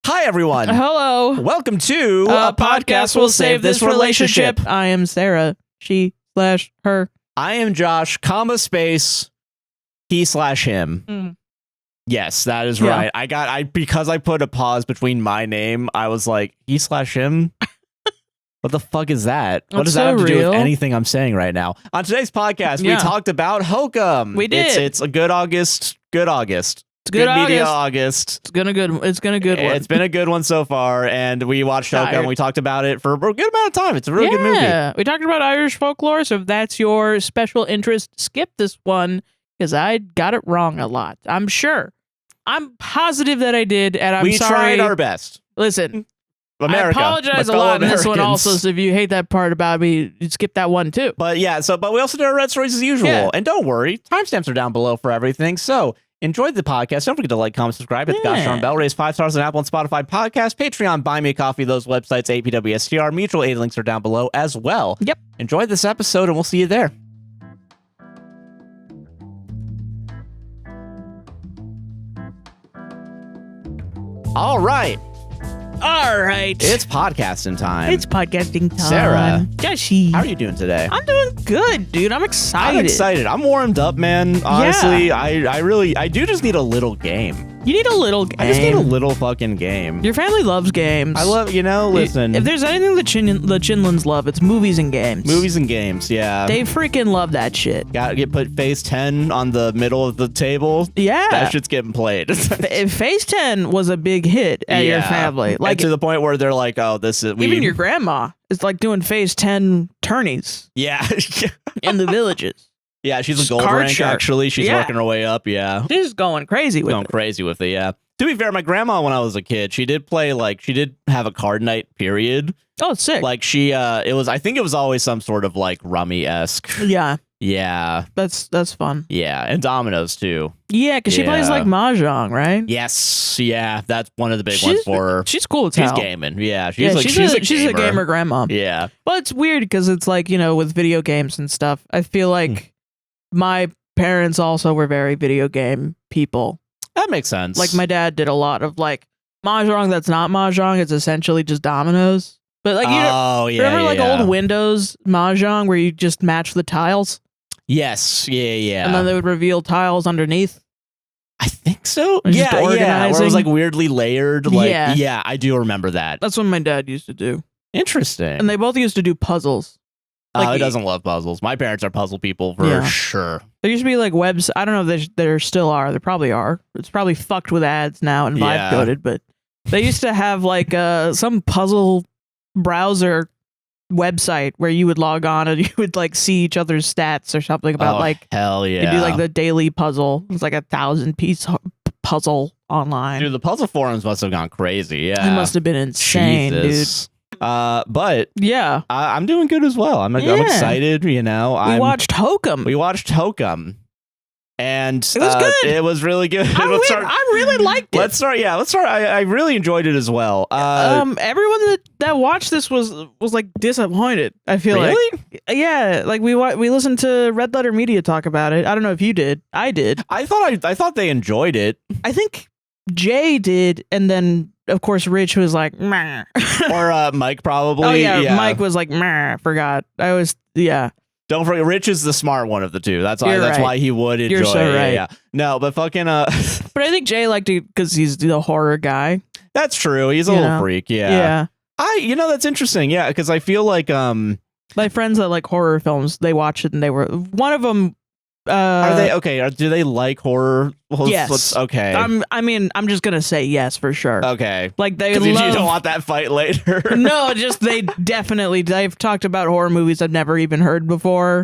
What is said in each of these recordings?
Hi, everyone. Hello. Welcome to A Podcast Will Save This Relationship. I am Sarah, she/her. I am Josh, space, he/him. Yes, that is right. Because I put a pause between my name, I was like, he/him? What the fuck is that? What does that have to do with anything I'm saying right now? On today's podcast, we talked about Hokum. We did. It's a good August. Good August. It's good media August. It's been a good one. It's been a good one so far, and we watched Hokum. We talked about it for a good amount of time. It's a really good movie. Yeah, we talked about Irish folklore, so if that's your special interest, skip this one, because I got it wrong a lot. I'm sure. I'm positive that I did, and I'm sorry. We tried our best. Listen, America, I apologize a lot in this one also, so if you hate that part about me, you skip that one too. But yeah, but we also did our red stories as usual. Yeah. And don't worry, timestamps are down below for everything. So enjoy the podcast. Don't forget to like, comment, subscribe, hit the gosh darn bell, raise 5 stars on Apple and Spotify podcast, Patreon, Buy Me a Coffee, those websites, APWSTR, mutual aid links are down below as well. Yep. Enjoy this episode and we'll see you there. All right. It's podcasting time. It's podcasting time. Sarah. Joshy. How are you doing today? I'm doing good, dude. I'm excited. I'm warmed up, man. Honestly, I do just need a little game. You need a little game. I just need a little fucking game. Your family loves games. I love, listen. If there's anything the Chinlins love, it's movies and games. Movies and games, yeah. They freaking love that shit. Got put phase 10 on the middle of the table. Yeah. That shit's getting played. Phase 10 was a big hit at your family. Like to the point where they're like, oh, this is... Even your grandma is like doing phase 10 tourneys. Yeah. In the villages. Yeah, she's a gold rank, actually. She's working her way up, yeah. She's going crazy with it. Crazy with it, yeah. To be fair, my grandma, when I was a kid, she did have a card night, period. Oh, sick. Like, I think it was always some sort of, like, rummy-esque. Yeah. Yeah. That's fun. Yeah, and dominoes, too. Yeah, because she plays, like, Mahjong, right? Yes, yeah, that's one of the big ones for her. She's cool as hell. She's gaming, yeah. She's a gamer grandma. Yeah. Well, it's weird because it's like, with video games and stuff, I feel like my parents also were very video game people. That makes sense. Like, my dad did a lot of, like, Mahjong that's not Mahjong. It's essentially just dominoes. But, like, remember old Windows Mahjong where you just match the tiles? Yes, yeah. And then they would reveal tiles underneath? I think so. Yeah, where it was, like, weirdly layered. Like, yeah, I do remember that. That's what my dad used to do. Interesting. And they both used to do puzzles. Like, he doesn't love puzzles. My parents are puzzle people for sure. There used to be like webs. I don't know if there still are. There probably are. It's probably fucked with ads now and vibe coded, but they used to have like some puzzle browser website where you would log on and you would like see each other's stats or something about hell yeah. You do like the daily puzzle. It's like 1,000-piece puzzle online. Dude, the puzzle forums must have gone crazy. Yeah, it must have been insane, dude. But yeah, I'm doing good as well. I'm excited. We watched Hokum. And it was good. It was really good. I really liked it. Let's start. I really enjoyed it as well. Everyone that watched this was like disappointed. I feel like we listened to Red Letter Media talk about it. I don't know if you did. I did. I thought they enjoyed it. I think Jay did, and then of course Rich was like, meh. Or Mike probably. Oh yeah, Mike was like, meh. Forgot. Don't forget, Rich is the smart one of the two. That's why he would enjoy it. You're so right. Yeah. No, but fucking But I think Jay liked it because he's the horror guy. That's true. He's a little freak. Yeah. Yeah. That's interesting. Yeah, because I feel like my friends that like horror films, they watch it and they were one of them. Are they okay? Do they like horror? Yes. Okay. I'm just gonna say yes for sure. Okay. Like they love. You don't want that fight later. No, just they've talked about horror movies I've never even heard before,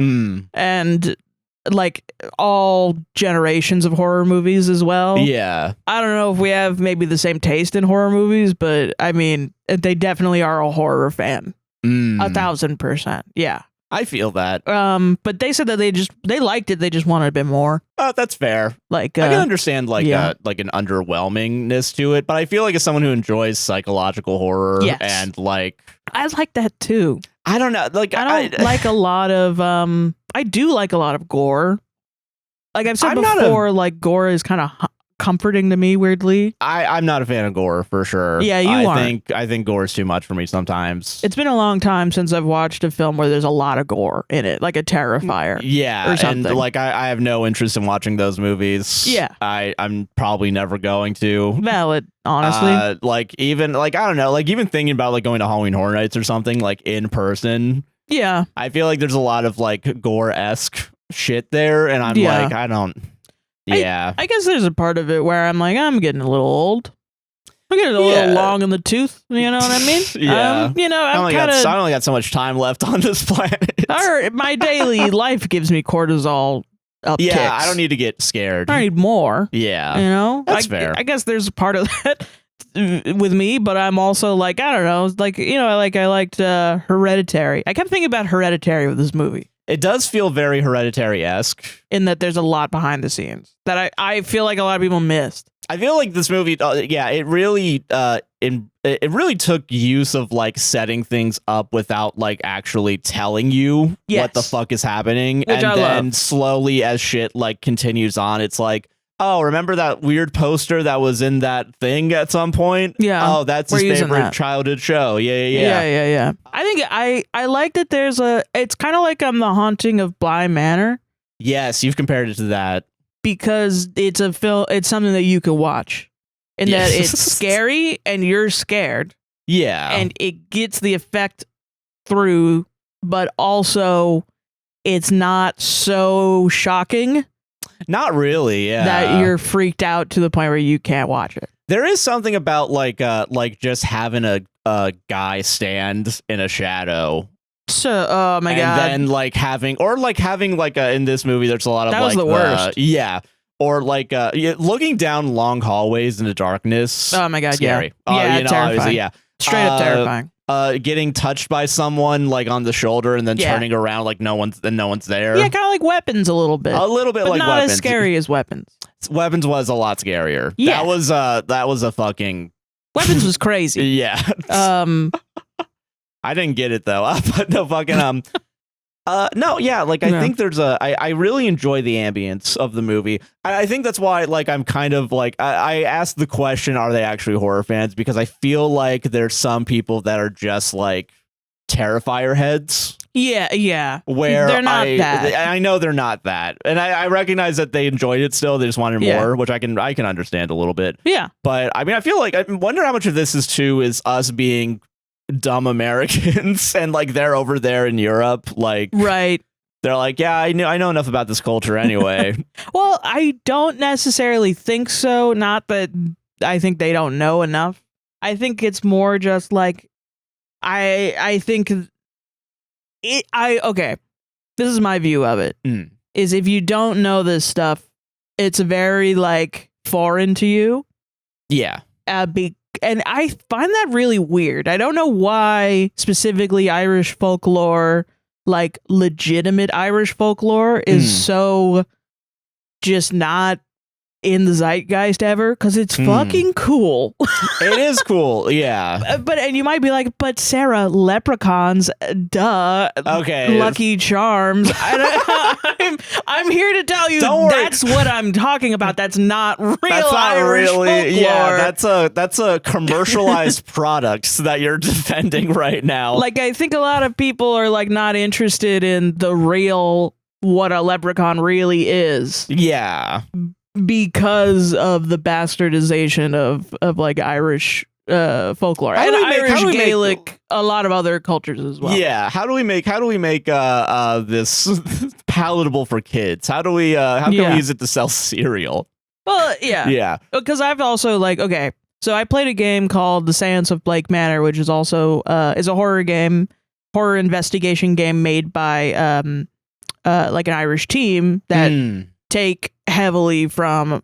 and like all generations of horror movies as well. Yeah. I don't know if we have maybe the same taste in horror movies, but I mean they definitely are a horror fan. 1,000%. Yeah. I feel that. But they said that they liked it. They just wanted a bit more. That's fair. Like I can understand like an underwhelmingness to it, but I feel like as someone who enjoys psychological horror and like I like that too. I don't know. Like I don't like a lot of I do like a lot of gore. Like I've said before, like gore is kind of comforting to me, weirdly. I'm not a fan of gore for sure. Yeah, I think gore is too much for me sometimes. It's been a long time since I've watched a film where there's a lot of gore in it, like a Terrifier. Yeah, or something. And like I have no interest in watching those movies. Yeah, I'm probably never going to. Valid, honestly. Like even like I don't know, like even thinking about like going to Halloween Horror Nights or something like in person. Yeah, I feel like there's a lot of like gore-esque shit there, and I'm like I don't. Yeah, I guess there's a part of it where I'm like, I'm getting a little old. I'm getting a little long in the tooth. You know what I mean? Yeah. I only got so much time left on this planet. My daily life gives me cortisol upticks. Yeah, I don't need to get scared. I need more. Yeah. That's fair. I guess there's a part of that with me, but I'm also like, I don't know. Like, I liked Hereditary. I kept thinking about Hereditary with this movie. It does feel very Hereditary-esque. In that there's a lot behind the scenes that I feel like a lot of people missed. I feel like this movie, it really it really took use of like setting things up without like actually telling you what the fuck is happening. Which and then slowly as shit like continues on, it's like, oh, remember that weird poster that was in that thing at some point? Yeah. Oh, that's his favorite childhood show. Yeah. I think I like that it's kind of like The Haunting of Bly Manor. Yes, you've compared it to that. Because it's something that you can watch. And that it's scary and you're scared. Yeah. And it gets the effect through, but also it's not so shocking. Not really, yeah. That you're freaked out to the point where you can't watch it. There is something about like just having a guy stand in a shadow. So, oh my god! And then like having in this movie, there's a lot of that was the worst. Or like looking down long hallways in the darkness. Oh my god! Scary. Yeah, terrifying. Straight up terrifying. Getting touched by someone like on the shoulder and then turning around like no one's there. Yeah, kind of like Weapons a little bit. A little bit, but like not Weapons. As scary as Weapons. Weapons was a lot scarier. Yeah, that was a fucking. Weapons was crazy. Yeah. I didn't get it though. But no fucking no, yeah, like I think there's I really enjoy the ambience of the movie. I think that's why like I'm kind of like I asked the question, are they actually horror fans? Because I feel like there's some people that are just like Terrifier heads. Yeah. Where they're not that. I know they're not that. And I recognize that they enjoyed it still. They just wanted more, which I can understand a little bit. Yeah. But I mean, I feel like I wonder how much of this is us being dumb Americans and like they're over there in Europe, like right. They're like, yeah, I know enough about this culture anyway. Well, I don't necessarily think so. Not that I think they don't know enough. I think it's more just like I think okay. This is my view of it. Is if you don't know this stuff, it's very like foreign to you. Yeah. And I find that really weird. I don't know why specifically Irish folklore, like legitimate Irish folklore, is so just not in the zeitgeist ever, because it's fucking cool. It is cool, yeah. And you might be like, but Sarah, leprechauns, duh. Okay. Lucky Charms. I'm here to tell you that's what I'm talking about. That's not real Irish folklore. Yeah, that's a commercialized product that you're defending right now. Like, I think a lot of people are like not interested in the real, what a leprechaun really is. Yeah. Because of the bastardization of like Irish folklore and Irish Gaelic, a lot of other cultures as well. Yeah, how do we make this palatable for kids? How can we use it to sell cereal? Well, yeah, because I've also like so I played a game called The Seance of Blake Manor, which is also is a horror investigation game made by like an Irish team that take heavily from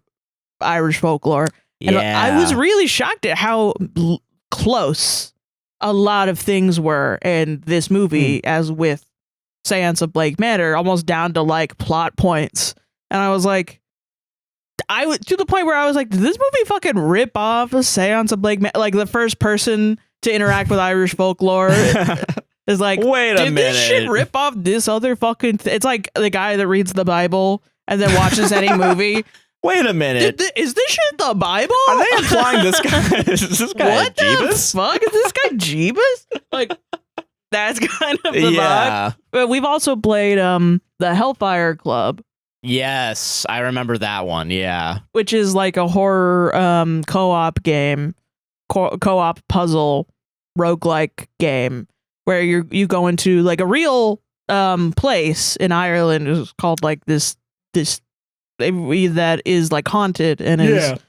Irish folklore. And I was really shocked at how close a lot of things were in this movie, as with Seance of Blake Manor, almost down to like plot points. And I was like, to the point where I was like, did this movie fucking rip off a Seance of Blake Manor? Like the first person to interact with Irish folklore is like, wait a minute, did this shit rip off this other fucking it's like the guy that reads the Bible and then watches any movie Wait a minute. Is this shit the Bible? Are they implying this guy? Is this guy what Jeebus? the fuck? Is this guy Jeebus? Like, that's kind of the vibe. But we've also played the Hellfire Club. Yes, I remember that one. Yeah, which is like a horror co-op game, co-op puzzle roguelike game where you go into like a real place in Ireland. It's called like this that is like haunted and is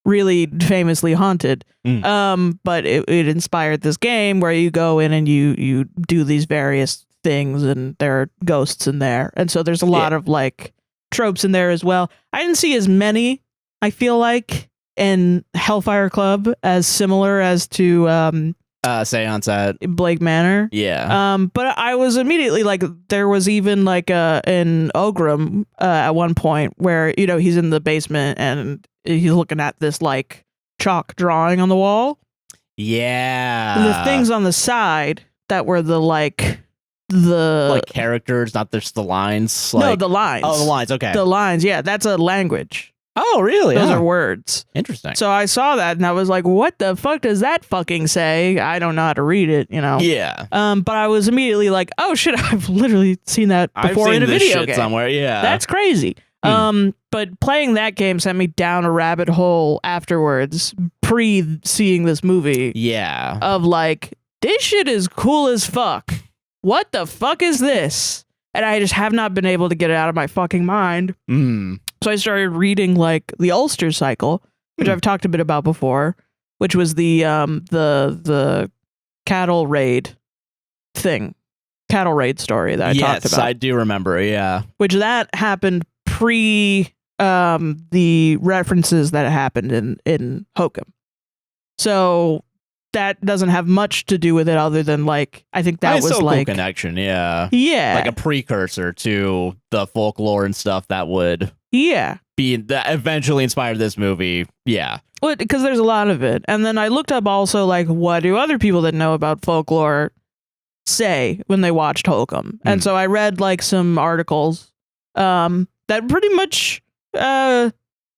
really famously haunted. But it inspired this game where you go in and you do these various things and there are ghosts in there, and so there's a lot of like tropes in there as well. I didn't see as many, I feel like, in Hellfire Club as similar as to Seance at Blake Manor. Yeah. But I was immediately like, there was even like an Ogrim at one point where, you know, he's in the basement and he's looking at this like chalk drawing on the wall. Yeah. The things on the side that were the characters, not just the lines. No, the lines. Oh, the lines. Okay. The lines. Yeah, that's a language. Oh, really? Those are words. Interesting. So I saw that and I was like, what the fuck does that fucking say? I don't know how to read it, you know? Yeah. But I was immediately like, oh shit, I've literally seen that before in a video game somewhere. Yeah. That's crazy. But playing that game sent me down a rabbit hole afterwards, seeing this movie. Yeah. Of like, this shit is cool as fuck. What the fuck is this? And I just have not been able to get it out of my fucking mind. So I started reading like the Ulster Cycle, which I've talked a bit about before, which was the cattle raid thing, cattle raid story that I talked about. Yes, I do remember. Yeah, which that happened pre the references that happened in Hokum. So that doesn't have much to do with it other than like, I think that was like cool connection. Yeah. Yeah. Like a precursor to the folklore and stuff that would that eventually inspired this movie. Yeah. Well, because there's a lot of it. And then I looked up also like, what do other people that know about folklore say when they watched Hokum? And so I read like some articles that pretty much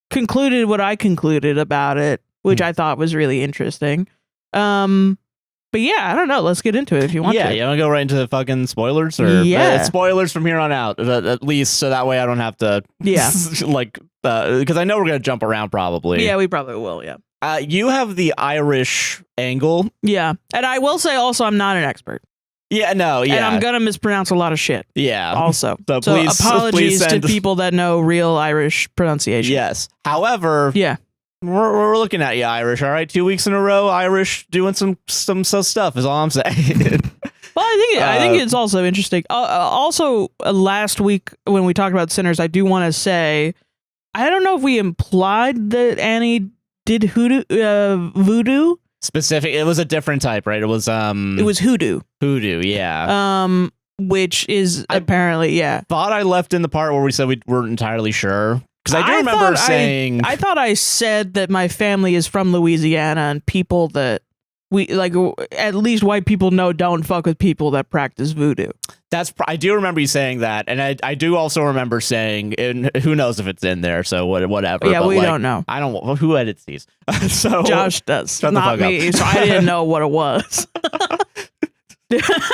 concluded what I concluded about it, which I thought was really interesting. But yeah, I don't know. Let's get into it if you want to. Yeah, you want to go right into the fucking spoilers? Or spoilers from here on out, at least, so that way I don't have to, like, because I know we're going to jump around probably. Yeah, we probably will, yeah. You have the Irish angle. Yeah, and I will say also I'm not an expert. Yeah, no, yeah. And I'm going to mispronounce a lot of shit. Yeah. Also. So please, apologies to people that know real Irish pronunciation. Yes. However, we're looking at you, Irish. All right, 2 weeks in a row, Irish doing some stuff is all I'm saying. Well, I think it's also interesting. Last week when we talked about Sinners, I do want to say, I don't know if we implied that Annie did voodoo. Specific. It was a different type, right? It was hoodoo. Hoodoo, yeah. Which is apparently Thought I left in the part where we said we weren't entirely sure. Because I do remember saying... I thought I said that my family is from Louisiana and people that we, like, at least white people know don't fuck with people that practice voodoo. I do remember you saying that. And I do also remember saying, and who knows if it's in there, so whatever. Yeah, but we don't know. I don't... Who edits these? So Josh does. Not me, so I didn't know what it was.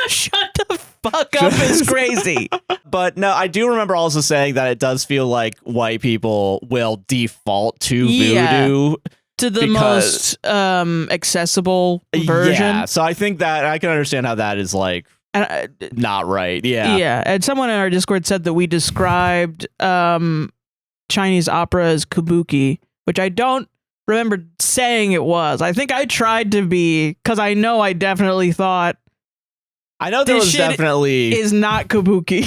Shut the fuck up is crazy. But no, I do remember also saying that it does feel like white people will default to voodoo to the most accessible version. Yeah, so I think that I can understand how that is like not right. Yeah. And someone in our Discord said that we described Chinese opera as kabuki, which I don't remember saying it was. I think I tried to be, because I know I definitely thought there was definitely is not kabuki.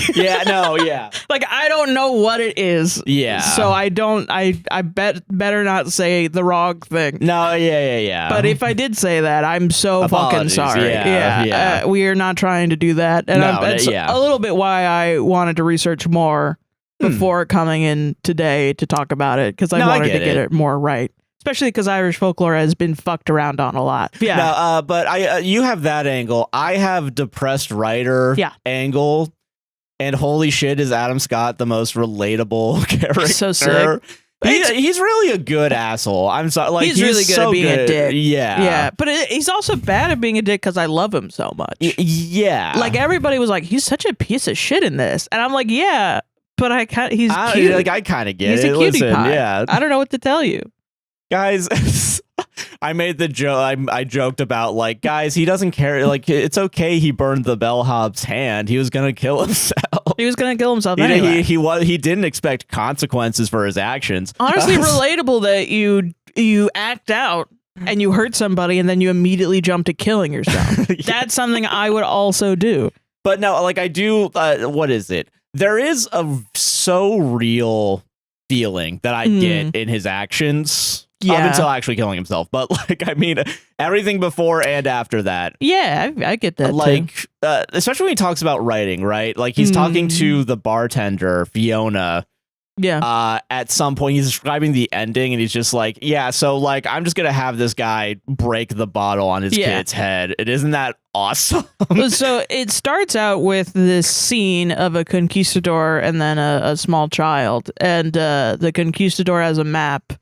Like, I don't know what it is. Yeah. So I better not say the wrong thing. No, yeah. But if I did say that, I'm so Apologies. fucking sorry. Yeah. We are not trying to do that. And that's a little bit why I wanted to research more before coming in today to talk about it, because I wanted to get it more right. Especially because Irish folklore has been fucked around on a lot. Yeah. No, but you have that angle. I have depressed writer angle. And holy shit, is Adam Scott the most relatable character? So sick. He's really a good asshole. I'm sorry. Like, he's really good so at being a dick. Yeah. Yeah. But he's also bad at being a dick because I love him so much. Yeah. Like, everybody was like, he's such a piece of shit in this. And I'm like, yeah, but he's cute. Like, I kind of get he's it. A cutie Listen, pie. yeah. I don't know what to tell you. Guys, I made the joke. I joked about, like, guys, he doesn't care. Like, it's okay. He burned the bellhop's hand. He was gonna kill himself. He was gonna kill himself anyway. He didn't expect consequences for his actions. Honestly, relatable that you act out and you hurt somebody and then you immediately jump to killing yourself. Yeah. That's something I would also do. But no, like, I do. What is it? There is a so real feeling that I get in his actions. Yeah. Up until actually killing himself. But, like, I mean, everything before and after that. Yeah, I get that. Like, especially when he talks about writing, right? Like, he's talking to the bartender, Fiona. Yeah. At some point, he's describing the ending, and he's just like, yeah, so, like, I'm just going to have this guy break the bottle on his kid's head. And isn't that awesome? So it starts out with this scene of a conquistador and then a small child. And the conquistador has a map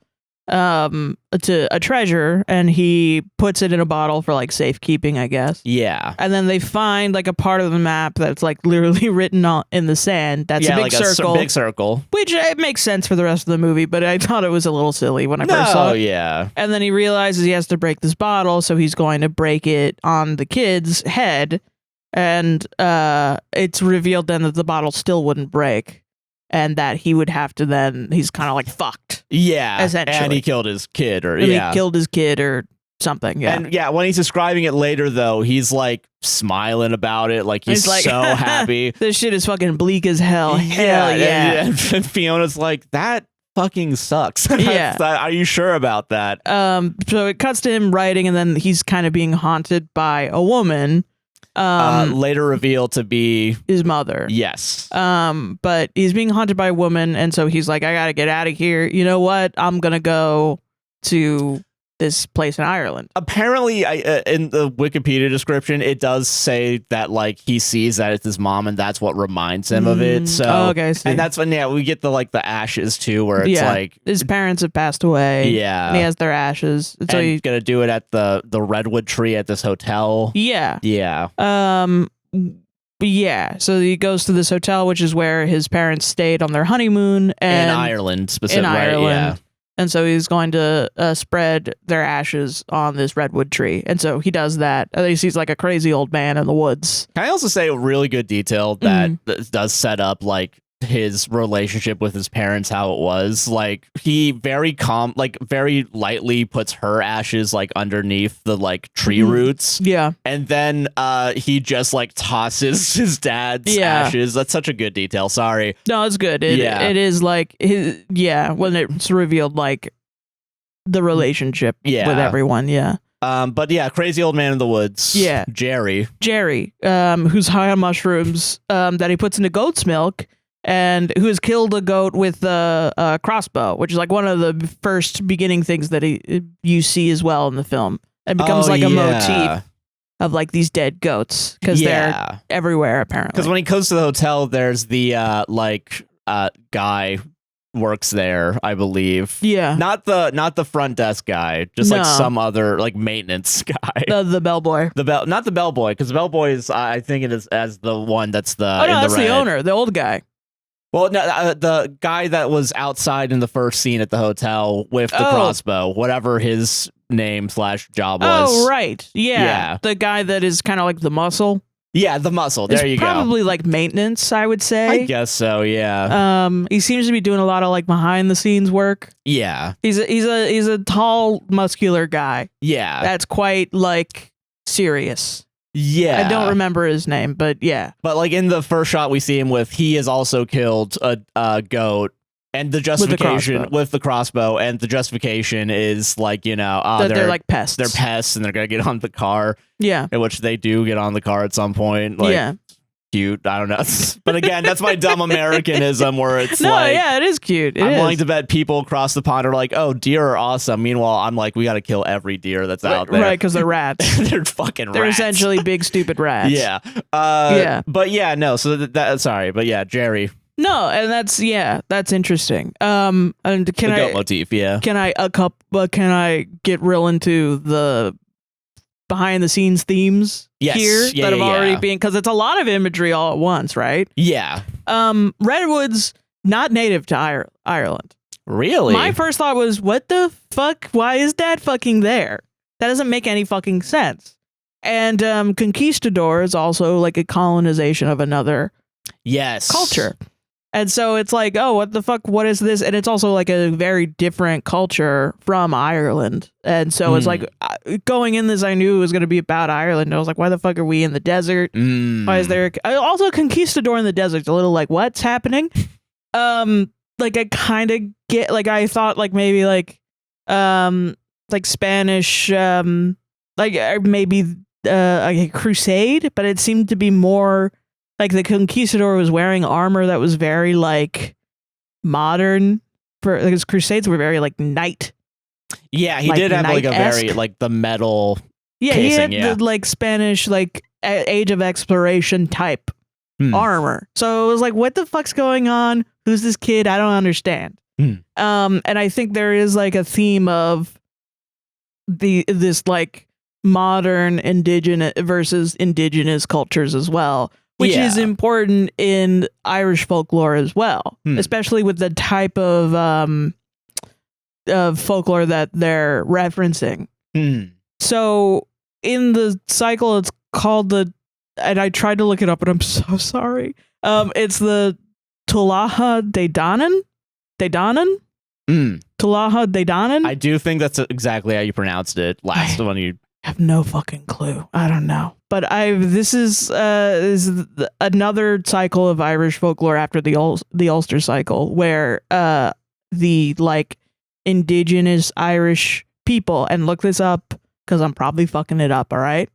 to a treasure, and he puts it in a bottle for, like, safekeeping, I guess. Yeah. And then they find, like, a part of the map that's, like, literally written in the sand. That's a big like circle. A big circle. Which it makes sense for the rest of the movie, but I thought it was a little silly when I first saw it. Oh, yeah. And then he realizes he has to break this bottle, so he's going to break it on the kid's head. And it's revealed then that the bottle still wouldn't break. And that he would have to then, he's kind of like fucked. Yeah. Essentially. And he killed his kid, He killed his kid or something. Yeah. And yeah, when he's describing it later, though, he's like smiling about it. Like, he's like, so happy. This shit is fucking bleak as hell. Hell yeah. And Fiona's like, that fucking sucks. Yeah. Are you sure about that? So it cuts to him writing, and then he's kind of being haunted by a woman. Later revealed to be his mother. Yes. But he's being haunted by a woman, and so he's like, I gotta get out of here. You know what? I'm gonna go to this place in Ireland. Apparently, in the Wikipedia description, it does say that, like, he sees that it's his mom, and that's what reminds him of it. So, okay, and that's when we get the ashes too, where it's like his parents have passed away. Yeah, and he has their ashes. And so he's gonna do it at the redwood tree at this hotel. Yeah, yeah. Yeah, so he goes to this hotel, which is where his parents stayed on their honeymoon, and in Ireland, specifically. In Ireland. Right? Yeah. And so he's going to spread their ashes on this redwood tree. And so he does that. He sees like a crazy old man in the woods. Can I also say a really good detail that does set up like his relationship with his parents, how it was? Like, he very very lightly puts her ashes like underneath the like tree roots. Yeah. And then he just like tosses his dad's ashes. That's such a good detail. Sorry. No, it's good. It is like when it's revealed like the relationship with everyone. Yeah. But yeah, crazy old man in the woods. Yeah. Jerry, who's high on mushrooms, that he puts into goat's milk, and who has killed a goat with a crossbow, which is like one of the first beginning things that you see as well in the film. It becomes a motif of like these dead goats because they're everywhere apparently. Because when he goes to the hotel, there's the guy works there, I believe. Yeah, not the front desk guy, just like some other like maintenance guy. The bellboy. Not the bellboy, because the bellboy is I think it is as the one that's the. Oh no, that's the owner, the old guy. Well, no, the guy that was outside in the first scene at the hotel with the crossbow, whatever his name / job was. Oh, right. Yeah. The guy that is kind of like the muscle. Yeah, the muscle. There you go. Probably like maintenance, I would say. I guess so, yeah. He seems to be doing a lot of like behind the scenes work. Yeah. He's a tall, muscular guy. Yeah. That's quite like serious. Yeah. I don't remember his name, but yeah. But like in the first shot we see him with, he has also killed a goat, and the justification with the crossbow, and the justification is like, they're like pests. They're pests, and they're gonna get on the car. Yeah. In which they do get on the car at some point. Like, cute. I don't know. But again, that's my dumb Americanism where it's it is cute. I'm willing to bet people across the pond are like, oh, deer are awesome. Meanwhile, I'm like, we got to kill every deer that's out there. Right, because they're rats. They're fucking rats. They're essentially big, stupid rats. Yeah. But yeah, no. So sorry. But yeah, Jerry. No, and that's interesting. And can the goat motif, yeah. Can I get real into the behind the scenes themes here that have already been, because it's a lot of imagery all at once, right? Yeah. Redwoods not native to Ireland. Really? My first thought was, what the fuck? Why is that fucking there? That doesn't make any fucking sense. And conquistador is also like a colonization of another culture. And so it's like, oh, what the fuck? What is this? And it's also like a very different culture from Ireland. And so it's like, going in this, I knew it was going to be about Ireland. I was like, why the fuck are we in the desert? Why is there also conquistador in the desert? A little like, what's happening? Like I kind of get, like I thought like maybe like Spanish, like maybe a crusade, but it seemed to be more like the conquistador was wearing armor that was very like modern. For his crusades were very like knight. Yeah, he did have like a very like the metal. Yeah, casing, he had the like Spanish like Age of Exploration type armor. So it was like, what the fuck's going on? Who's this kid? I don't understand. And I think there is like a theme of this like modern indigenous versus indigenous cultures as well, which is important in Irish folklore as well, especially with the type of folklore that they're referencing. So in the cycle, it's called and I tried to look it up, and I'm so sorry. It's the Tuatha De Danann. Tuatha De Danann. I do think that's exactly how you pronounced it. Last one you have no fucking clue. I don't know. But this is another cycle of Irish folklore after the Ulster cycle, where the like indigenous Irish people, and look this up because I'm probably fucking it up, all right?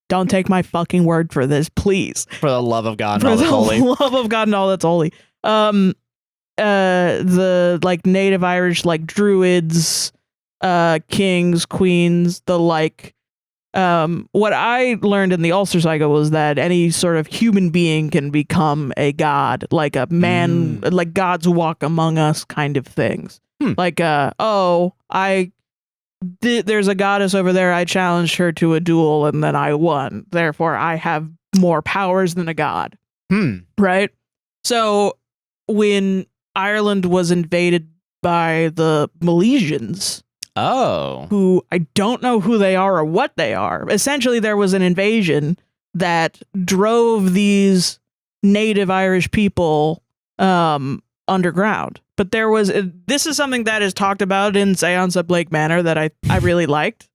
Don't take my fucking word for this, please. For the love of God and all that's holy. For the love of God and all that's holy. The like native Irish like druids, kings, queens, the like. What I learned in the Ulster cycle was that any sort of human being can become a god, like a man, like gods walk among us kind of things. Like, there's a goddess over there. I challenged her to a duel and then I won. Therefore, I have more powers than a god. Right? So when Ireland was invaded by the Milesians, who I don't know who they are or what they are. Essentially, there was an invasion that drove these native Irish people underground. But this is something that is talked about in Seance at Blake Manor that I really liked.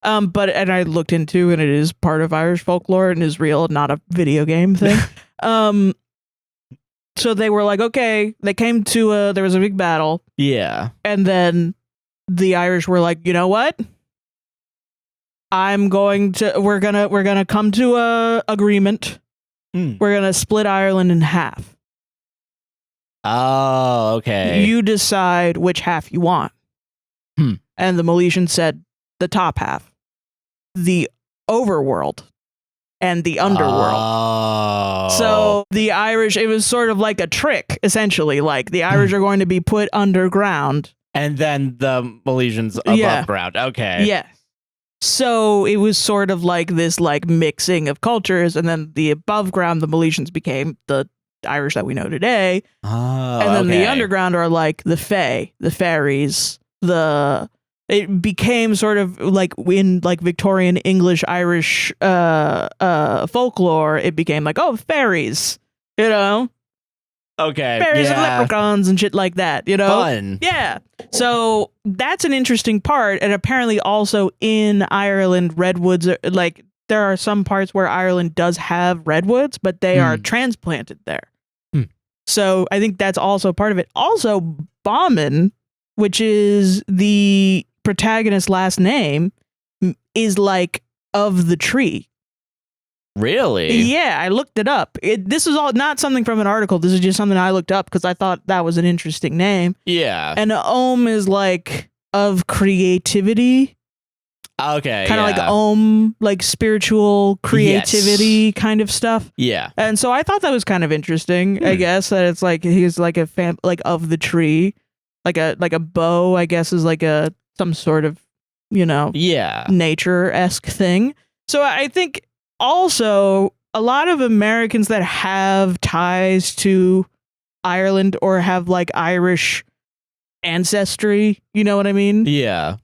And I looked into, and it is part of Irish folklore and is real, not a video game thing. So they were like, okay, they came to there was a big battle. Yeah. And then the Irish were like, you know what? We're gonna come to a agreement. We're gonna split Ireland in half. Oh, okay. You decide which half you want. And the Milesians said the top half, the overworld, and the underworld. So the Irish, it was sort of like a trick, essentially. Like the Irish are going to be put underground. And then the Milesians above ground. Okay. Yes. So it was sort of like this like mixing of cultures, and then the above ground, the Milesians became the Irish that we know today. And then the underground are like the Fae, the fairies, it became sort of like in like Victorian English Irish folklore, it became like, oh, fairies, you know? Okay. Fairies and leprechauns and shit like that, you know? Fun. Yeah. So that's an interesting part. And apparently also in Ireland, redwoods are like, there are some parts where Ireland does have redwoods, but they are transplanted there. So I think that's also part of it. Also, Bauman, which is the protagonist's last name, is like of the tree. Really? Yeah, I looked it up. This is all not something from an article. This is just something I looked up because I thought that was an interesting name. Yeah. And Ohm is like of creativity. Okay. Kind of like spiritual creativity kind of stuff. Yeah. And so I thought that was kind of interesting. I guess that it's like he's like a fan like of the tree, like a bow. I guess is like some sort of nature-esque thing. So I think also a lot of Americans that have ties to Ireland or have like Irish ancestry, you know what I mean? Yeah.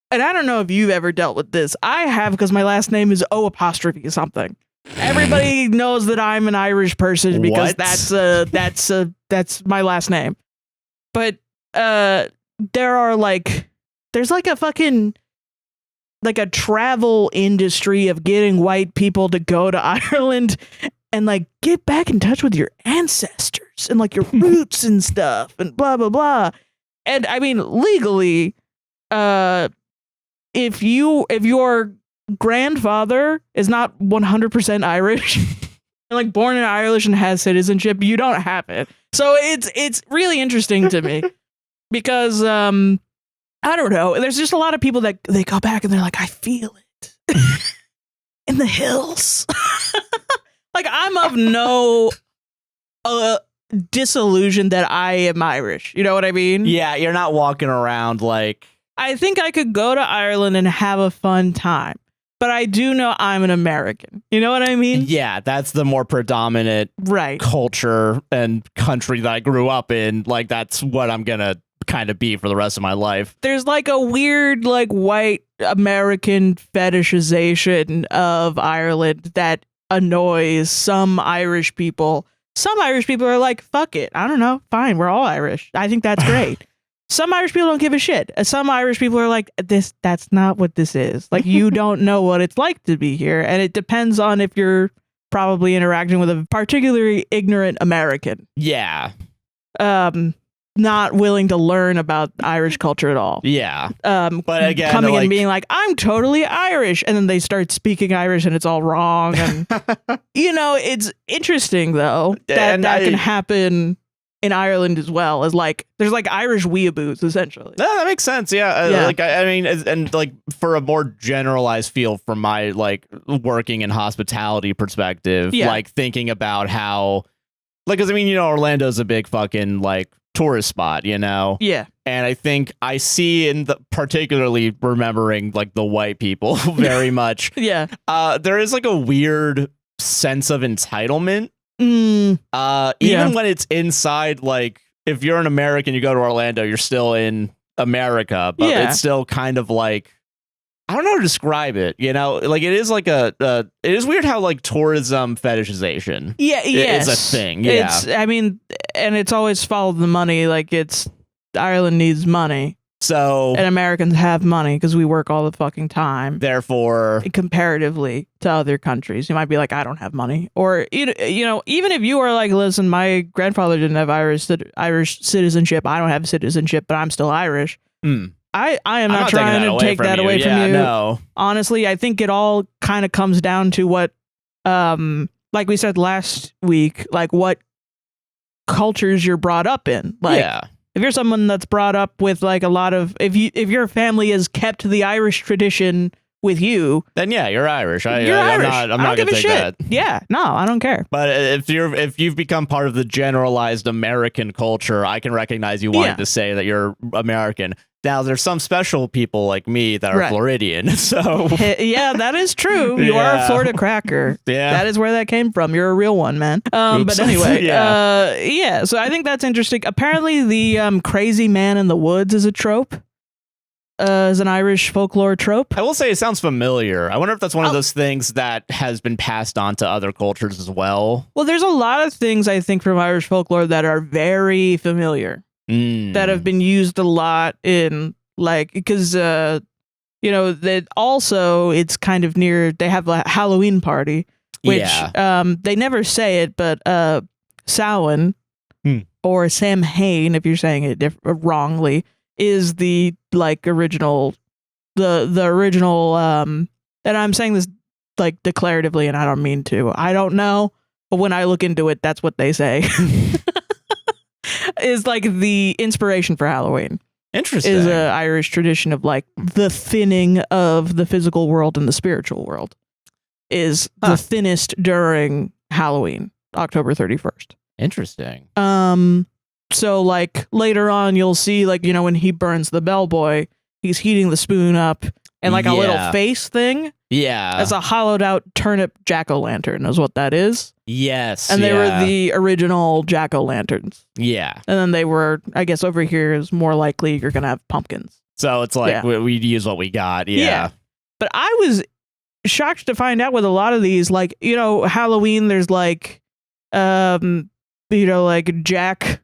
And I don't know if you've ever dealt with this. I have, because my last name is O' something. Everybody knows that I'm an Irish person because that's my last name. But there's like a fucking like a travel industry of getting white people to go to Ireland and like get back in touch with your ancestors and like your roots and stuff and blah blah blah. And I mean legally, if your grandfather is not 100% Irish and like born in Ireland and has citizenship, you don't have it. So it's really interesting to me because I don't know. There's just a lot of people that they go back and they're like, I feel it in the hills. Like I'm of no disillusion that I am Irish. You know what I mean? Yeah, you're not walking around like... I think I could go to Ireland and have a fun time, but I do know I'm an American. You know what I mean? Yeah, that's the more predominant culture and country that I grew up in. Like, that's what I'm going to kind of be for the rest of my life. There's like a weird, like, white American fetishization of Ireland that annoys some Irish people. Some Irish people are like, fuck it. I don't know. Fine. We're all Irish. I think that's great. Some Irish people don't give a shit. Some Irish people are like, that's not what this is. Like, you don't know what it's like to be here. And it depends on if you're probably interacting with a particularly ignorant American. Yeah. Not willing to learn about Irish culture at all. Yeah. But again, coming and being like, I'm totally Irish. And then they start speaking Irish and it's all wrong. And, it's interesting, though, that can happen in Ireland as well, as like there's like Irish weeaboos essentially. No, that makes sense. Yeah. Like I mean, and like for a more generalized feel from my like working in hospitality perspective, like thinking about how, like, because I mean, Orlando's a big fucking like tourist spot, Yeah. And I think I see particularly remembering like the white people very much. Yeah. There is like a weird sense of entitlement. Even when it's inside, like if you're an American, you go to Orlando, you're still in America, but it's still kind of like, I don't know how to describe it, like it is like it is weird how like tourism fetishization is a thing. And it's always followed the money. Like Ireland needs money. And Americans have money because we work all the fucking time. Therefore, comparatively to other countries, you might be like, I don't have money. Or, even if you are like, listen, my grandfather didn't have Irish citizenship. I don't have citizenship, but I'm still Irish. I am not trying to take that away from you. No. Honestly, I think it all kind of comes down to what, like we said last week, like what cultures you're brought up in. Like, if you're someone that's brought up with like a lot of, if your family has kept the Irish tradition with you, then you're Irish. You're Irish. I'm not gonna take that. Yeah, no, I don't care. But if you've become part of the generalized American culture, I can recognize you wanting to say that you're American. Now, there's some special people like me that are Floridian, so... Yeah, that is true. You are a Florida cracker. Yeah. That is where that came from. You're a real one, man. But anyway, so I think that's interesting. Apparently, the crazy man in the woods is a trope. Is an Irish folklore trope. I will say it sounds familiar. I wonder if that's one of those things that has been passed on to other cultures as well. Well, there's a lot of things, I think, from Irish folklore that are very familiar. That have been used a lot in like, because that also it's kind of near, they have a Halloween party, which they never say it, but Samhain or Samhain, if you're saying it wrongly, is the like original, the original, and I'm saying this like declaratively and I don't mean to, I don't know, but when I look into it, that's what they say. Is like the inspiration for Halloween. Interesting. Is a Irish tradition of like the thinning of the physical world and the spiritual world is the thinnest during Halloween, October 31st. Interesting. So like later on you'll see like, you know, when he burns the bellboy, he's heating the spoon up and like a little face thing. Yeah. That's a hollowed out turnip jack-o'-lantern is what that is. Yes. And they were the original jack-o'-lanterns. Yeah. And then they were, I guess over here is more likely you're going to have pumpkins. So it's like we'd use what we got. Yeah. But I was shocked to find out with a lot of these, like, you know, Halloween, there's like, you know, like Jack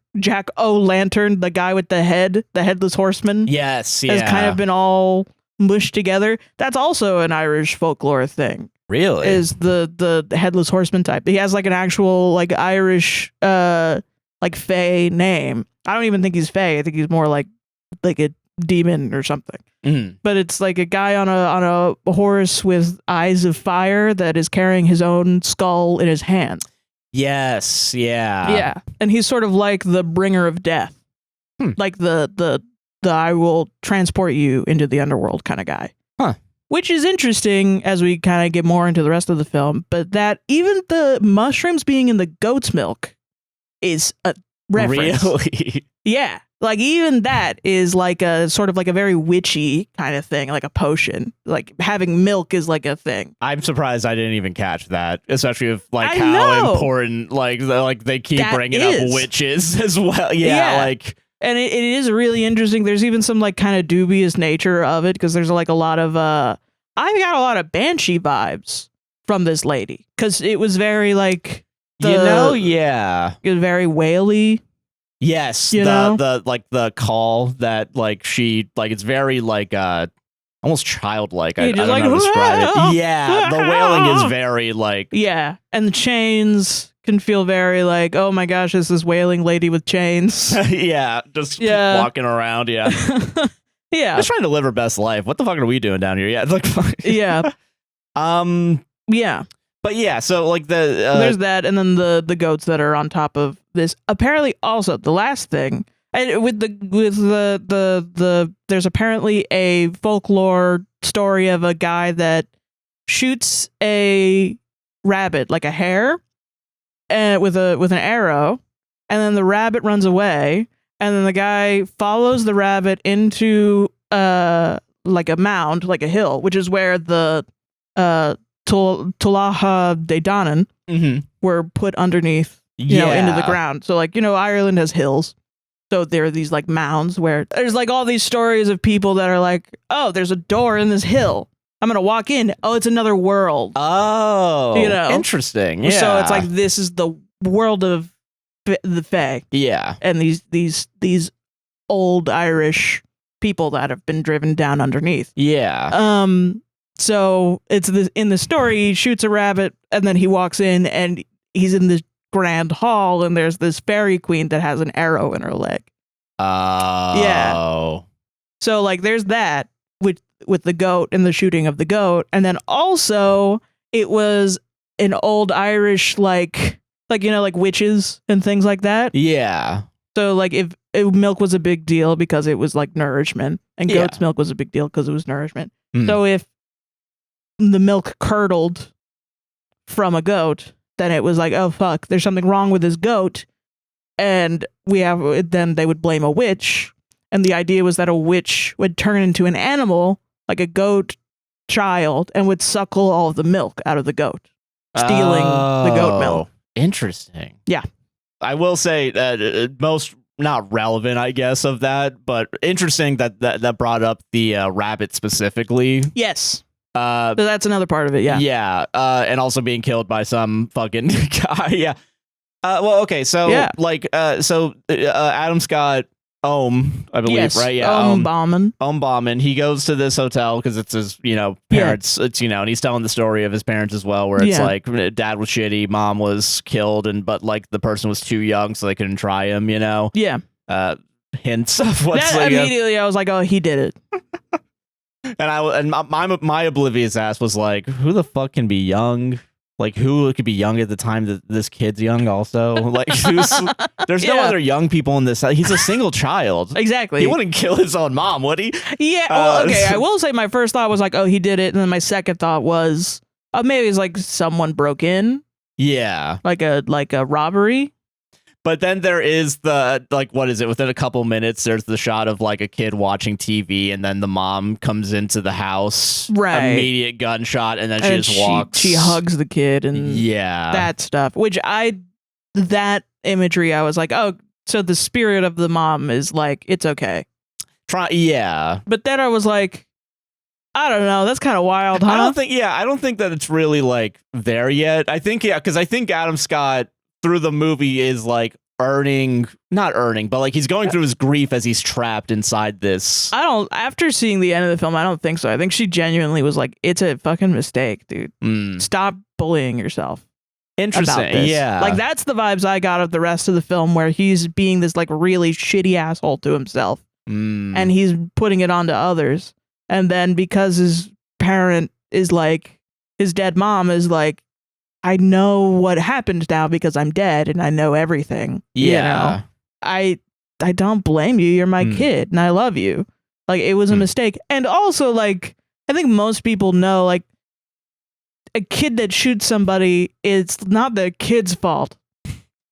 O' Lantern, the guy with the headless horseman. Yes. Has kind of been all mushed together. That's also an Irish folklore thing. Really? Is the headless horseman type. He has like an actual like Irish like fae name. I don't even think he's fae. I think he's more like a demon or something. But it's like a guy on a horse with eyes of fire that is carrying his own skull in his hand. Yes. Yeah. Yeah. And he's sort of like the bringer of death. Like the I will transport you into the underworld kind of guy. Huh. Which is interesting as we kind of get more into the rest of the film, but that even the mushrooms being in the goat's milk is a reference. Really? Yeah. Like even that is like a sort of like a very witchy kind of thing, like a potion. Like having milk is like a thing. I'm surprised I didn't even catch that, especially with like how important like they keep bringing up witches as well. Yeah. Like. And it is really interesting. There's even some like kind of dubious nature of it because there's like a lot of I got a lot of banshee vibes from this lady because it was very like it was very waily. Yes, the call that like she like it's very like almost childlike. I don't know how to describe it. Yeah, the wailing is very like and the chains can feel very like, oh my gosh, this is wailing lady with chains. Just walking around. Yeah. Just trying to live her best life. What the fuck are we doing down here? Yeah, like But yeah, so like there's that, and then the goats that are on top of this. Apparently, also the last thing, and with the there's apparently a folklore story of a guy that shoots a rabbit, like a hare, with an arrow, and then the rabbit runs away, and then the guy follows the rabbit into like a mound, like a hill, which is where the Tuatha De Danann were put underneath, you know, into the ground. So like, you know, Ireland has hills. So there are these like mounds where there's like all these stories of people that are like, oh, there's a door in this hill. I'm going to walk in. Oh, it's another world. Oh, you know, interesting. Yeah. So it's like, this is the world of the Fae. Yeah. And these old Irish people that have been driven down underneath. Yeah. So it's in the story, he shoots a rabbit and then he walks in and he's in this grand hall and there's this fairy queen that has an arrow in her leg. Oh. Yeah. So like there's that with the goat and the shooting of the goat. And then also it was an old Irish like, you know, like witches and things like that. Yeah. So like if milk was a big deal because it was like nourishment and goat's milk was a big deal because it was nourishment. So if the milk curdled from a goat, then it was like, oh fuck, there's something wrong with this goat. And then they would blame a witch. And the idea was that a witch would turn into an animal, like a goat child, and would suckle all of the milk out of the goat, stealing the goat milk. Interesting. Yeah. I will say most not relevant, I guess, of that, but interesting that brought up the rabbit specifically. Yes. So that's another part of it. Yeah. Yeah. And also being killed by some fucking guy. Yeah. Well, okay. So like, Adam Scott Ohm, I believe, yes. right? Yeah. Bauman. He goes to this hotel because it's his, you know, parents. It's, you know, and he's telling the story of his parents as well, where it's like dad was shitty, mom was killed, but like the person was too young, so they couldn't try him. You know. Yeah. Hints of what's like immediately. I was like, oh, he did it. And my oblivious ass was like, who the fuck can be young Like, who could be young at the time that this kid's young also? Like, there's no other young people in this. He's a single child. Exactly. He wouldn't kill his own mom, would he? Yeah. Well, okay. I will say my first thought was like, oh, he did it. And then my second thought was, oh, maybe it's like someone broke in. Yeah. Like a robbery. But then there is the, like, what is it? Within a couple minutes, there's the shot of like a kid watching TV, and then the mom comes into the house. Right. Immediate gunshot, and then she just walks. She hugs the kid and that stuff. Which that imagery, I was like, oh, so the spirit of the mom is like, it's okay. Yeah. But then I was like, I don't know. That's kind of wild, huh? I don't think that it's really like there yet. I think, because I think Adam Scott through the movie is like not earning, but like he's going through his grief as he's trapped inside this. After seeing the end of the film, I don't think so. I think she genuinely was like, it's a fucking mistake, dude. Stop bullying yourself. Interesting. Yeah. Like that's the vibes I got of the rest of the film, where he's being this like really shitty asshole to himself and he's putting it onto others. And then because his parent is like, his dead mom is like, I know what happened now because I'm dead and I know everything. Yeah. I don't blame you. You're my kid and I love you. Like it was a mistake. And also like, I think most people know like a kid that shoots somebody, it's not the kid's fault.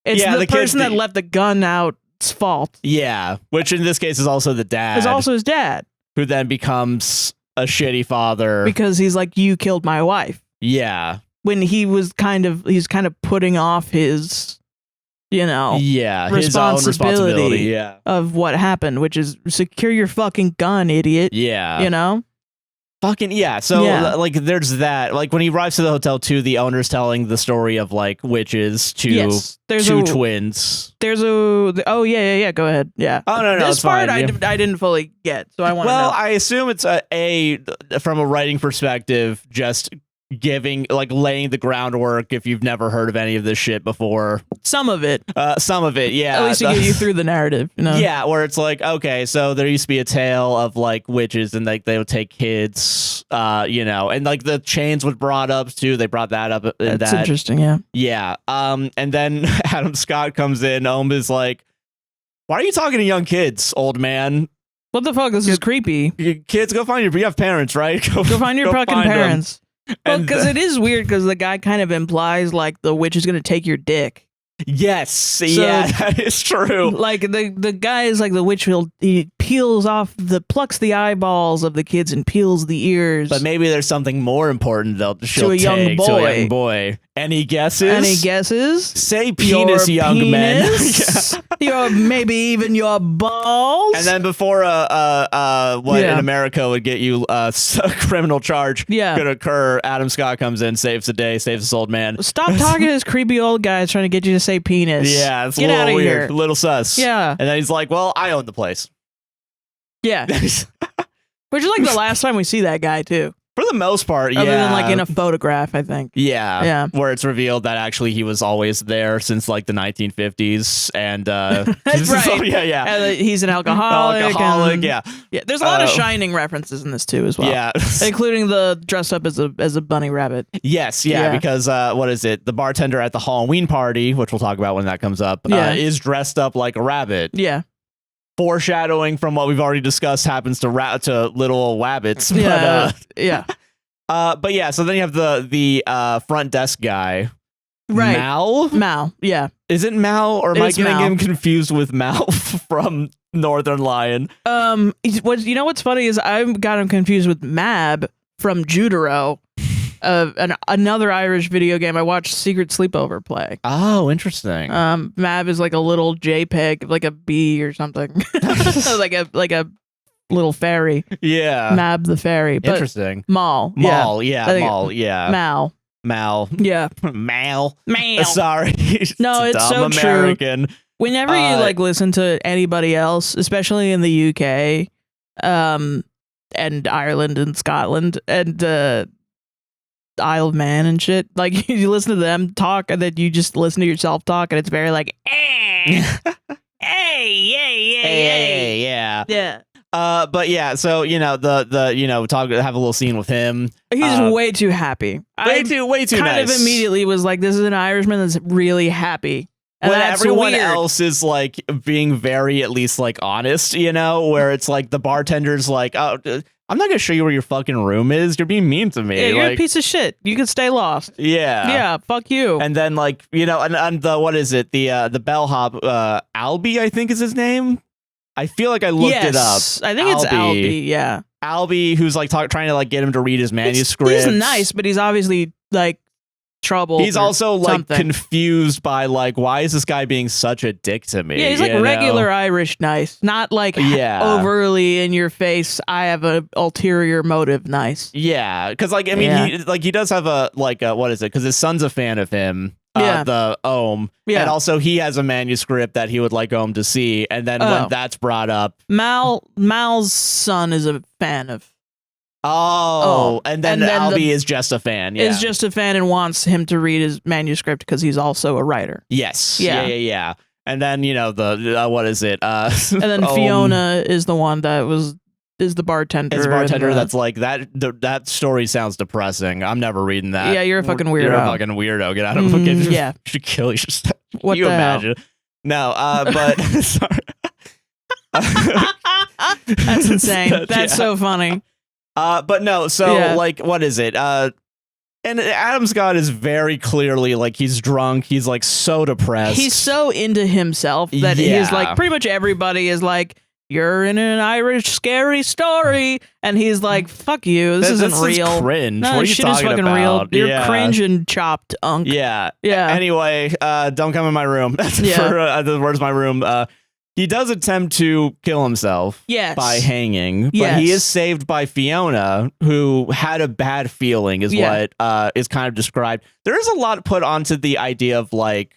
It's the person that left the gun out's fault. Yeah. Which in this case is also the dad. It's also his dad. Who then becomes a shitty father. Because he's like, you killed my wife. Yeah. When he's kind of putting off his, responsibility of what happened, which is secure your fucking gun, idiot. Yeah. Fucking yeah. So like there's that. Like when he arrives to the hotel too, the owner's telling the story of like witches to two twins. There's a go ahead. Yeah. Oh no, this part I didn't fully get, so I want to know. Well, I assume it's from a writing perspective, just laying the groundwork if you've never heard of any of this shit before. Some of it, yeah. At least to get you through the narrative, Yeah, where it's like, okay, so there used to be a tale of like witches, and like they would take kids, and like the chains was brought up too. They brought that up. That's interesting, yeah. Yeah. And then Adam Scott comes in. Is like, why are you talking to young kids, old man? What the fuck? This is creepy. Kids, go find you have parents, right? Go find your fucking parents. Well, because it is weird, because the guy kind of implies like the witch is going to take your dick. Yes, that is true. Like the guy is like the witch he plucks the eyeballs of the kids and peels the ears. But maybe there's something more important to a young boy. Any guesses? Say penis, young men. Maybe even your balls. And then before in America would get you a criminal charge could occur, Adam Scott comes in, saves the day, saves this old man. Stop talking to this creepy old guy trying to get you to say penis. Yeah, it's a little weird. Here. A little sus. Yeah. And then he's like, well, I own the place. Yeah. Which is like the last time we see that guy too. For the most part, Other than like in a photograph, I think. Yeah. Where it's revealed that actually he was always there since like the 1950s. And that's right. Yeah. And he's an alcoholic. Yeah. There's a lot of Shining references in this too as well. Yeah. Including the dressed up as a bunny rabbit. Yes, because what is it? The bartender at the Halloween party, which we'll talk about when that comes up, is dressed up like a rabbit. Yeah. Foreshadowing from what we've already discussed happens to little old wabbits. But yeah, so then you have the front desk guy. Right. Mal, yeah. Is it Mal, or am I getting him confused with Mal from Northern Lion? What's funny is I've got him confused with Mab from Jutaro. Another Irish video game I watched Secret Sleepover play. Oh, interesting. Mab is like a little JPEG, like a bee or something, like a little fairy. Yeah, Mab the fairy. But interesting. Mal, Mal. Mal. Mal. Sorry. No, it's so American. True. Whenever you like listen to anybody else, especially in the UK, and Ireland and Scotland and Isle of Man and shit, like you listen to them talk and then you just listen to yourself talk and it's very like hey, yeah. But yeah, so the talk, have a little scene with him. He's way too happy. Way too kind nice. of immediately was like, this is an Irishman that's really happy. And when that's everyone weird. else is like being very, at least like honest, where it's like the bartender's like, oh, I'm not gonna show you where your fucking room is. You're being mean to me. Yeah, you're a piece of shit. You can stay lost. Yeah. Yeah, fuck you. And then like, and the, what is it? The bellhop, Albie, I think is his name. I feel like I looked it up. I think it's Albie, yeah. Albie, who's like trying to like get him to read his manuscript. He's nice, but he's obviously like trouble. He's also like something. confused by like, why is this guy being such a dick to me? Yeah, he's like regular Irish nice, not like overly in your face. I have an ulterior motive nice. Yeah, because like I mean, he does have a what is it? Because his son's a fan of him. The Ohm. Yeah. And also he has a manuscript that he would like Ohm to see. And then when that's brought up, Mal's son is a fan of. And then Albie is just a fan. Yeah. Is just a fan and wants him to read his manuscript because he's also a writer. Yes. Yeah. And then the what is it? And then Fiona is the one that is the bartender. It's a bartender that's like that story sounds depressing. I'm never reading that. Yeah, you're a fucking weirdo. You're a fucking weirdo. Get out of fucking. Yeah. Should kill you. What you the imagine? Hell? No, but sorry. That's insane. That's so funny. But no, so like, what is it? And Adam Scott is very clearly like he's drunk. He's like so depressed. He's so into himself that he's like pretty much everybody is like, you're in an Irish scary story, and he's like, "Fuck you, this isn't real." Cringe. No, what are you shit talking is fucking about? real. You're cringe and chopped, unk. Yeah. Anyway, don't come in my room. Where's my room? He does attempt to kill himself. Yes. By hanging, but he is saved by Fiona, who had a bad feeling, is what is kind of described. There is a lot put onto the idea of like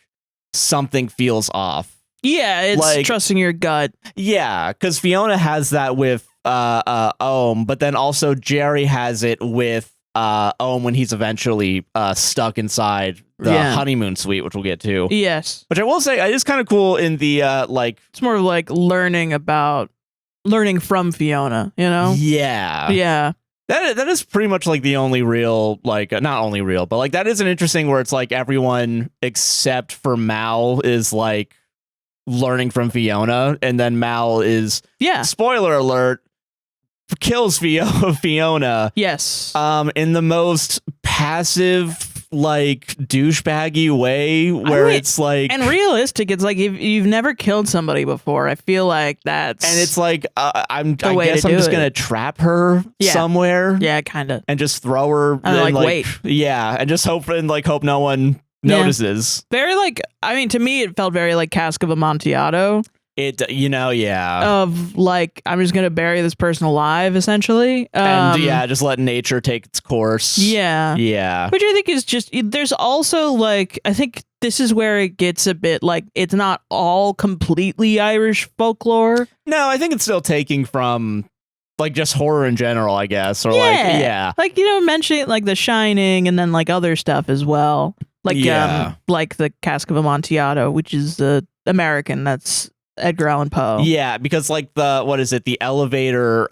something feels off. Yeah, it's like, trusting your gut. Yeah, because Fiona has that with Ohm, but then also Jerry has it with Ohm when he's eventually stuck inside the honeymoon suite, which we'll get to. Yes. Which I will say is kind of cool in the like... It's more like learning from Fiona, you know? Yeah. Yeah. That is pretty much like the only real, like, not only real, but like that is an interesting where it's like everyone except for Mal is like learning from Fiona, and then Mal is spoiler alert, kills Fiona. Yes. In the most passive, like douchebaggy way, where it's like, and realistic. It's like if you've never killed somebody before, I feel like that's, and it's like I guess I'm just gonna trap her somewhere. Yeah, kind of, and just throw her. And like wait. Yeah, and just hope no one notices. Very like, I mean, to me, it felt very like Cask of Amontillado. It, of like, I'm just gonna bury this person alive, essentially, and just let nature take its course. Which I think is just, there's also like, I think this is where it gets a bit like, it's not all completely Irish folklore. No, I think it's still taking from like just horror in general, I guess, or like mentioning like The Shining and then like other stuff as well, like like the Cask of Amontillado, which is the American, that's Edgar Allan Poe. Yeah, because like the elevator,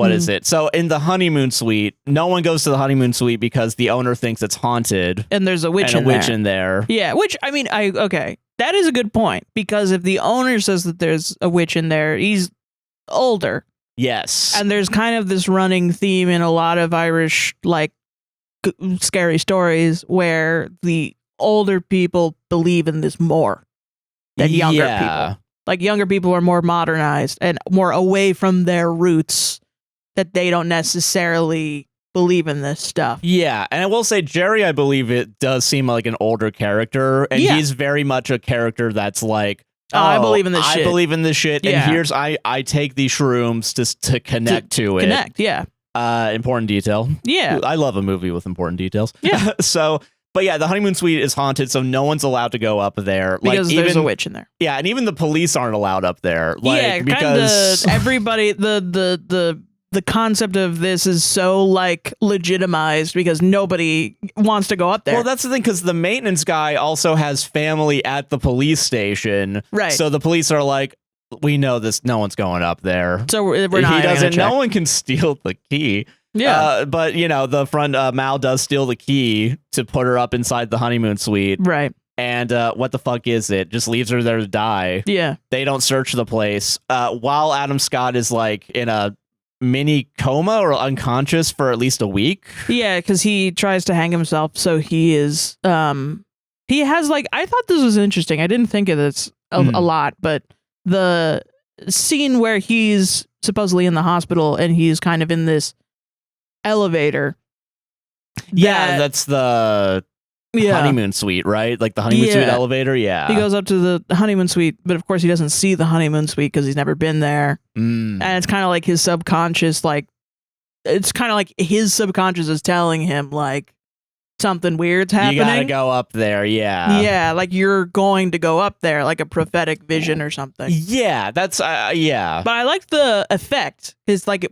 is it? So in the honeymoon suite, no one goes to the honeymoon suite because the owner thinks it's haunted. And there's a witch in there. Yeah, which, I mean, that is a good point, because if the owner says that there's a witch in there, he's older. Yes. And there's kind of this running theme in a lot of Irish, like, scary stories where the older people believe in this more than younger people. Like, younger people are more modernized and more away from their roots, that they don't necessarily believe in this stuff. Yeah, and I will say, Jerry, I believe it does seem like an older character, and he's very much a character that's like, I believe in this shit. I believe in this shit, and here's, I take these shrooms to connect to it. Connect, yeah. Important detail. Yeah. I love a movie with important details. Yeah. But yeah, the honeymoon suite is haunted, so no one's allowed to go up there. Because there's a witch in there. Yeah, and even the police aren't allowed up there. Because everybody, the concept of this is so like legitimized because nobody wants to go up there. Well, that's the thing, because the maintenance guy also has family at the police station. Right. So the police are like, we know this. No one's going up there. So we're not. He doesn't. No one can steal the key. Yeah. But the front Mal does steal the key to put her up inside the honeymoon suite. Right. And what the fuck is it? Just leaves her there to die. Yeah. They don't search the place. While Adam Scott is like in a mini coma or unconscious for at least a week. Yeah, because he tries to hang himself. So he is. He has like. I thought this was interesting. I didn't think of this a lot, but the scene where he's supposedly in the hospital and he's kind of in this elevator. That's the honeymoon suite, right? Like the honeymoon suite elevator. Yeah. He goes up to the honeymoon suite, but of course he doesn't see the honeymoon suite because he's never been there. And it's kind of like his subconscious, like it's kind of like his subconscious is telling him like something weird's happening. You gotta go up there. Yeah. Yeah. Like you're going to go up there, like a prophetic vision or something. Yeah. That's yeah. But I like the effect. It's like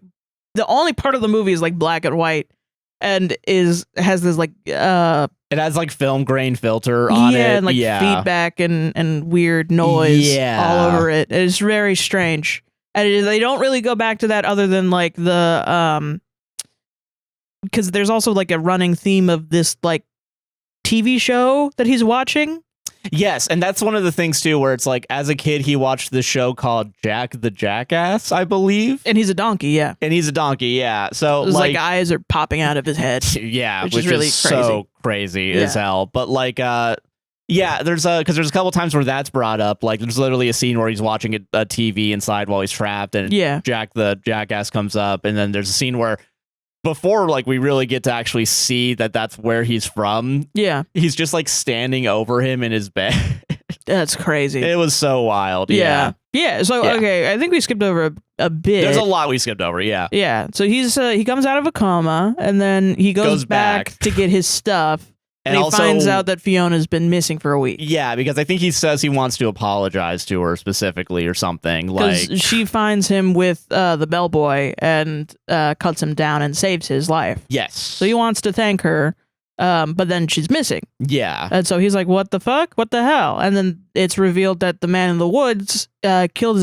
the only part of the movie is like black and white and has this like it has like film grain filter on it. And like feedback and weird noise all over it. It's very strange. And they don't really go back to that other than like the because there's also like a running theme of this like TV show that he's watching. Yes, and that's one of the things too, where it's like as a kid he watched this show called Jack the Jackass, I believe, and he's a donkey, yeah. So like eyes are popping out of his head, yeah, which is really crazy. So crazy as hell. But like, there's because there's a couple times where that's brought up. Like, there's literally a scene where he's watching a TV inside while he's trapped, and Jack the Jackass comes up, and then there's a scene where, before like we really get to actually see that that's where he's from, he's just like standing over him in his bed. That's crazy. It was so wild. So okay, I think we skipped over a bit. There's a lot we skipped over. So he comes out of a coma and then he goes back to get his stuff. And he finds out that Fiona's been missing for a week. Yeah, because I think he says he wants to apologize to her specifically or something. Like she finds him with the bellboy and cuts him down and saves his life. Yes. So he wants to thank her, but then she's missing. Yeah. And so he's like, what the fuck? What the hell? And then it's revealed that the man in the woods killed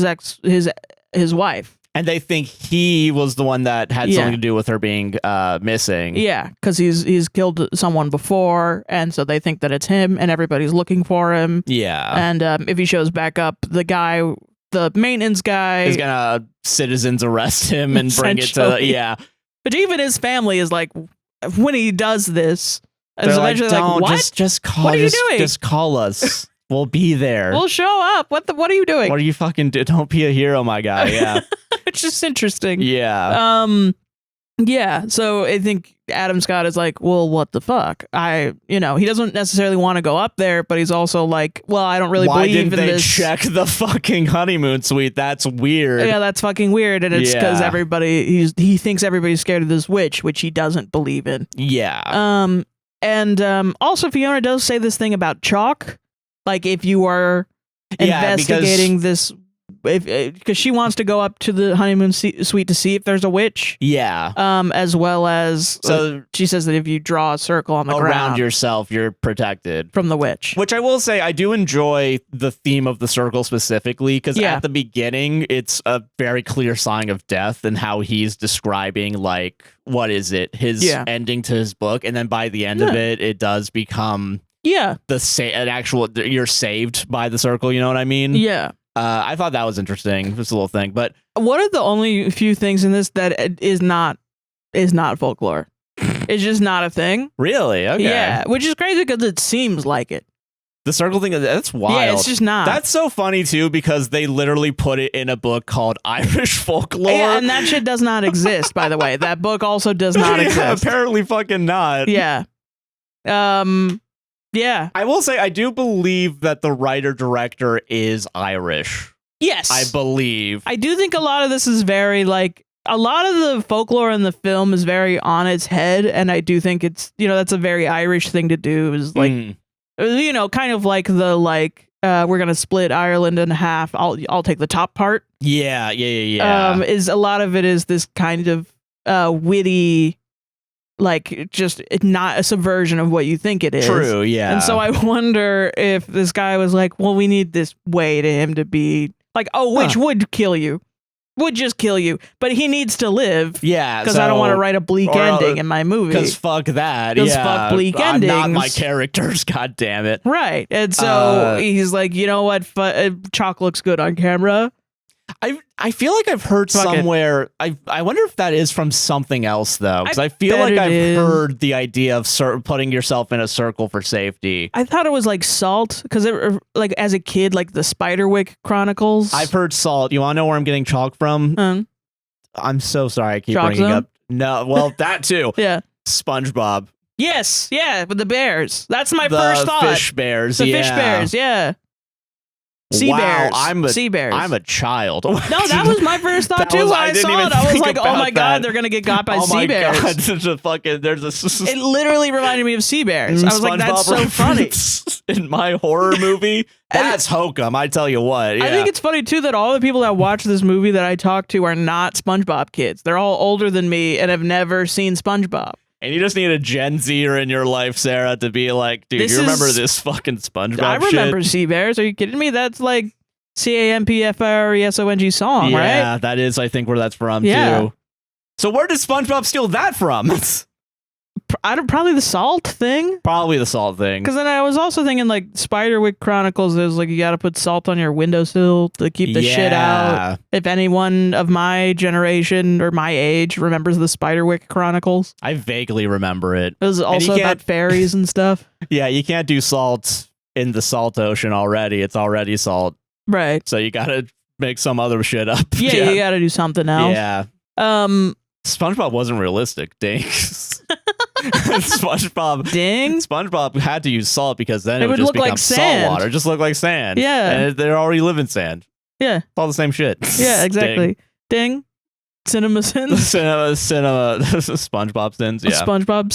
his wife. And they think he was the one that had something to do with her being missing. Yeah, because he's killed someone before, and so they think that it's him, and everybody's looking for him. Yeah. And if he shows back up, the maintenance guy is gonna citizens arrest him and bring it to But even his family is like, when he does this, they're eventually like, what? Just call. What are you doing? Just call us. We'll be there. We'll show up. What are you doing? What are you fucking do? Don't be a hero, my guy. Yeah. It's just interesting. Yeah. Yeah. So I think Adam Scott is like, well, what the fuck? He doesn't necessarily want to go up there, but he's also like, well, I don't really believe in this. Why didn't they check the fucking honeymoon suite? That's weird. Yeah, that's fucking weird. And it's because he thinks everybody's scared of this witch, which he doesn't believe in. Yeah. And also Fiona does say this thing about chalk. Like if you are investigating this, because she wants to go up to the honeymoon suite to see if there's a witch. Yeah. As well as she says that if you draw a circle on the ground around yourself, you're protected from the witch. Which I will say, I do enjoy the theme of the circle specifically, because at the beginning, it's a very clear sign of death and how he's describing like what is it, his ending to his book, and then by the end of it, it does become. Yeah. You're saved by the circle, you know what I mean? Yeah. I thought that was interesting. Just a little thing. But one of the only few things in this that is not folklore. It's just not a thing. Really? Okay. Yeah. Which is crazy because it seems like it. The circle thing, that's wild. Yeah, it's just not. That's so funny too, because they literally put it in a book called Irish Folklore. Yeah, and that shit does not exist, by the way. That book also does not exist. Apparently fucking not. Yeah. Yeah. I will say, I do believe that the writer-director is Irish. Yes. I believe. I do think a lot of this is very, like, a lot of the folklore in the film is very on its head, and I do think it's, that's a very Irish thing to do, is, like, kind of like the, like, we're going to split Ireland in half, I'll take the top part. Yeah. Is a lot of it is this kind of witty, like, just not a subversion of what you think it is. True, yeah. And so I wonder if this guy was like, well, we need this way to him to be Like, which would kill you. Would just kill you, but he needs to live. Yeah, because I don't want to write a bleak ending in my movie. Because fuck that. Because fuck bleak endings. I'm not my characters. God damn it. Right, and so he's like, you know what? Chalk looks good on camera. I feel like I've heard somewhere. I wonder if that is from something else though, because I feel like I've heard the idea of putting yourself in a circle for safety. I thought it was like Salt, because like as a kid, like the Spiderwick Chronicles. I've heard Salt. You want to know where I'm getting chalk from? I'm so sorry. I keep bringing up. No, well that too. Yeah, SpongeBob. Yes, yeah, with the bears. That's my first thought. Fish bears. The fish bears. Yeah. Sea bears. Sea bears. I'm a child. No, that was my first thought too. When I saw it, I was like, "Oh my god, they're gonna get got by sea bears." Oh my god, it literally reminded me of sea bears. I was like, "That's so funny." In my horror movie, that's Hokum. I tell you what. Yeah. I think it's funny too that all the people that watch this movie that I talk to are not SpongeBob kids. They're all older than me and have never seen SpongeBob. And you just need a Gen Zer in your life, Sarah, to be like, dude, you remember this fucking SpongeBob shit? I remember Sea Bears. Are you kidding me? That's like CAMPFRESONG song, right? Yeah, that is, I think, where that's from, too. So where did SpongeBob steal that from? Probably the Salt thing. Probably the Salt thing. Because then I was also thinking, like, Spiderwick Chronicles, there's like, you got to put salt on your windowsill to keep the shit out. If anyone of my generation or my age remembers the Spiderwick Chronicles. I vaguely remember it. It was also about fairies and stuff. Yeah, you can't do salt in the salt ocean already. It's already salt. Right. So you got to make some other shit up. Yeah, you got to do something else. Yeah. SpongeBob wasn't realistic. Dang. SpongeBob had to use salt because then it would just become salt water. Just look like sand. Yeah. And they already live in sand. Yeah. It's all the same shit. Yeah, exactly. Ding. Cinema sins. Cinema SpongeBob sins. Yeah. SpongeBob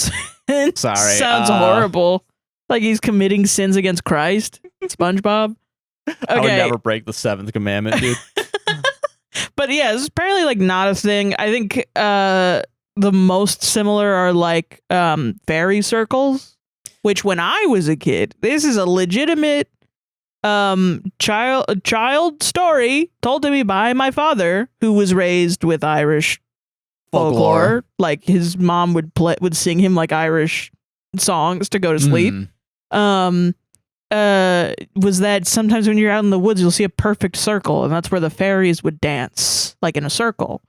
sins. Sorry. Sounds horrible. Like he's committing sins against Christ. SpongeBob. Okay. I would never break the 7th commandment, dude. But yeah, it's apparently like not a thing. I think the most similar are like fairy circles, which when I was a kid, this is a legitimate child story told to me by my father, who was raised with Irish folklore. Like his mom would sing him like Irish songs to go to sleep. Was that sometimes when you're out in the woods, you'll see a perfect circle, and that's where the fairies would dance, like in a circle.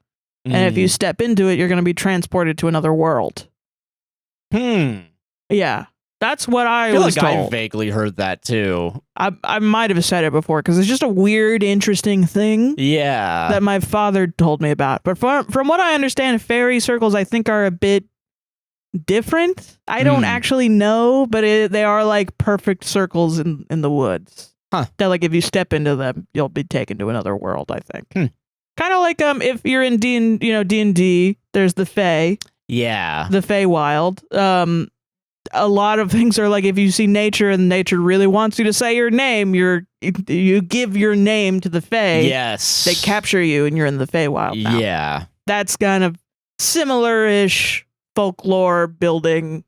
And if you step into it, you're going to be transported to another world. Yeah, that's what I was told. I vaguely heard that too. I might have said it before because it's just a weird, interesting thing. Yeah, that my father told me about. But from what I understand, fairy circles I think are a bit different. I don't actually know, but they are like perfect circles in the woods. That like if you step into them, you'll be taken to another world. I think. Kind of like if you're in D&D, there's the Fae. Yeah. The Feywild. A lot of things are like if you see nature and nature really wants you to say your name, you give your name to the Fae. Yes. They capture you and you're in the Feywild now. Yeah. That's kind of similar-ish folklore building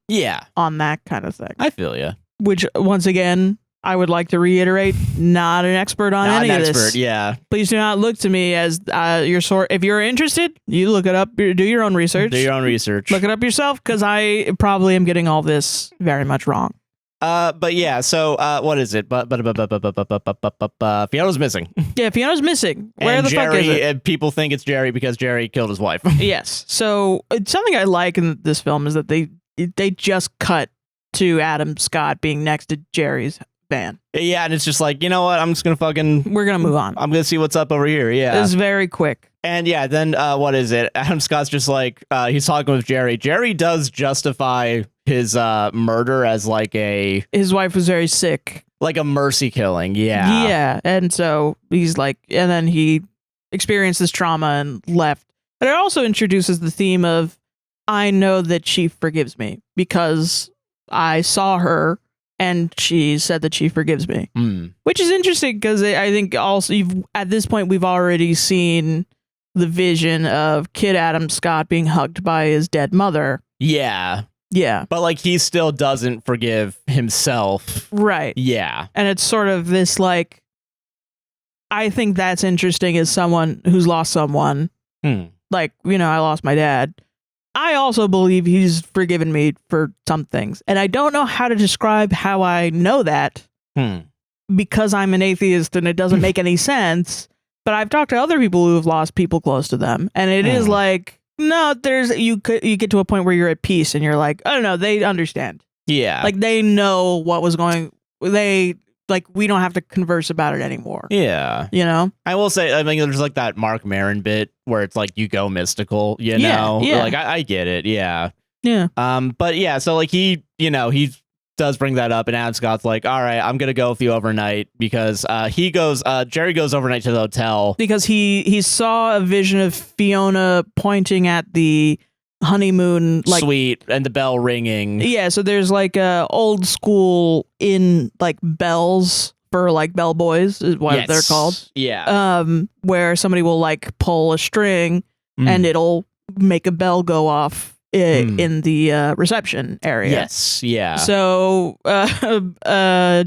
on that kind of thing. I feel you. Which, once again, I would like to reiterate, not an expert on any of this. Yeah. Please do not look to me as your source. If you're interested, you look it up. Do your own research. Do your own research. Look it up yourself, because I probably am getting all this very much wrong. But yeah, so what is it? Fiona's missing. Yeah, Fiona's missing. Where the fuck is it? People think it's Jerry because Jerry killed his wife. Yes. So something I like in this film is that they just cut to Adam Scott being next to Jerry's van. Yeah, and it's just like, you know what? I'm just gonna we're gonna move on. I'm gonna see what's up over here. Yeah, it's very quick. And yeah, then what is it? Adam Scott's just like he's talking with Jerry. Jerry does justify his murder as like his wife was very sick, like a mercy killing. Yeah, and so he's like, and then he experienced this trauma and left. But it also introduces the theme of, I know that she forgives me because I saw her and she said that she forgives me, which is interesting because I think also at this point we've already seen the vision of Kid Adam Scott being hugged by his dead mother. Yeah. But like he still doesn't forgive himself. Right. Yeah. And it's sort of this like I think that's interesting as someone who's lost someone. Like, I lost my dad. I also believe he's forgiven me for some things. And I don't know how to describe how I know that because I'm an atheist and it doesn't make any sense. But I've talked to other people who have lost people close to them. And it is like, no, you get to a point where you're at peace and you're like, I don't know, they understand. Yeah. Like they know what was going, we don't have to converse about it anymore. Yeah. I will say, I mean, there's like that Mark Maron bit where it's like you go mystical, know? Yeah. Like I get it. Yeah. Yeah. But yeah, so like he does bring that up and Adam Scott's like, all right, I'm going to go with you overnight because Jerry goes overnight to the hotel. Because he saw a vision of Fiona pointing at the honeymoon suite and the bell ringing. Yeah, so there's like a old school in like bells for like bellboys is what they're called. Yeah. Where somebody will like pull a string and it'll make a bell go off in the reception area. Yes. Yeah. So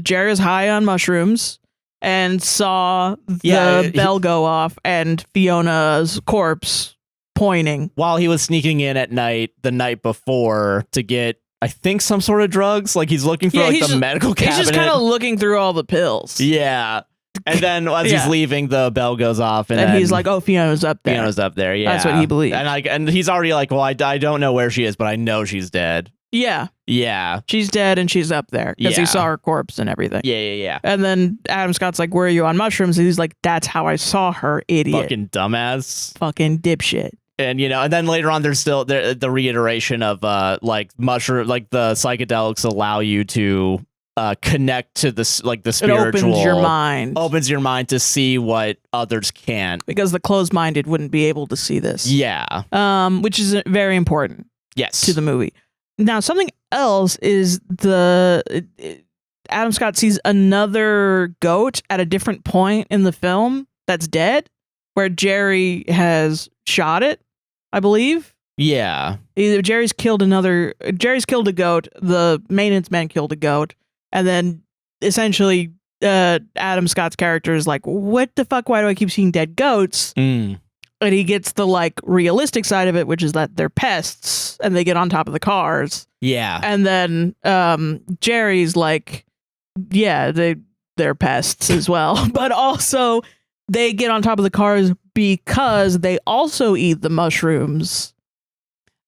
Jerry's high on mushrooms and saw the bell go off and Fiona's corpse pointing while he was sneaking in at night the night before to get, I think, some sort of drugs. Like he's looking for the medical cabinet. He's just kind of looking through all the pills. Yeah. And then as he's leaving, the bell goes off, and he's like, "Oh, Fiona's up there." Fiona's up there. Yeah, that's what he believes. And he's already like, "Well, I don't know where she is, but I know she's dead." Yeah. Yeah. She's dead and she's up there because he saw her corpse and everything. Yeah. And then Adam Scott's like, "Where are you on mushrooms?" And he's like, "That's how I saw her, idiot." Fucking dumbass. Fucking dipshit. And and then later on, there's still the reiteration of like mushroom, like the psychedelics allow you to connect to the spiritual. It opens your mind to see what others can't, because the closed-minded wouldn't be able to see this. Yeah. Which is very important. Yes. To the movie. Now, something else is Adam Scott sees another goat at a different point in the film that's dead, where Jerry has shot it, I believe. Yeah. Either Jerry's killed a goat, the maintenance man killed a goat, and then essentially Adam Scott's character is like, what the fuck, why do I keep seeing dead goats? And he gets the like realistic side of it, which is that they're pests and they get on top of the cars. Yeah. And then Jerry's like, yeah, they're pests as well, but also they get on top of the cars because they also eat the mushrooms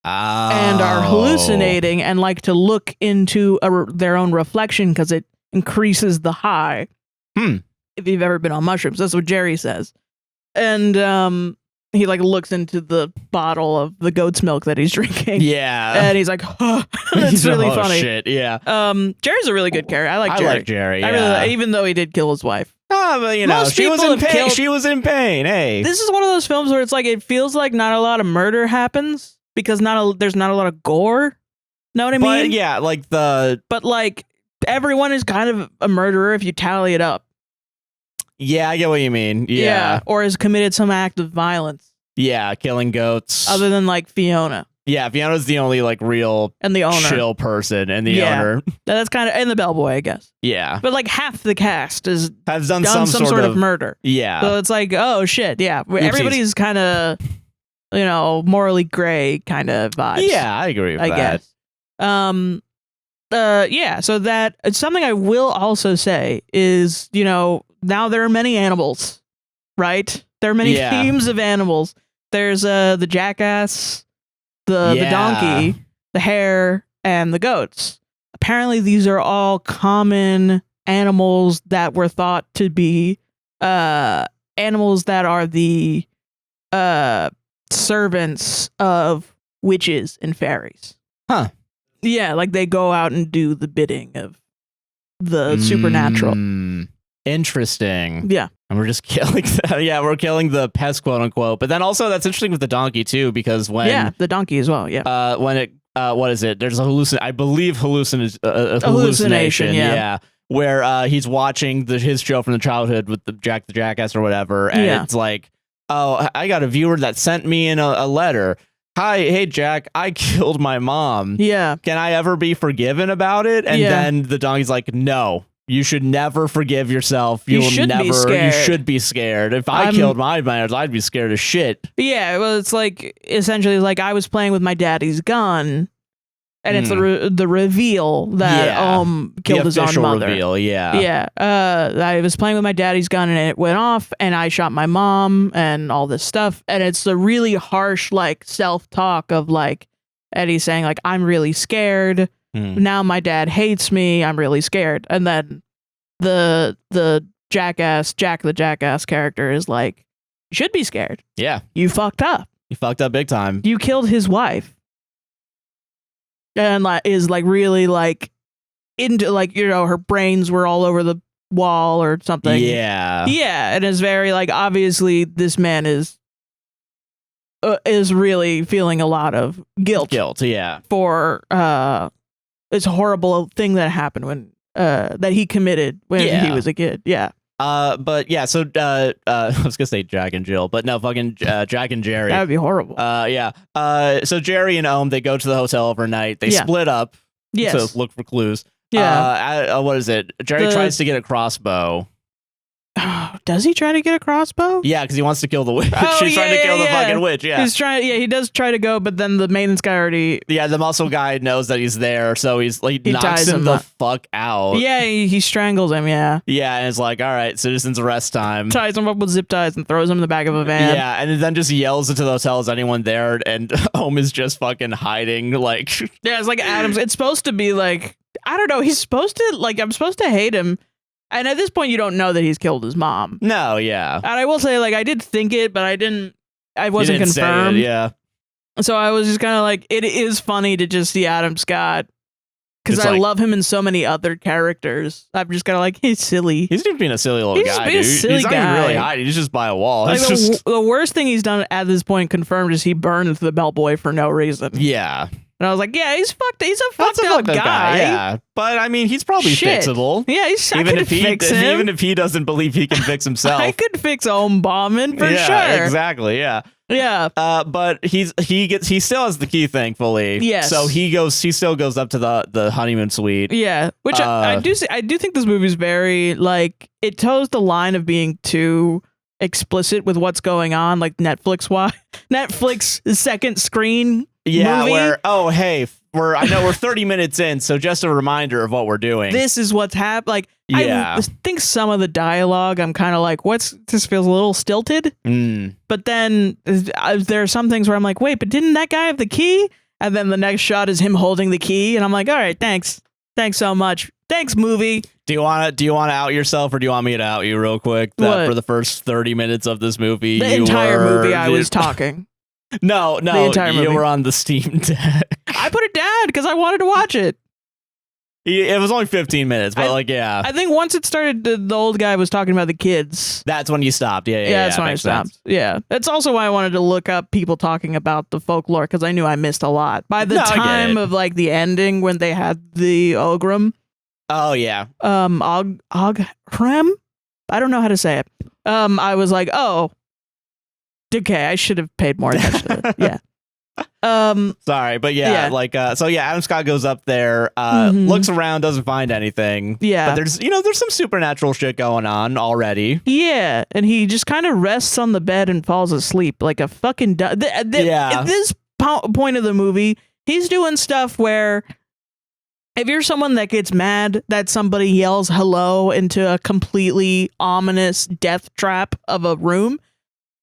and are hallucinating and like to look into their own reflection because it increases the high. If you've ever been on mushrooms, that's what Jerry says. And he like looks into the bottle of the goat's milk that he's drinking. Yeah. And he's like, oh, that's really funny. Shit, yeah. Jerry's a really good character. I like Jerry. Yeah. I really, even though he did kill his wife. But she was in pain. She was in pain. Hey, this is one of those films where it's like it feels like not a lot of murder happens because there's not a lot of gore. Know what I mean? But yeah, but like everyone is kind of a murderer if you tally it up. Yeah, I get what you mean. Yeah. Or has committed some act of violence. Yeah, killing goats. Other than like Fiona. Yeah, Fiona's the only like real and the owner. Chill person and the owner. That's kind of, and the bellboy, I guess. Yeah. But like half the cast has done some sort of murder. Yeah. So it's like, oh shit, yeah. Everybody's kind of, morally gray kind of vibes. Yeah, I agree with that. I guess. Yeah, so that something I will also say is, now there are many animals, right? There are many themes of animals. There's the jackass, the donkey, the hare, and the goats. Apparently, these are all common animals that were thought to be animals that are the servants of witches and fairies. Huh. Yeah, like they go out and do the bidding of the supernatural. Interesting. Yeah. And we're just killing we're killing the pest, quote unquote. But then also that's interesting with the donkey too, because when the donkey as well, when it what is it? There's a hallucination. Yeah. Where he's watching his show from the childhood with the Jackass or whatever, and it's like, oh, I got a viewer that sent me in a letter. Hey Jack, I killed my mom. Yeah. Can I ever be forgiven about it? And then the donkey's like, no. You should never forgive yourself. You should be scared. If I killed my parents, I'd be scared as shit. Yeah, well, it's like essentially like I was playing with my daddy's gun, and it's the reveal that killed his own mother. Reveal, yeah. I was playing with my daddy's gun, and it went off, and I shot my mom, and all this stuff. And it's the really harsh like self-talk of like Eddie saying like, "I'm really scared." Now my dad hates me. I'm really scared. And then the Jack the Jackass character is like, you should be scared. Yeah. You fucked up. You fucked up big time. You killed his wife. And like is like really like into like, you know, her brains were all over the wall or something. Yeah. Yeah. And it's very like, obviously this man is really feeling a lot of guilt. Yeah. For this horrible thing that happened when that he committed when he was a kid. Yeah. But yeah, so I was gonna say Jack and Jill, but no, fucking Jack and Jerry. That would be horrible. Yeah. So Jerry and they go to the hotel overnight. They split up to look for clues. Yeah. What is it? Jerry tries to get a crossbow. Does he try to get a crossbow? Yeah, because he wants to kill the witch. He's trying to kill the fucking witch. Yeah, he's trying. Yeah, he does try to go, but then the maintenance guy already. Yeah, the muscle guy knows that he's there, so he knocks him the fuck out. Yeah, he strangles him. Yeah. Yeah, and it's like, all right, citizen's arrest time. Ties him up with zip ties and throws him in the back of a van. Yeah, and then just yells into the hotel, "Is anyone there?" And Home is just fucking hiding. Like, yeah, it's like Adams. It's supposed to be like, I don't know. He's supposed to like. I'm supposed to hate him. And at this point, you don't know that he's killed his mom. No, yeah. And I will say, like, I did think it, but I wasn't confirmed. Say it, yeah. So I was just kind of like, it is funny to just see Adam Scott. Because I love him in so many other characters. I'm just kind of like, he's silly. He's just being a silly little guy, dude. He's not even really hiding. He's just by a wall. Like the worst thing he's done at this point confirmed is he burned the bellboy for no reason. Yeah. And I was like, yeah, he's fucked. He's a fucked up guy. Yeah, but I mean, he's probably fixable. Yeah, even if he doesn't believe he can fix himself, I could fix home bombing for sure. Yeah, exactly. Yeah. Yeah. But he still has the key, thankfully. Yes. So he still goes up to the honeymoon suite. Yeah. Which I do think this movie's very like it toes the line of being too explicit with what's going on, like Netflix second screen. Yeah, movie. We're 30 minutes in, so just a reminder of what we're doing. This is what's happened. Like, I think some of the dialogue, I'm kind of like, this feels a little stilted. But then there are some things where I'm like, wait, but didn't that guy have the key? And then the next shot is him holding the key, and I'm like, all right, thanks so much. Thanks, movie. Do you want to out yourself, or do you want me to out you real quick? That for the first 30 minutes of this movie, the entire movie, I was talking. No, you were on the Steam Deck. I put it down because I wanted to watch it. It was only 15 minutes, but I think once it started, the old guy was talking about the kids. That's when you stopped. Yeah, that's when I stopped. Yeah, that's also why I wanted to look up people talking about the folklore because I knew I missed a lot. By the time of like the ending when they had the Ogrim. Oh yeah. Oghrem. I don't know how to say it. I was like, oh. Okay, I should have paid more attention to it. Yeah. Sorry, but Adam Scott goes up there, looks around, doesn't find anything. Yeah. But there's some supernatural shit going on already. Yeah, and he just kind of rests on the bed and falls asleep like a fucking At this point of the movie, he's doing stuff where if you're someone that gets mad that somebody yells hello into a completely ominous death trap of a room,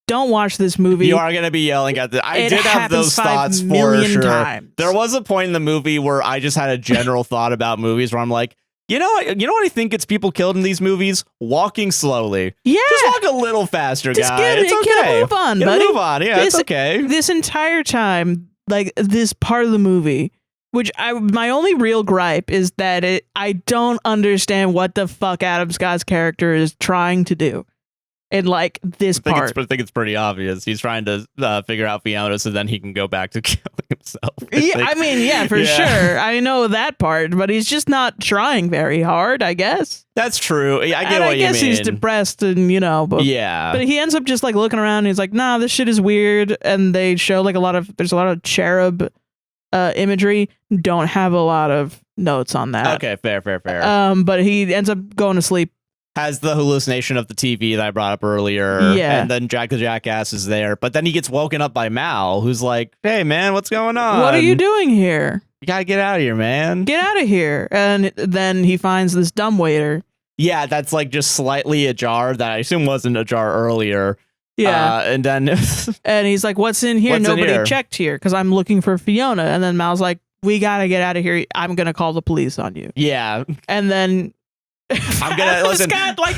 don't watch this movie. You are going to be yelling at the. I did have those thoughts for sure. Times. There was a point in the movie where I just had a general thought about movies where I'm like, you know what I think gets people killed in these movies? Walking slowly. Yeah. Just walk a little faster, guys. It's okay. Get a move on, buddy. Move on. Yeah, it's okay. This entire time, like this part of the movie, which my only real gripe is that I don't understand what the fuck Adam Scott's character is trying to do. In like this part. I think it's pretty obvious. He's trying to figure out Fiona so then he can go back to killing himself. For sure. I know that part, but he's just not trying very hard, I guess. That's true. I get what you mean. I guess he's depressed and, but he ends up just like looking around and he's like, nah, this shit is weird. And they show like there's a lot of cherub imagery. Don't have a lot of notes on that. Okay, fair. But he ends up going to sleep. Has the hallucination of the TV that I brought up earlier. Yeah. And then Jack the Jackass is there. But then he gets woken up by Mal, who's like, hey, man, what's going on? What are you doing here? You gotta get out of here, man. Get out of here. And then he finds this dumbwaiter. Yeah, that's like just slightly ajar that I assume wasn't ajar earlier. Yeah. And then... and he's like, what's in here? What's in Nobody here? checked here because I'm looking for Fiona. And then Mal's like, we gotta get out of here. I'm gonna call the police on you. Yeah. And then... I'm gonna listen. Got like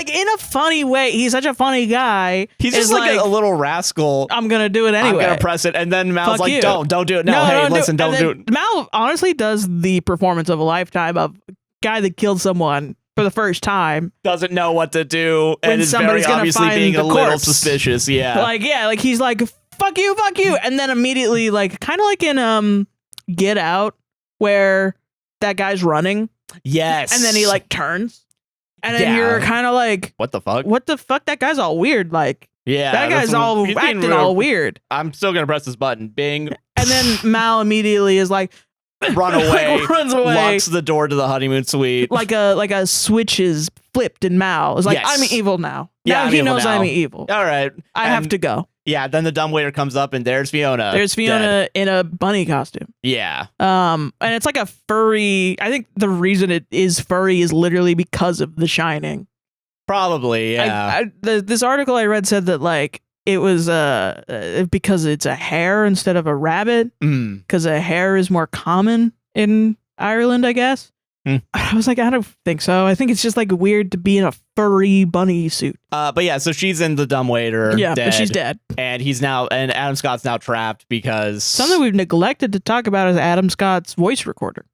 in a funny way. He's such a funny guy. He's just like a little rascal. I'm gonna do it anyway. I'm gonna press it, and then Mal's Fuck like, you. don't do it. No, hey, listen, don't do it. Mal honestly does the performance of a lifetime of a guy that killed someone for the first time. Doesn't know what to do, and is very obviously being a little suspicious. Yeah, like he's like, fuck you, and then immediately like kind of like in Get Out where that guy's running. Yes. And then he like turns. And then you're kind of like, what the fuck? What the fuck? That guy's all weird. Like, yeah, that guy's all acting all weird. I'm still going to press this button. Bing. And then Mal immediately is like, run away. Like, runs away. Locks the door to the honeymoon suite. Like a switch is flipped in Mal. It's like, yes. I'm evil now. Yeah, now he knows I'm evil. All right. I have to go. Yeah, then the dumbwaiter comes up and there's Fiona. There's Fiona in a bunny costume. Yeah. And it's like a furry. I think the reason it is furry is literally because of The Shining. Probably, yeah. This article I read said that like it was because it's a hare instead of a rabbit. Because a hare is more common in Ireland, I guess. I was like, I don't think so. I think it's just like weird to be in a furry bunny suit. But yeah, so she's in the dumbwaiter. Yeah, dead, but she's dead. And Adam Scott's now trapped because something we've neglected to talk about is Adam Scott's voice recorder.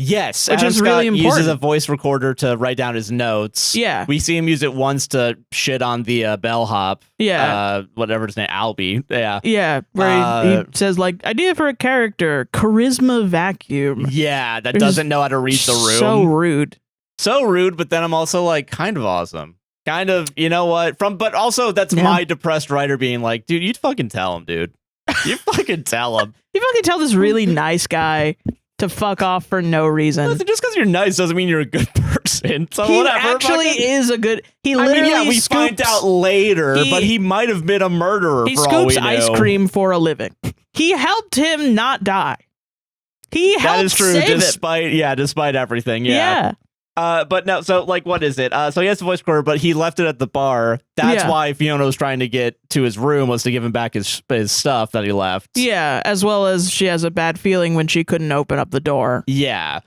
Yes, which Adam is Scott really important. uses a voice recorder to write down his notes. Yeah, we see him use it once to shit on the bellhop. Yeah, whatever his name, Albie. Yeah, yeah, where he says like idea for a character, charisma vacuum. Yeah, that doesn't know how to read the room. So rude. But then I'm also like kind of awesome. Kind of, you know what? But also that's my depressed writer being like, dude, you'd fucking tell him, dude. You fucking tell him. You fucking tell this really nice guy to fuck off for no reason. Listen, just because you're nice doesn't mean you're a good person. So he whatever. Actually is a good. He literally. We find out later, but he might have been a murderer. He for all we scoops know. ice cream for a living. He helped him not die. He helped that is true, save despite everything. Yeah. But no, so like, what is it? So he has the voice recorder, but he left it at the bar. That's why Fiona was trying to get to his room, was to give him back his stuff that he left. Yeah, as well as she has a bad feeling when she couldn't open up the door. Yeah.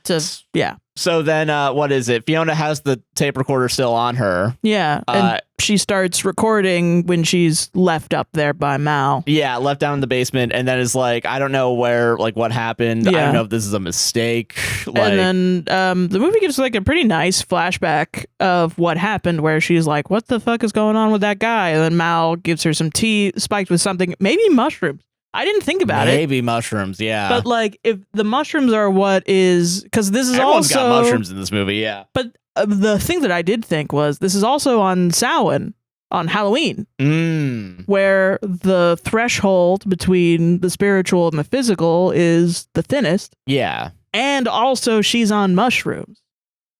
Yeah. So then, what is it? Fiona has the tape recorder still on her. Yeah, and she starts recording when she's left up there by Mal. Yeah, left down in the basement, and then is like, I don't know what happened. I don't know if this is a mistake. And then the movie gives like a pretty nice flashback of what happened, where she's like, what the fuck is going on with that guy? And then Mal gives her some tea spiked with something, maybe mushrooms. I didn't think about it. Maybe mushrooms, yeah. But like, if the mushrooms are what is, because this is Everyone's also got mushrooms in this movie, yeah. But the thing that I did think was this is also on Samhain, on Halloween, where the threshold between the spiritual and the physical is the thinnest. Yeah, and also she's on mushrooms.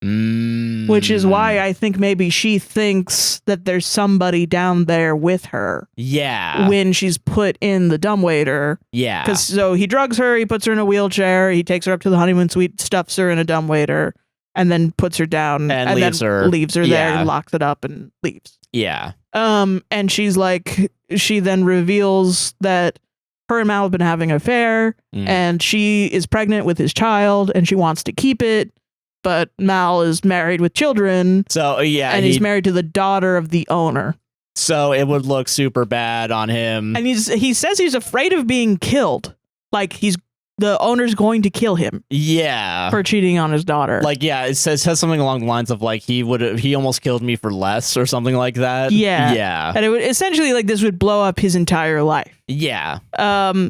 Which is why I think maybe she thinks that there's somebody down there with her. Yeah. When she's put in the dumbwaiter. Yeah. Because so he drugs her, he puts her in a wheelchair, he takes her up to the honeymoon suite, stuffs her in a dumbwaiter, and then puts her down and leaves then her. Leaves her there and locks it up and leaves. Yeah. And she's like, she then reveals that her and Mal have been having an affair, and she is pregnant with his child, and she wants to keep it. But Mal is married with children. So, yeah. And he's married to the daughter of the owner. So it would look super bad on him. And he says he's afraid of being killed. Like the owner's going to kill him. Yeah. For cheating on his daughter. Like, yeah, it says something along the lines of like, he almost killed me for less or something like that. Yeah. Yeah. And it would essentially like this would blow up his entire life. Yeah.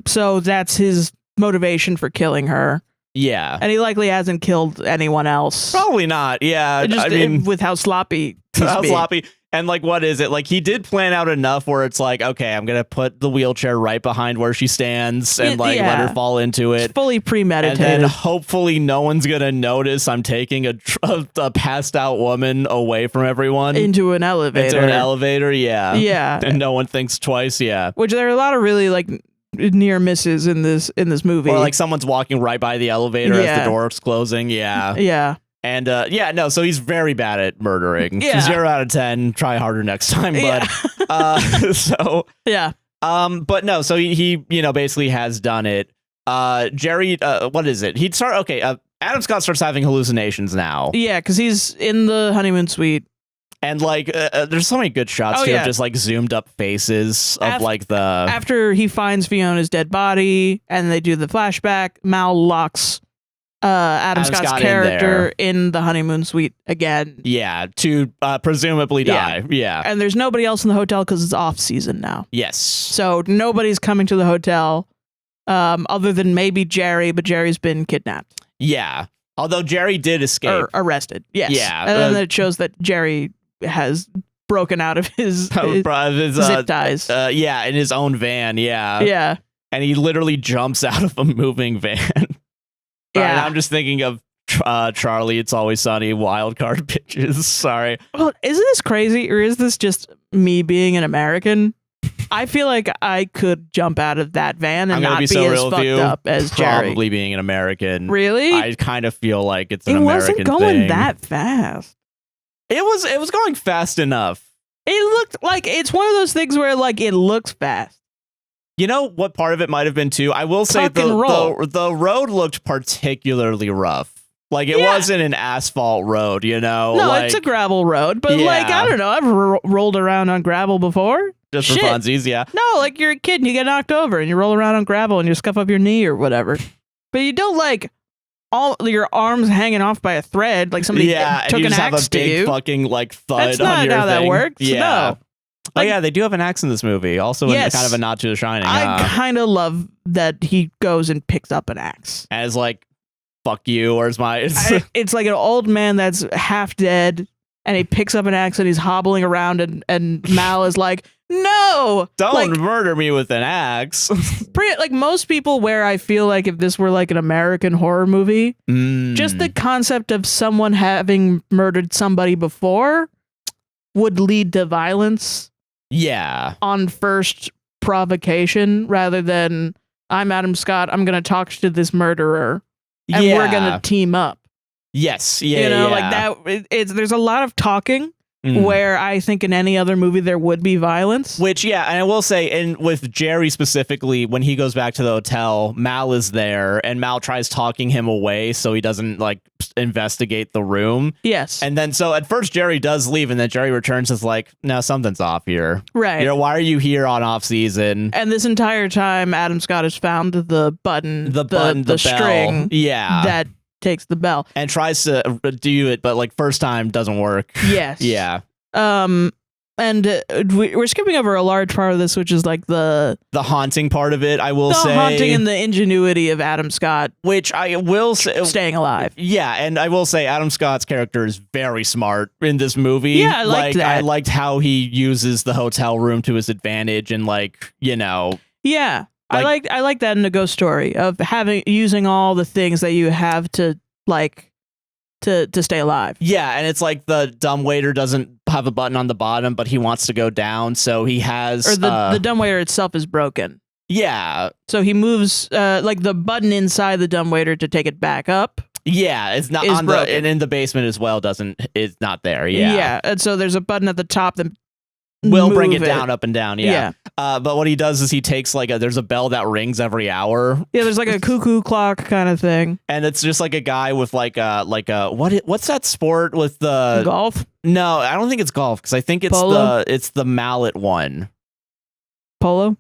So that's his motivation for killing her. Yeah. And he likely hasn't killed anyone else. Probably not. Yeah. Just, I mean, with how sloppy he's how being. sloppy. And like, what is it? Like, he did plan out enough where it's like, okay, I'm gonna put the wheelchair right behind where she stands and like let her fall into it. It's fully premeditated. And then hopefully no one's gonna notice I'm taking a passed out woman away from everyone into an elevator. Yeah. Yeah. And no one thinks twice. Yeah. Which there are a lot of really like near misses in this movie. Or like someone's walking right by the elevator as the door's closing. Yeah. Yeah. And so he's very bad at murdering. Yeah. 0 out of 10. Try harder next time. But but no, so he basically has done it. Jerry, what is it? Adam Scott starts having hallucinations now. Yeah, because he's in the honeymoon suite. And like, there's so many good shots too of just like zoomed up faces of like the. After he finds Fiona's dead body and they do the flashback, Mal locks Adam Scott's character in the honeymoon suite again. Yeah, to presumably die. Yeah. And there's nobody else in the hotel because it's off season now. Yes. So nobody's coming to the hotel other than maybe Jerry, but Jerry's been kidnapped. Yeah. Although Jerry did escape. Or arrested. Yes. Yeah. And then it shows that Jerry has broken out of his zip ties. In his own van. Yeah. Yeah. And he literally jumps out of a moving van. Yeah. And I'm just thinking of Charlie, It's Always Sunny, wild card bitches. Sorry. Well, isn't this crazy, or is this just me being an American? I feel like I could jump out of that van and not be as fucked up as Jerry. Probably being an American. Really? I kind of feel like it's an American thing. It wasn't going that fast. It was going fast enough. It looked like it's one of those things where like it looks fast. You know what part of it might have been too? I will say the road looked particularly rough. Like it wasn't an asphalt road, No, like, it's a gravel road, but like I don't know, I've rolled around on gravel before. Just for funsies, yeah. No, like you're a kid and you get knocked over and you roll around on gravel and you scuff up your knee or whatever. But you don't like all your arms hanging off by a thread like somebody took an axe to you. Have a big fucking like thud on your thing. That's not how that works. Yeah. No. Like, they do have an axe in this movie. Also, kind of a nod to The Shining. I kind of love that he goes and picks up an axe. As like, fuck you, where's my... It's like an old man that's half dead, and he picks up an axe and he's hobbling around, and Mal is like, no! Don't murder me with an axe. Like most people where I feel like if this were like an American horror movie, just the concept of someone having murdered somebody before would lead to violence. Yeah. On first provocation, rather than I'm Adam Scott, I'm going to talk to this murderer and we're going to team up. Yes. Yeah. Like that. There's a lot of talking where I think in any other movie there would be violence. Which, and I will say, and with Jerry specifically, when he goes back to the hotel, Mal is there and Mal tries talking him away so he doesn't like investigate the room. Yes. And then so at first Jerry does leave and then Jerry returns and is like, no, something's off here. Right. Why are you here on off season? And this entire time Adam Scott has found the button, the string that takes the bell and tries to do it, but like first time doesn't work. Yes. Yeah. And we're skipping over a large part of this, which is like the haunting part of it. I will say the haunting and the ingenuity of Adam Scott, which I will say staying alive. Yeah, and I will say Adam Scott's character is very smart in this movie. Yeah, I liked that. I liked how he uses the hotel room to his advantage, and Yeah. I like that in a ghost story of using all the things that you have to to stay alive. Yeah, and it's like the dumbwaiter doesn't have a button on the bottom, but he wants to go down, so he has the dumbwaiter itself is broken. Yeah. So he moves like the button inside the dumbwaiter to take it back up. Yeah, it's not on broken. And in the basement as well it's not there. Yeah. Yeah, and so there's a button at the top that will bring it down, up and down. Yeah. But what he does is he takes there's a bell that rings every hour. Yeah, there's like a cuckoo clock kind of thing. And it's just like a guy with what's that sport with the golf? No, I don't think it's golf because I think it's the mallet one. Polo.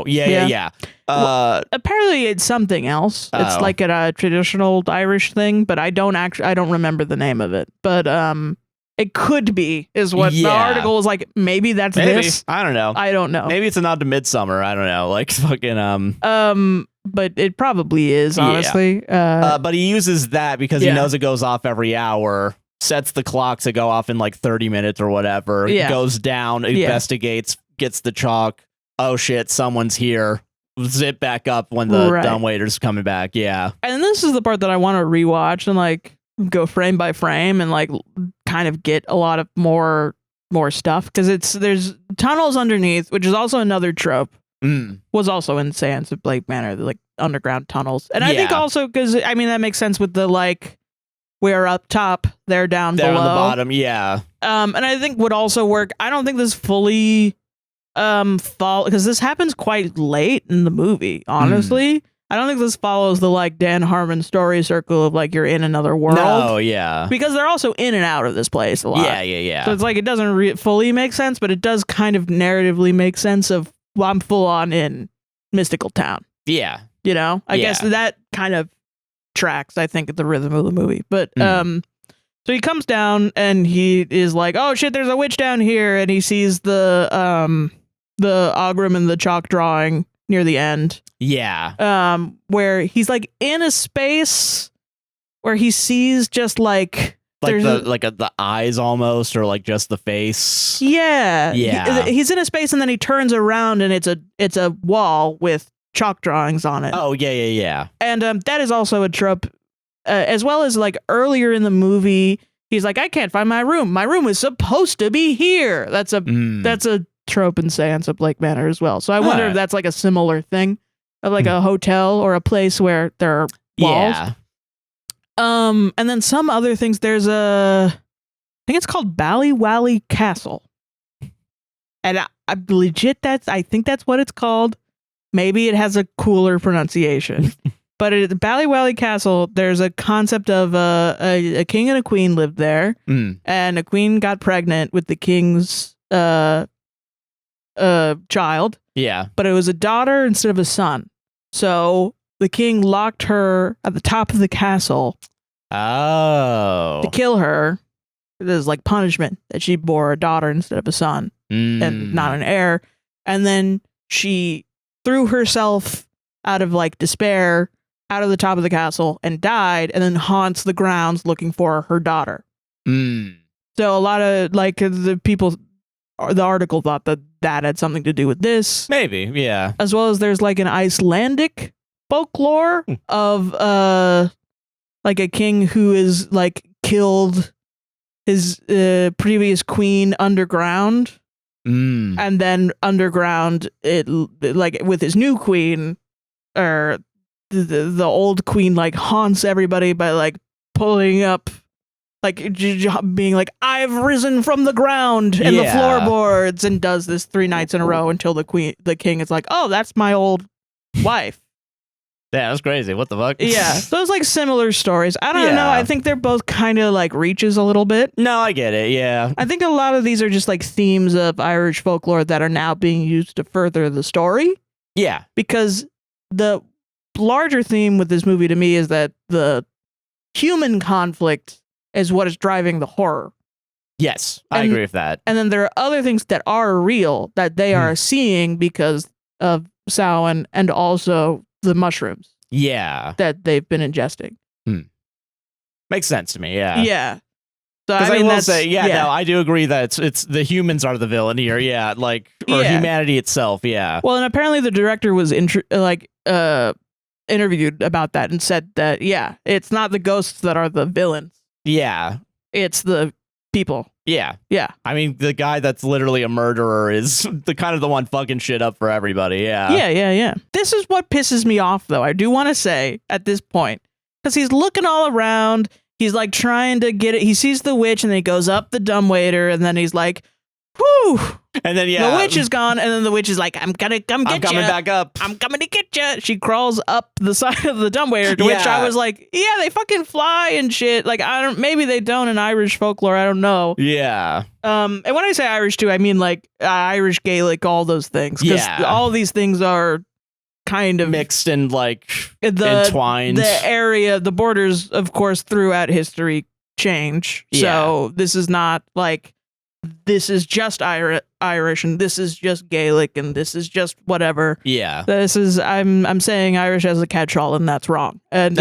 Yeah. Well, apparently it's something else. It's like a traditional Irish thing, but I don't remember the name of it. But it could be, is what the article is like. Maybe that's this. I don't know. Maybe it's a nod to Midsummer. I don't know. Like fucking But it probably is, honestly. But he uses that because he knows it goes off every hour. sets the clock to go off in like 30 minutes or whatever. Goes down, investigates, gets the chalk. Oh shit, someone's here. Zip back up when the dumbwaiter's coming back. Yeah. And this is the part that I want to rewatch and like go frame by frame and like kind of get a lot of more stuff, because there's tunnels underneath, which is also another trope. Was also in Sands of Blake Manor, the like underground tunnels. And I think also because I mean that makes sense with the like we're up top, they're down below. On the bottom, yeah. And I think would also work. I don't think this fully because this happens quite late in the movie, honestly. I don't think this follows the like Dan Harmon story circle of like you're in another world. Oh, yeah. Because they're also in and out of this place a lot. Yeah. So it's like it doesn't fully make sense, but it does kind of narratively make sense of, well, I'm full on in Mystical Town. Yeah. You know? I guess that kind of tracks, I think, the rhythm of the movie. But so he comes down and he is like, oh shit, there's a witch down here, and he sees the Ogrim and the chalk drawing near the end. Yeah. Where he's like in a space where he sees just like the eyes almost, or like just the face. Yeah. Yeah. He's in a space and then he turns around and it's a wall with chalk drawings on it. Oh, yeah. And that is also a trope, as well as like earlier in the movie, he's like, I can't find my room. My room is supposed to be here. That's a trope in Sands of Blake Manor as well. So I wonder if that's like a similar thing of like a hotel or a place where there are walls. Yeah. And then some other things. There's I think it's called Ballywally Castle. And I think that's what it's called. Maybe it has a cooler pronunciation. But at Ballywally Castle, there's a concept of a king and a queen lived there. And a queen got pregnant with the king's child. Yeah. But it was a daughter instead of a son. So the king locked her at the top of the castle. Oh. To kill her. As like punishment that she bore a daughter instead of a son and not an heir. And then she threw herself out of like despair out of the top of the castle and died, and then haunts the grounds looking for her daughter. So a lot of like the article thought that had something to do with this. Maybe, yeah. As well as there's like an Icelandic folklore of like a king who is like killed his previous queen underground, and then underground it like with his new queen, or the old queen like haunts everybody by like pulling up, like being like, I've risen from the ground and the floorboards, and does this 3 nights in a row until the king is like, oh, that's my old wife. Yeah, that's crazy. What the fuck? Yeah. So it's like similar stories. I don't know. I think they're both kind of like reaches a little bit. No, I get it. Yeah. I think a lot of these are just like themes of Irish folklore that are now being used to further the story. Yeah. Because the larger theme with this movie to me is that the human conflict is what is driving the horror. Yes, I agree with that. And then there are other things that are real that they are seeing because of Samhain and also the mushrooms. Yeah. That they've been ingesting. Makes sense to me, yeah. Yeah. So I mean, will say, no, I do agree that it's the humans are the villain here, like, or humanity itself, Well, and apparently the director was interviewed about that and said that, it's not the ghosts that are the villains. Yeah. It's the people. Yeah. Yeah. I mean, the guy that's literally a murderer is the kind of the one fucking shit up for everybody. Yeah. Yeah. This is what pisses me off, though. I do want to say at this point, because he's looking all around. He's like trying to get it. He sees the witch and then he goes up the dumbwaiter and then he's like, whew. And then, the witch is gone. And then the witch is like, I'm gonna come get you. I'm coming back up. I'm coming to get you. She crawls up the side of the dumbwaiter, to which I was like, yeah, they fucking fly and shit. Like, maybe they don't in Irish folklore. I don't know. Yeah. And when I say Irish too, I mean like Irish, Gaelic, all those things. Because all these things are kind of mixed and like entwined. The area, the borders, of course, throughout history change. So this is not like, this is just Irish and this is just Gaelic and this is just whatever. Yeah. This is, I'm saying Irish as a catch-all and that's wrong. And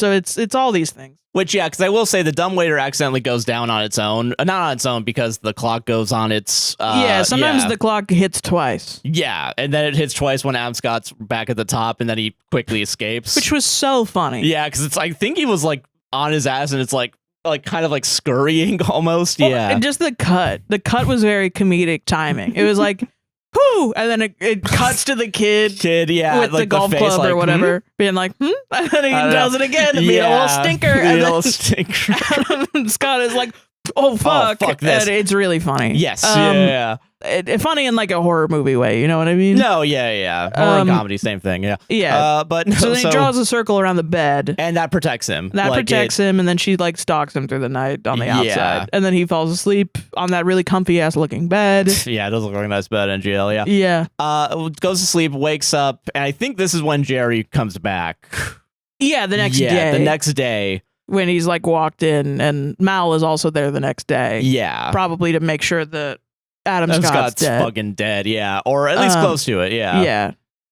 So it's all these things. Which, yeah, because I will say the dumbwaiter accidentally goes down on its own. Not on its own, because the clock goes on its... sometimes the clock hits twice. Yeah, and then it hits twice when Adam Scott's back at the top, and then he quickly escapes. Which was so funny. Yeah, because it's I think he was like on his ass, and it's like kind of like scurrying almost. Well, yeah. And just the cut. The cut was very comedic timing. It was like... Whoo! And then it cuts to the kid. Yeah, with like the golf club or whatever, being like, and then he does it again to be a little stinker. Be a little stinker. Adam Scott is like, oh fuck this. And it's really funny. Yes, funny in like a horror movie way, you know what I mean? No, yeah. Horror comedy, same thing, yeah. But no, so then he draws a circle around the bed, and that protects him. Him, and then she like stalks him through the night on the outside, and then he falls asleep on that really comfy ass looking bed. Yeah, it does look like a nice bed in jail. Yeah. Goes to sleep, wakes up, and I think this is when Jerry comes back. Yeah, the next day. The next day. When he's like walked in, and Mal is also there the next day. Yeah. Probably to make sure that Adam Scott's dead. Fucking dead, yeah. Or at least close to it, yeah. Yeah.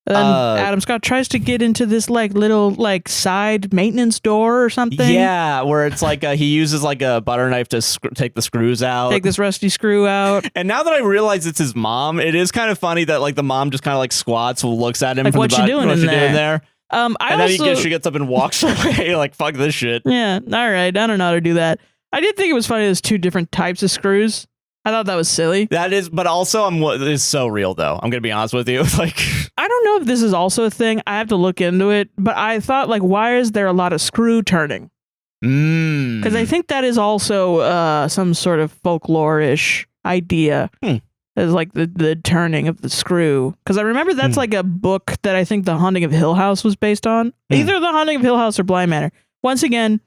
And then Adam Scott tries to get into this like little like side maintenance door or something. Yeah, where it's like he uses like a butter knife to take the screws out. Take this rusty screw out. And now that I realize it's his mom, it is kind of funny that like the mom just kind of like squats, looks at him like, from what the you doing what in you there? Doing there? Then she gets up and walks away like, fuck this shit. Yeah, all right. I don't know how to do that. I did think it was funny there's two different types of screws. I thought that was silly. That is, but also it's so real though. I'm gonna be honest with you. Like, I don't know if this is also a thing. I have to look into it. But I thought like, why is there a lot of screw turning? Because I think that is also some sort of folklore-ish idea. As like the turning of the screw. Because I remember that's like a book that I think The Haunting of Hill House was based on. Either The Haunting of Hill House or Blind Manor. Once again,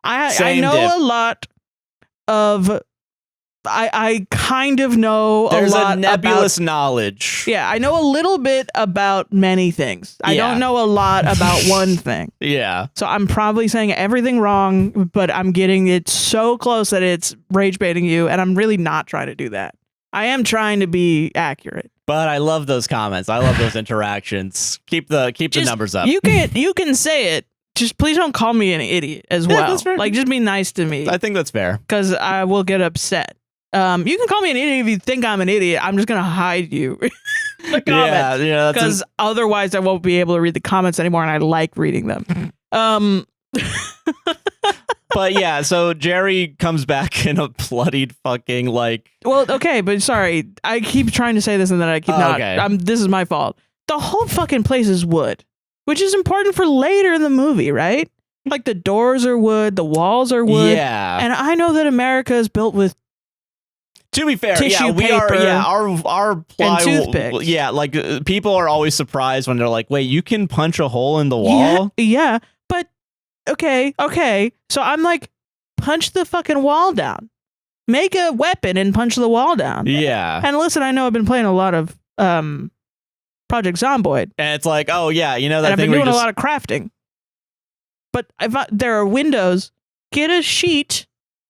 I know a lot of... I kind of know There's a lot a nebulous about, knowledge. Yeah, I know a little bit about many things. I don't know a lot about one thing. Yeah. So I'm probably saying everything wrong, but I'm getting it so close that it's rage baiting you, and I'm really not trying to do that. I am trying to be accurate. But I love those comments. I love those interactions. Keep the numbers up. You can say it. Just please don't call me an idiot as well. That's fair. Like just be nice to me. I think that's fair. Because I will get upset. You can call me an idiot if you think I'm an idiot. I'm just gonna hide you. The comments. Yeah. Because otherwise I won't be able to read the comments anymore, and I like reading them. But yeah, so Jerry comes back in a bloodied fucking like. Well, okay, but sorry, I keep trying to say this and then I keep not. Okay. This is my fault. The whole fucking place is wood, which is important for later in the movie, right? Like the doors are wood, the walls are wood. Yeah, and I know that America is built with. To be fair, tissue we paper are. Yeah, our plywood. Toothpicks. Yeah, like people are always surprised when they're like, "Wait, you can punch a hole in the wall?" Yeah, but okay. So I'm like, punch the fucking wall down. Make a weapon and punch the wall down. Yeah. And listen, I know I've been playing a lot of Project Zomboid, and it's like, oh yeah, you know that and thing. I've been doing a lot of crafting. But there are windows. Get a sheet.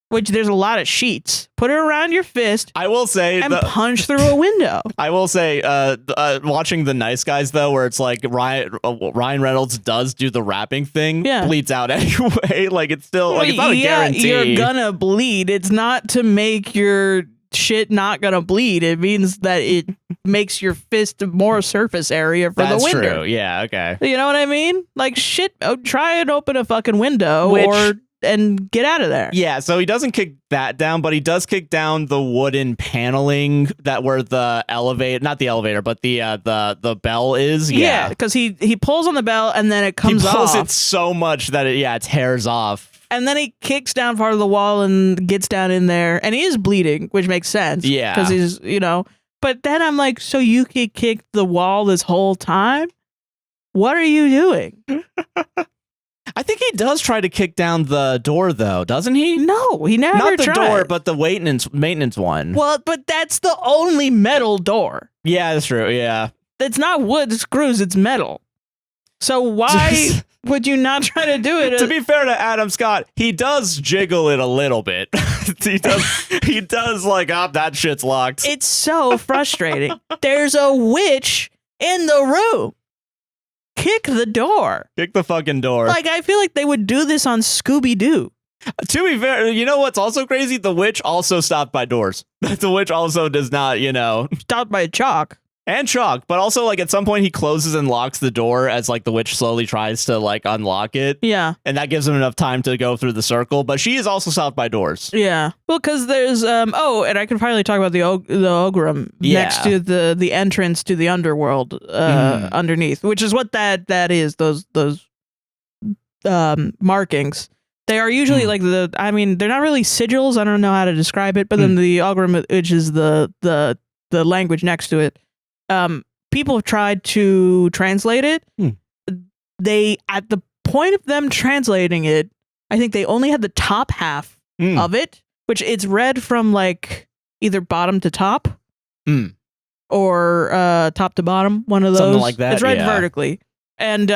Which there's a lot of sheets. Put it around your fist. I will say, and punch through a window. I will say, watching The Nice Guys though, where it's like Ryan Reynolds does do the rapping thing, bleeds out anyway. Like it's still like it's not a guarantee. You're gonna bleed. It's not to make your shit not gonna bleed. It means that it makes your fist more surface area for the window. That's true. Yeah. Okay. You know what I mean? Like shit. Try and open a fucking window and get out of there. Yeah, so he doesn't kick that down, but he does kick down the wooden paneling that where the elevator, not the elevator, but the bell is. Yeah, because he pulls on the bell and then it comes off. He pulls it so much that it tears off. And then he kicks down part of the wall and gets down in there, and he is bleeding, which makes sense. Yeah, because he's But then I'm like, so you could kick the wall this whole time? What are you doing? I think he does try to kick down the door, though, doesn't he? No, he never Not the tried. door, but the maintenance one. Well, but that's the only metal door. Yeah, that's true, yeah. It's not wood screws, it's metal. So why would you not try to do it? To be fair to Adam Scott, he does jiggle it a little bit. He does like, that shit's locked. It's so frustrating. There's a witch in the room. kick the door. Kick the fucking door. Like, I feel like they would do this on Scooby-Doo. To be fair, you know what's also crazy? The witch also stopped by doors. The witch also does not, Stopped by chalk. And chalk, but also like at some point he closes and locks the door as like the witch slowly tries to like unlock it. Yeah. And that gives him enough time to go through the circle, but she is also stopped by doors. Yeah. Well, because there's and I can finally talk about the Ogrum next to the entrance to the underworld underneath, which is what that is, those markings. They are usually like they're not really sigils, I don't know how to describe it, but then the Ogrum, which is the language next to it, people have tried to translate it. They, at the point of them translating it, I think they only had the top half of it, which it's read from like either bottom to top or top to bottom, one of those. Something like that. It's read vertically. And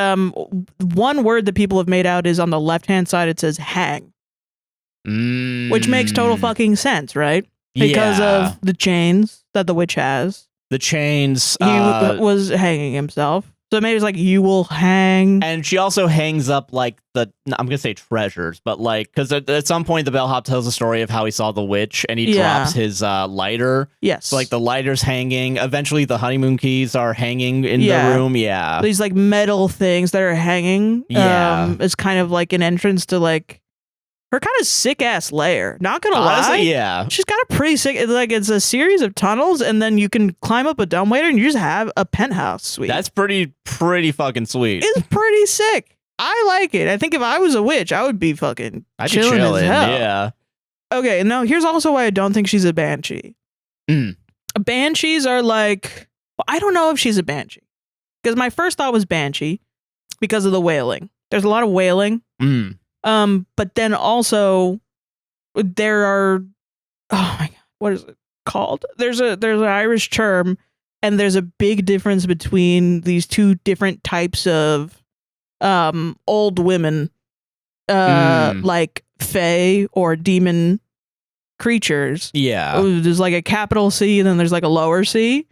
one word that people have made out is on the left-hand side, it says hang, which makes total fucking sense, right? Because of the chains that the witch has. The chains. He was hanging himself. So maybe it's like, you will hang. And she also hangs up like I'm going to say treasures, but like, because at some point the bellhop tells a story of how he saw the witch and he drops his lighter. Yes. So like the lighter's hanging. Eventually the honeymoon keys are hanging in the room. Yeah. These like metal things that are hanging. Yeah. It's kind of like an entrance to like her kind of sick ass lair. Not gonna lie. Yeah. She's got a pretty sick, it's a series of tunnels and then you can climb up a dumbwaiter and you just have a penthouse suite. That's pretty fucking sweet. It's pretty sick. I like it. I think if I was a witch, I would be fucking chilling as hell. Yeah. Okay, now here's also why I don't think she's a banshee. Banshees are like, I don't know if she's a banshee. Because my first thought was banshee because of the wailing. There's a lot of wailing. But then also there are, oh my God, what is it called? There's an Irish term, and there's a big difference between these two different types of old women, like fae or demon creatures. Yeah. There's like a capital C and then there's like a lower C.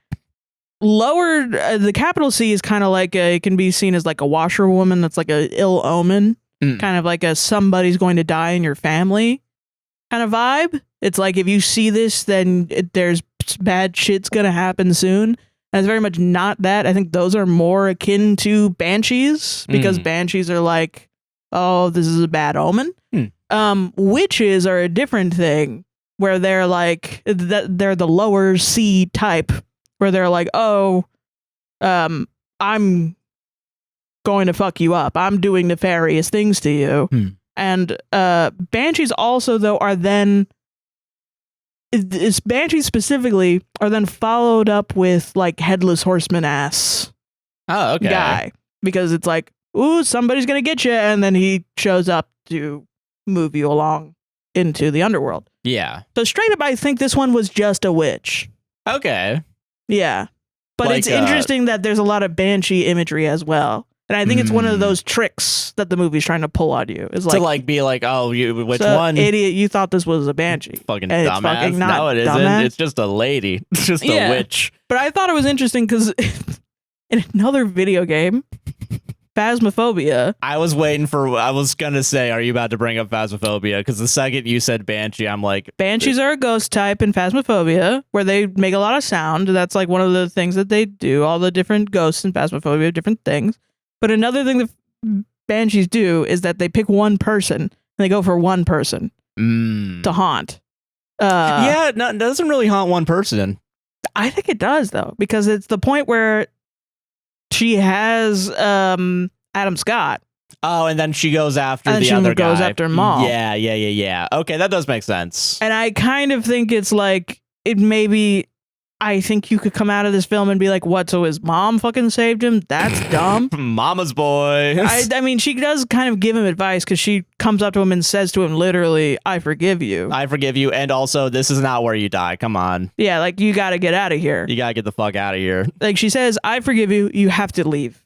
The capital C is kind of like it can be seen as like a washerwoman that's like a ill omen. Kind of like a somebody's going to die in your family kind of vibe. It's like, if you see this, then there's bad shit's gonna happen soon. And it's very much not that. I think those are more akin to banshees, because banshees are like, oh, this is a bad omen. Witches are a different thing, where they're like, they're the lower C type, where they're like, oh, I'm going to fuck you up. I'm doing nefarious things to you. And banshees also, though, are then, banshees specifically are then followed up with like headless horseman ass guy, because it's like, ooh, somebody's gonna get you, and then he shows up to move you along into the underworld. Yeah. So straight up, I think this one was just a witch. Okay. Yeah. But Like, it's interesting that there's a lot of banshee imagery as well. And I think it's one of those tricks that the movie's trying to pull on you. Is like, to like be like, oh, which so, one? Idiot, you thought this was a banshee. Fucking And dumbass. it's fucking not No, it isn't. dumbass. It's just a lady. It's just a witch. But I thought it was interesting because in another video game, Phasmophobia. I was gonna say, are you about to bring up Phasmophobia? Because the second you said banshee, I'm like, Banshees are a ghost type in Phasmophobia, where they make a lot of sound. That's like one of the things that they do. All the different ghosts in Phasmophobia, different things. But another thing that banshees do is that they pick one person and they go for one person to haunt. Yeah, no, it doesn't really haunt one person. I think it does, though, because it's the point where she has Adam Scott. Oh, and then she goes after and the other guy. Goes after Maul. Yeah. Okay, that does make sense. And I kind of think it's like, it maybe, I think you could come out of this film and be like, what, so his mom fucking saved him? That's dumb. Mama's boy. I mean, she does kind of give him advice, because she comes up to him and says to him literally, I forgive you. I forgive you, and also, this is not where you die. Come on. Yeah, like, you gotta get out of here. You gotta get the fuck out of here. Like, she says, I forgive you, you have to leave.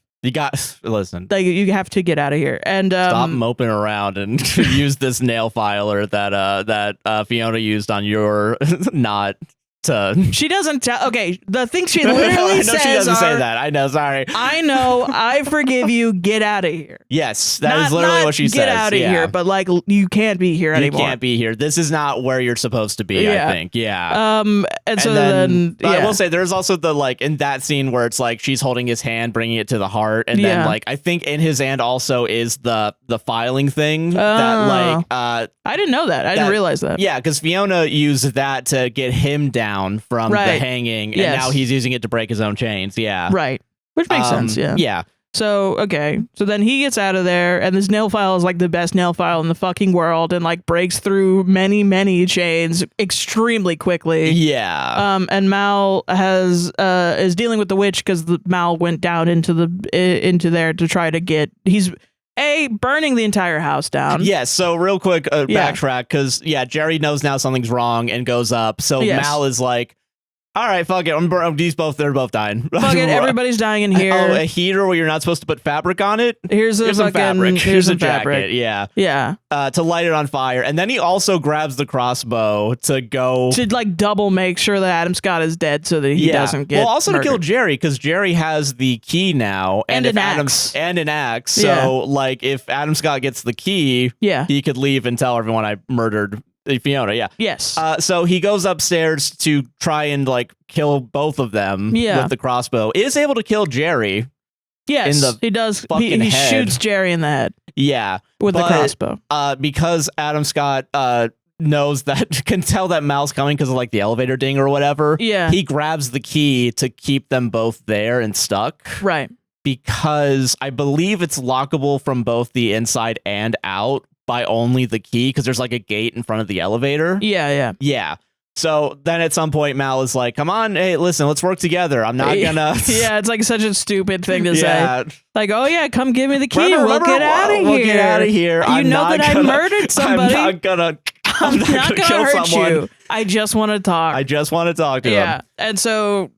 Listen. Like, you have to get out of here. And stop moping around and use this nail filer that Fiona used on your not to. She doesn't tell. Okay, the thing she literally I know says she doesn't are, say that. I know. Sorry. I know. I forgive you. Get out of here. Yes, that is literally what she says. Get out of here, but like you can't be here anymore. You can't be here. This is not where you're supposed to be. I think. Yeah. And so then I will say there's also the like in that scene where it's like she's holding his hand, bringing it to the heart, and then like I think in his hand also is the filing thing that like I didn't know that. I didn't realize that. Yeah, because Fiona used that to get him down from the hanging, and now he's using it to break his own chains. Yeah. Right. Which makes sense. Yeah. Yeah. So, okay. So then he gets out of there, and this nail file is like the best nail file in the fucking world, and like breaks through many, many chains extremely quickly. Yeah. And Mal is dealing with the witch because Mal went down into there to try to get. He's burning the entire house down. Yeah, so real quick, backtrack, because, Jerry knows now something's wrong and goes up. So Mal is like, all right, fuck it. They're both dying. Fuck it, everybody's dying in here. Oh, a heater where you're not supposed to put fabric on it? Here's some fabric. Here's a jacket. Yeah. Yeah. To light it on fire. And then he also grabs the crossbow to go... To like double make sure that Adam Scott is dead so that he doesn't get also murdered. To kill Jerry, because Jerry has the key now. And an axe. And an axe. So, like, if Adam Scott gets the key, he could leave and tell everyone I murdered... Fiona, yeah. Yes. So he goes upstairs to try and like kill both of them with the crossbow. Is able to kill Jerry. Yes, he does. He shoots Jerry in the head. Yeah, with the crossbow. Because Adam Scott knows that can tell that Mal's coming because of like the elevator ding or whatever. Yeah, he grabs the key to keep them both there and stuck. Right. Because I believe it's lockable from both the inside and out. By only the key, because there's like a gate in front of the elevator. Yeah. So then at some point Mal is like, come on, hey, listen, let's work together. I'm not gonna... Yeah, it's like such a stupid thing to say. Like, oh yeah, come give me the key. We'll get out of here. We'll get out of here. You know that I murdered somebody. I'm not gonna hurt someone. you. I just want to talk. I just want to talk to him. Yeah. And so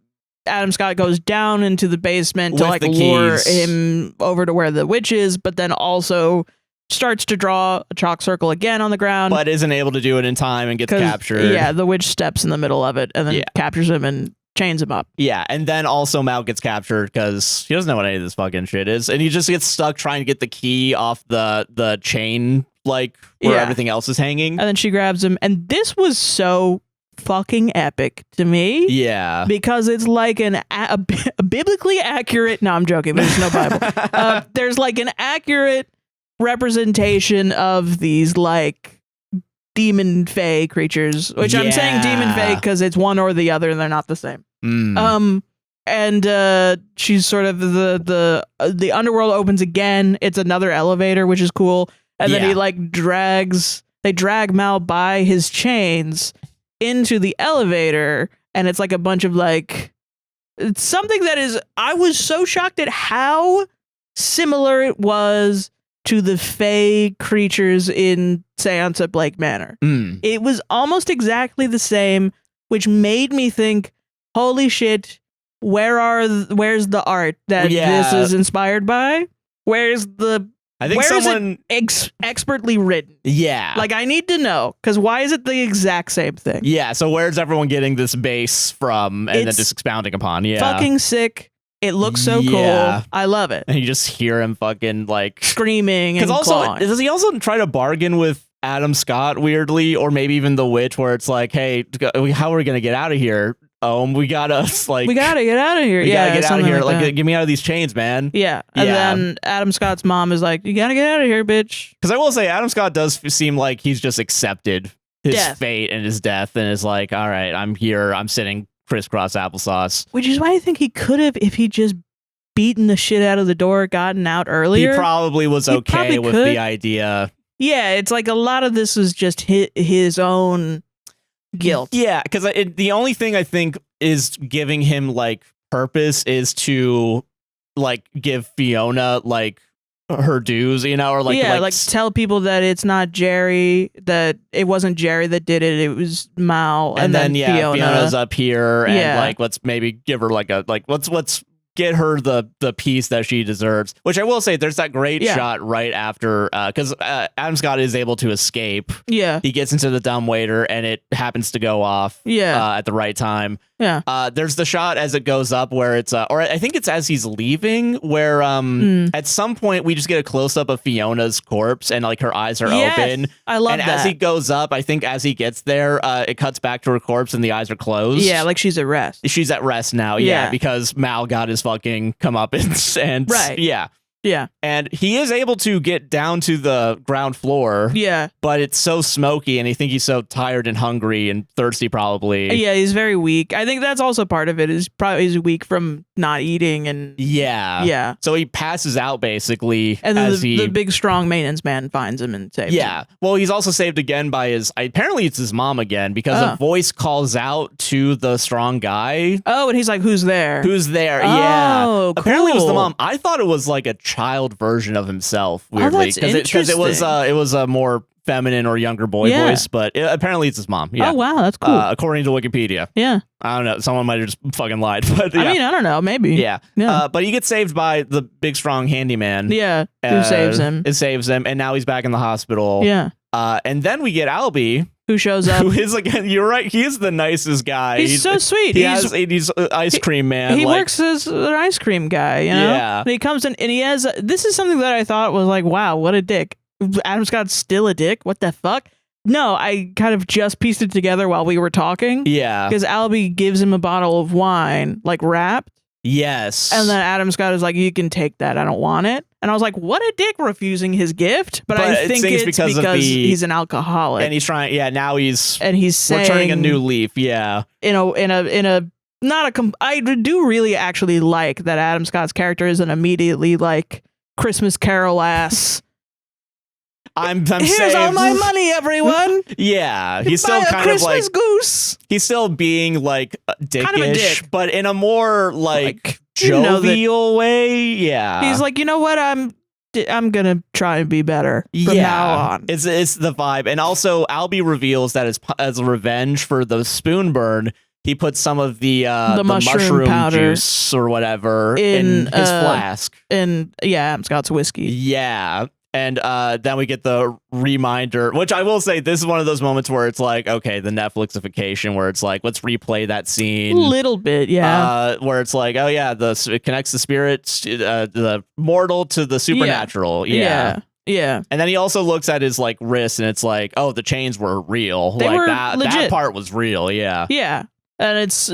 Adam Scott goes down into the basement to like lure him over to where the witch is, but then also... starts to draw a chalk circle again on the ground. But isn't able to do it in time and gets captured. Yeah, the witch steps in the middle of it and then captures him and chains him up. Yeah, and then also Mal gets captured because he doesn't know what any of this fucking shit is. And he just gets stuck trying to get the key off the chain, like, where everything else is hanging. And then she grabs him. And this was so fucking epic to me. Yeah. Because it's like a biblically accurate... No, I'm joking. There's no Bible. There's like an accurate... representation of these like demon fae creatures, which I'm saying demon fae because it's one or the other and they're not the same. And she's sort of the underworld opens again. It's another elevator, which is cool. And then he like they drag Mal by his chains into the elevator, and it's like a bunch of like it's something that is I was so shocked at how similar it was to the fae creatures in Seance at Blake Manor. It was almost exactly the same, which made me think, holy shit, where's the art that this is inspired by? Where's the... I think someone... expertly written? Yeah. Like, I need to know, because why is it the exact same thing? Yeah, so where's everyone getting this base from and then just expounding upon? Yeah. Fucking sick. It looks so cool. I love it. And you just hear him fucking like screaming and clawing. Does he also try to bargain with Adam Scott weirdly, or maybe even the witch, where it's like, hey, how are we gonna get out of here? We gotta get out of here. We gotta get out of here. Like, get me out of these chains, man. Yeah. And then Adam Scott's mom is like, you gotta get out of here, bitch. Because I will say, Adam Scott does seem like he's just accepted his fate and his death, and is like, all right, I'm here. I'm sitting crisscross applesauce. Which is why I think he could have, if he just beaten the shit out of the door, gotten out earlier. He probably was okay with the idea. Yeah, it's like a lot of this was just his own guilt. Yeah, because the only thing I think is giving him like purpose is to like give Fiona like her dues, you know, or like tell people that it's not Jerry, that it wasn't Jerry that did it, it was Mal, and then Fiona's up here, and like let's maybe give her like a let's get her the piece that she deserves. Which I will say, there's that great shot right after, because Adam Scott is able to escape. Yeah. He gets into the dumbwaiter and it happens to go off at the right time. Yeah. There's the shot as it goes up where it's, or I think it's as he's leaving, where at some point we just get a close up of Fiona's corpse and like her eyes are open. I love that. And as he goes up, I think as he gets there, it cuts back to her corpse and the eyes are closed. Yeah, like she's at rest. She's at rest now, because Mal got his fucking comeuppance. And yeah. And he is able to get down to the ground floor. Yeah. But it's so smoky and I think he's so tired and hungry and thirsty probably. Yeah, he's very weak. I think that's also part of it is probably he's weak from not eating and Yeah. So he passes out basically. And then the big strong maintenance man finds him and saves him. Well, he's also saved again by apparently it's his mom again because a voice calls out to the strong guy. Oh, and he's like, who's there? Who's there? Oh, yeah. Cool. Apparently it was the mom. I thought it was like a child version of himself, weirdly. Because it was a more feminine or younger boy voice, but apparently it's his mom. Yeah. Oh, wow. That's cool. According to Wikipedia. Yeah. I don't know. Someone might have just fucking lied. But I mean, I don't know. Maybe. Yeah. But he gets saved by the big, strong handyman. Yeah. Who saves him. It saves him. And now he's back in the hospital. Yeah. And then we get Albie. Who shows up. Who is, again, you're right. He is the nicest guy. He's so sweet. He's ice cream man. He works as an ice cream guy, you know? Yeah. And he comes in and he has, this is something that I thought was like, wow, what a dick. Adam Scott's still a dick? What the fuck? No, I kind of just pieced it together while we were talking. Yeah. Because Albie gives him a bottle of wine, like wrapped. Yes. And then Adam Scott is like, you can take that. I don't want it. And I was like, what a dick refusing his gift. But I think it's because he's an alcoholic. And he's trying, now he's... And he's saying... We're turning a new leaf, yeah. I do really actually like that Adam Scott's character isn't immediately like Christmas Carol ass. I'm Here's saved. all my money, everyone. Yeah, he's still Buy a kind Christmas of like goose. He's still being like dickish, kind of a dick, but in a more like jovial way. Yeah, he's like, you know what, I'm gonna try and be better from now on. It's the vibe, and also Albie reveals that as a revenge for the spoon burn, he put some of the mushroom powder juice or whatever in his flask. Adam Scott's whiskey. Yeah. And then we get the reminder, which I will say, this is one of those moments where it's like, okay, the Netflixification, where it's like, let's replay that scene. A little bit, yeah. Where it's like, oh yeah, it connects the spirits, the mortal to the supernatural. Yeah. And then he also looks at his like wrist, and it's like, oh, the chains were real. They were that legit. That part was real. Yeah. Yeah, and it's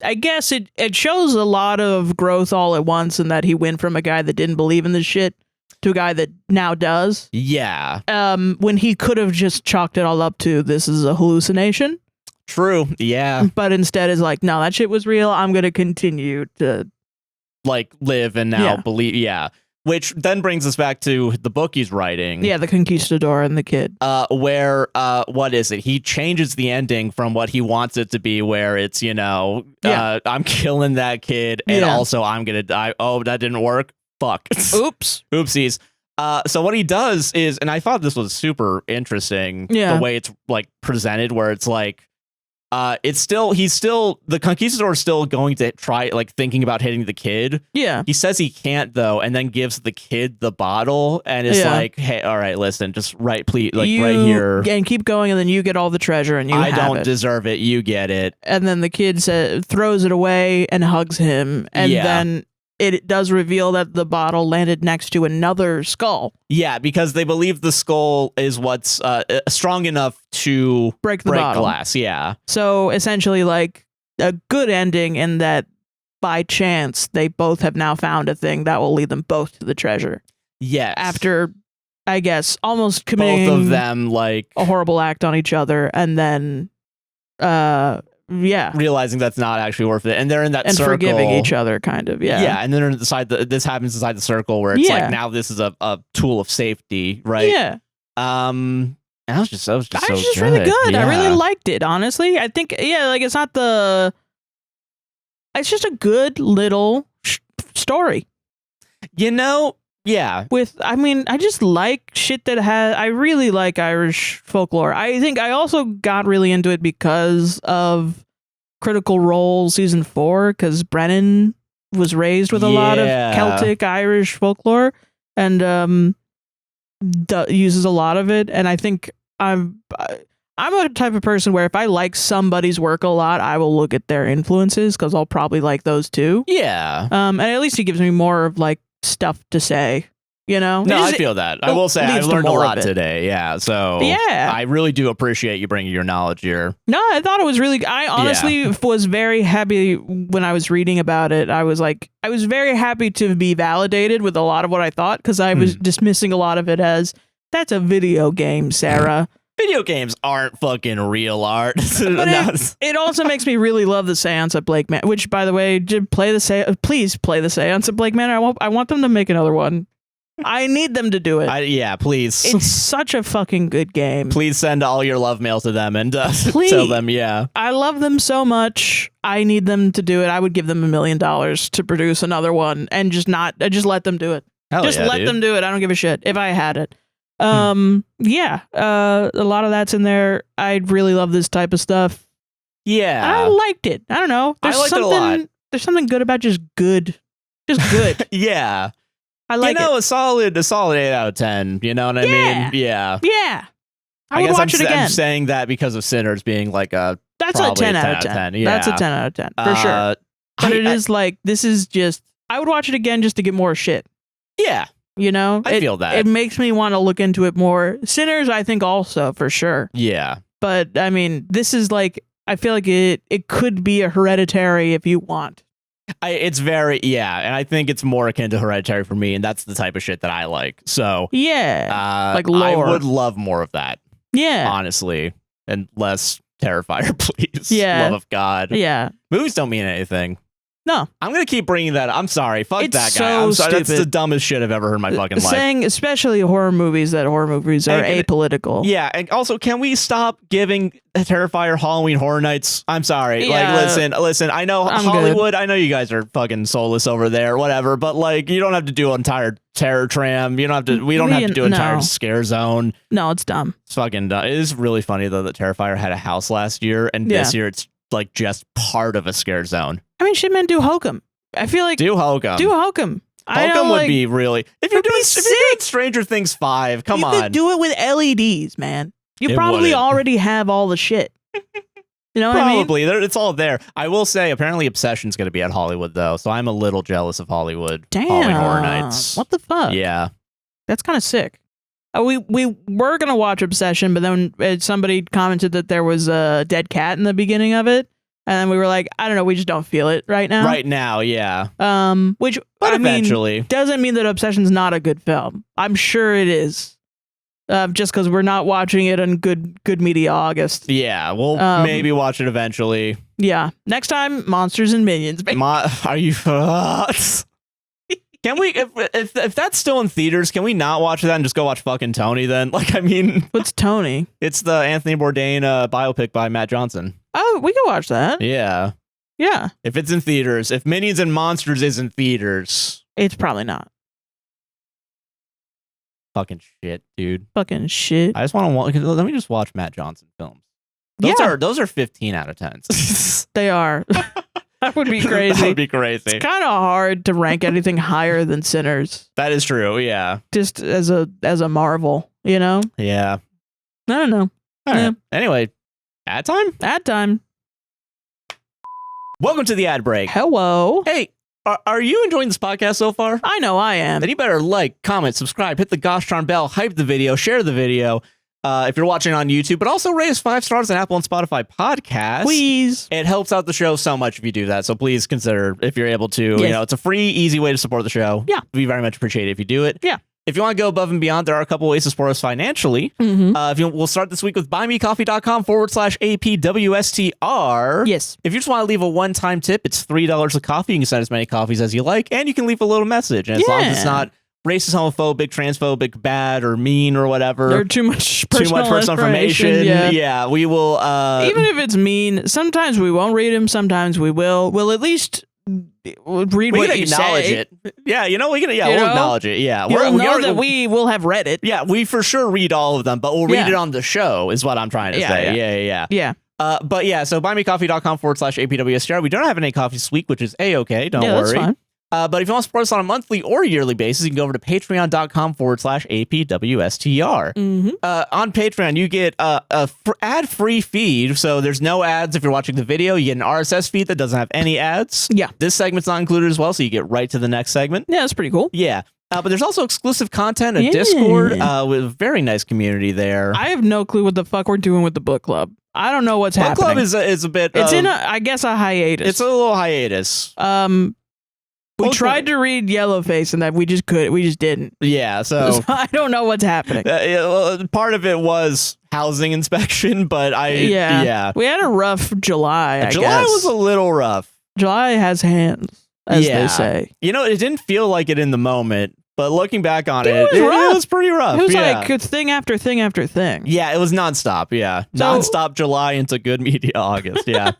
I guess it shows a lot of growth all at once, in that he went from a guy that didn't believe in this shit to a guy that now does. Yeah. When he could have just chalked it all up to, this is a hallucination. True. Yeah. But instead is like, no, that shit was real. I'm going to continue to like live and now believe. Yeah. Which then brings us back to the book he's writing. Yeah, The Conquistador and the Kid. Where, what is it? He changes the ending from what he wants it to be, where it's, I'm killing that kid, and also I'm going to die. Oh, that didn't work? Fuck. Oops. Oopsies. So what he does is, and I thought this was super interesting, the way it's like presented, where it's like, the Conquistador is still going to try, like, thinking about hitting the kid. Yeah. He says he can't, though, and then gives the kid the bottle, and it's like, hey, all right, listen, just right here. And keep going, and then you get all the treasure, and I don't deserve it, you get it. And then the kid throws it away and hugs him, and then it does reveal that the bottle landed next to another skull. Yeah, because they believe the skull is what's strong enough to break glass. Yeah. So essentially, like, a good ending in that by chance they both have now found a thing that will lead them both to the treasure. Yes. After, I guess, almost committing both of them like a horrible act on each other, and then realizing that's not actually worth it, and they're in that and circle, forgiving each other, kind of. And then this happens inside the circle where it's like, now this is a tool of safety, right? That was just really good. I really liked it, honestly. I think like it's just a good little story, Yeah. I just like shit that I really like Irish folklore. I think I also got really into it because of Critical Role season 4, because Brennan was raised with a lot of Celtic, Irish folklore, and uses a lot of it. And I think I'm a type of person where if I like somebody's work a lot, I will look at their influences because I'll probably like those too. Yeah. And at least he gives me more of like stuff to say. You know? No, I feel that. I will say I've learned a lot today. Yeah. So I really do appreciate you bringing your knowledge here. No, I thought it was really, I honestly was very happy when I was reading about it. I was very happy to be validated with a lot of what I thought because I was dismissing a lot of it as, that's a video game, Sarah. Video games aren't fucking real art. But it also makes me really love the Seance at Blake Manor, which, by the way, please play the Seance at Blake Manor. I want them to make another one. I need them to do it. Please. It's such a fucking good game. Please send all your love mail to them and tell them, I love them so much. I need them to do it. I would give them $1 million to produce another one and just let them do it. Let them do it. I don't give a shit if I had it. A lot of that's in there. I really love this type of stuff. Yeah. I liked it. I don't know. I liked it a lot. There's something good about just good. Just good. Yeah. I like it. A solid 8 out of 10. You know what I mean? Yeah. Yeah. I would guess watch it again. I'm saying that because of Sinners being like that's a 10 out of 10. Yeah. That's a 10 out of 10 for sure. But this is just, I would watch it again just to get more shit. Yeah. You know? I feel that. It makes me want to look into it more. Sinners, I think also for sure. Yeah. But I mean, this is like, I feel like it could be a Hereditary if you want. It's very, and I think it's more akin to Hereditary for me, and that's the type of shit that I like. So, like lore. I would love more of that. Yeah. Honestly. And less Terrifier, please. Yeah. Love of God. Yeah. Movies don't mean anything. No. I'm going to keep bringing that. I'm sorry. Fuck it's that guy. So I'm sorry. stupid. That's the dumbest shit I've ever heard in my fucking life. Saying, especially horror movies, that horror movies are apolitical. Yeah. And also, can we stop giving Terrifier Halloween Horror Nights? I'm sorry. Yeah, like, listen, I know Hollywood, I know you guys are fucking soulless over there, whatever, but like, you don't have to do an entire terror tram. We don't have to do an entire scare zone. No, it's dumb. It's fucking dumb. It is really funny, though, that Terrifier had a house last year, and this year it's like just part of a scare zone. I mean, shit, man, do Hokum. I feel like do Hokum. Hokum would be really if you're doing Stranger Things 5. Come on, you could do it with LEDs, man. You probably already have all the shit. You know what I mean? Probably. It's all there. I will say, apparently, Obsession's going to be at Hollywood though, so I'm a little jealous of Hollywood. Damn, Halloween Horror Nights. What the fuck? Yeah, that's kind of sick. We were gonna watch Obsession, but then somebody commented that there was a dead cat in the beginning of it. And then we were like, I don't know, we just don't feel it right now. Right now, yeah. Which but eventually doesn't mean that Obsession's not a good film. I'm sure it is. Just because we're not watching it on Good Media August. Yeah, we'll maybe watch it eventually. Yeah. Next time, Monsters and Minions. Are you? Can we? If that's still in theaters, can we not watch that and just go watch fucking Tony then? Like, I mean, what's Tony? It's the Anthony Bourdain biopic by Matt Johnson. Oh, we can watch that. Yeah. Yeah. If it's in theaters, if Minions and Monsters is in theaters, it's probably not. Fucking shit, dude. Fucking shit. I just want to let me just watch Matt Johnson films. Those are 15 out of 10. They are. That would be crazy. That would be crazy. It's kind of hard to rank anything higher than Sinners. That is true. Yeah. Just as a marvel, you know? Yeah. I don't know. All right. Anyway, ad time? Ad time. Welcome to the ad break. Hello. Hey, are you enjoying this podcast so far? I know I am. Then you better like, comment, subscribe, hit the gosh darn bell, hype the video, share the video. If you're watching on YouTube, but also rate us 5 stars on Apple and Spotify podcasts. Please. It helps out the show so much if you do that. So please consider if you're able to. Yes. You know, it's a free, easy way to support the show. Yeah. We very much appreciate it if you do it. Yeah. If you want to go above and beyond, there are a couple ways to support us financially. Mm-hmm. We'll start this week with buymecoffee.com/APWSTR. Yes. If you just want to leave a one-time tip, it's $3 a coffee. You can send as many coffees as you like, and you can leave a little message. And as long as it's not racist, homophobic, transphobic, bad, or mean, or whatever. Or too much personal information. Yeah, we will. Even if it's mean, sometimes we won't read them. Sometimes we will. We'll at least read what you say. It. Yeah, we'll acknowledge it. Yeah, we'll know that we will have read it. Yeah, we for sure read all of them, but we'll read it on the show. Is what I'm trying to say. Yeah. But yeah, so buymecoffee.com/APWSTR. We don't have any coffee this week, which is A-okay. Don't worry. That's fine. But if you want to support us on a monthly or yearly basis, you can go over to patreon.com/APWSTR. On Patreon, you get a ad-free feed. So there's no ads if you're watching the video. You get an RSS feed that doesn't have any ads. Yeah. This segment's not included as well, so you get right to the next segment. Yeah, that's pretty cool. Yeah. But there's also exclusive content, a Discord with a very nice community there. I have no clue what the fuck we're doing with the book club. I don't know what's happening. Book club is a bit... It's in, I guess, a hiatus. It's a little hiatus. We tried to read Yellowface and that we just didn't. Yeah, so I don't know what's happening. Part of it was housing inspection, but yeah. We had a rough July, I guess. July was a little rough. July has hands, as they say. You know, it didn't feel like it in the moment, but looking back on it was pretty rough. It was like thing after thing after thing. Yeah, it was nonstop, nonstop July into good media August, yeah.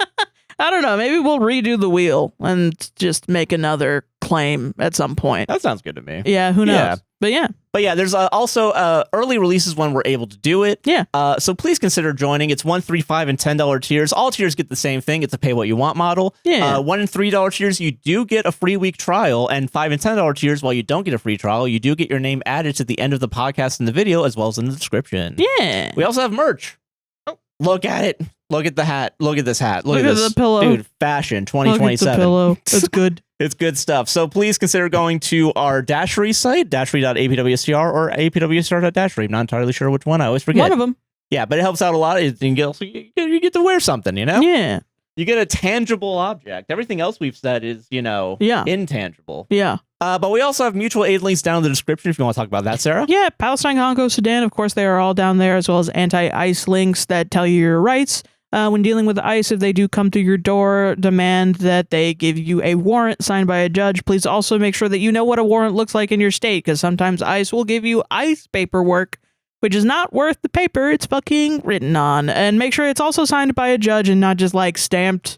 I don't know. Maybe we'll redo the wheel and just make another claim at some point. That sounds good to me. Yeah, who knows? Yeah. But yeah, there's also early releases when we're able to do it. Yeah. So please consider joining. It's $1, $3, $5, and $10 tiers. All tiers get the same thing. It's a pay what you want model. Yeah. $1 and $3 tiers, you do get a free week trial, and $5 and $10 tiers, while you don't get a free trial, you do get your name added to the end of the podcast and the video, as well as in the description. Yeah. We also have merch. Oh, look at it. Look at the hat. Look at this hat. Look at this. The pillow. Dude, fashion 2027. Look at the pillow. It's good. It's good stuff. So please consider going to our Dashery site, dashery.apwstr or apwstr.dashery. I'm not entirely sure which one. I always forget. One of them. Yeah, but it helps out a lot. You get to wear something, you know? Yeah. You get a tangible object. Everything else we've said is, intangible. Yeah. But we also have mutual aid links down in the description if you want to talk about that, Sarah. Yeah, Palestine, Congo, Sudan, of course, they are all down there, as well as anti-ICE links that tell you your rights. When dealing with ICE, if they do come to your door, demand that they give you a warrant signed by a judge. Please also make sure that you know what a warrant looks like in your state, because sometimes ICE will give you ICE paperwork, which is not worth the paper it's fucking written on. And make sure it's also signed by a judge and not just like stamped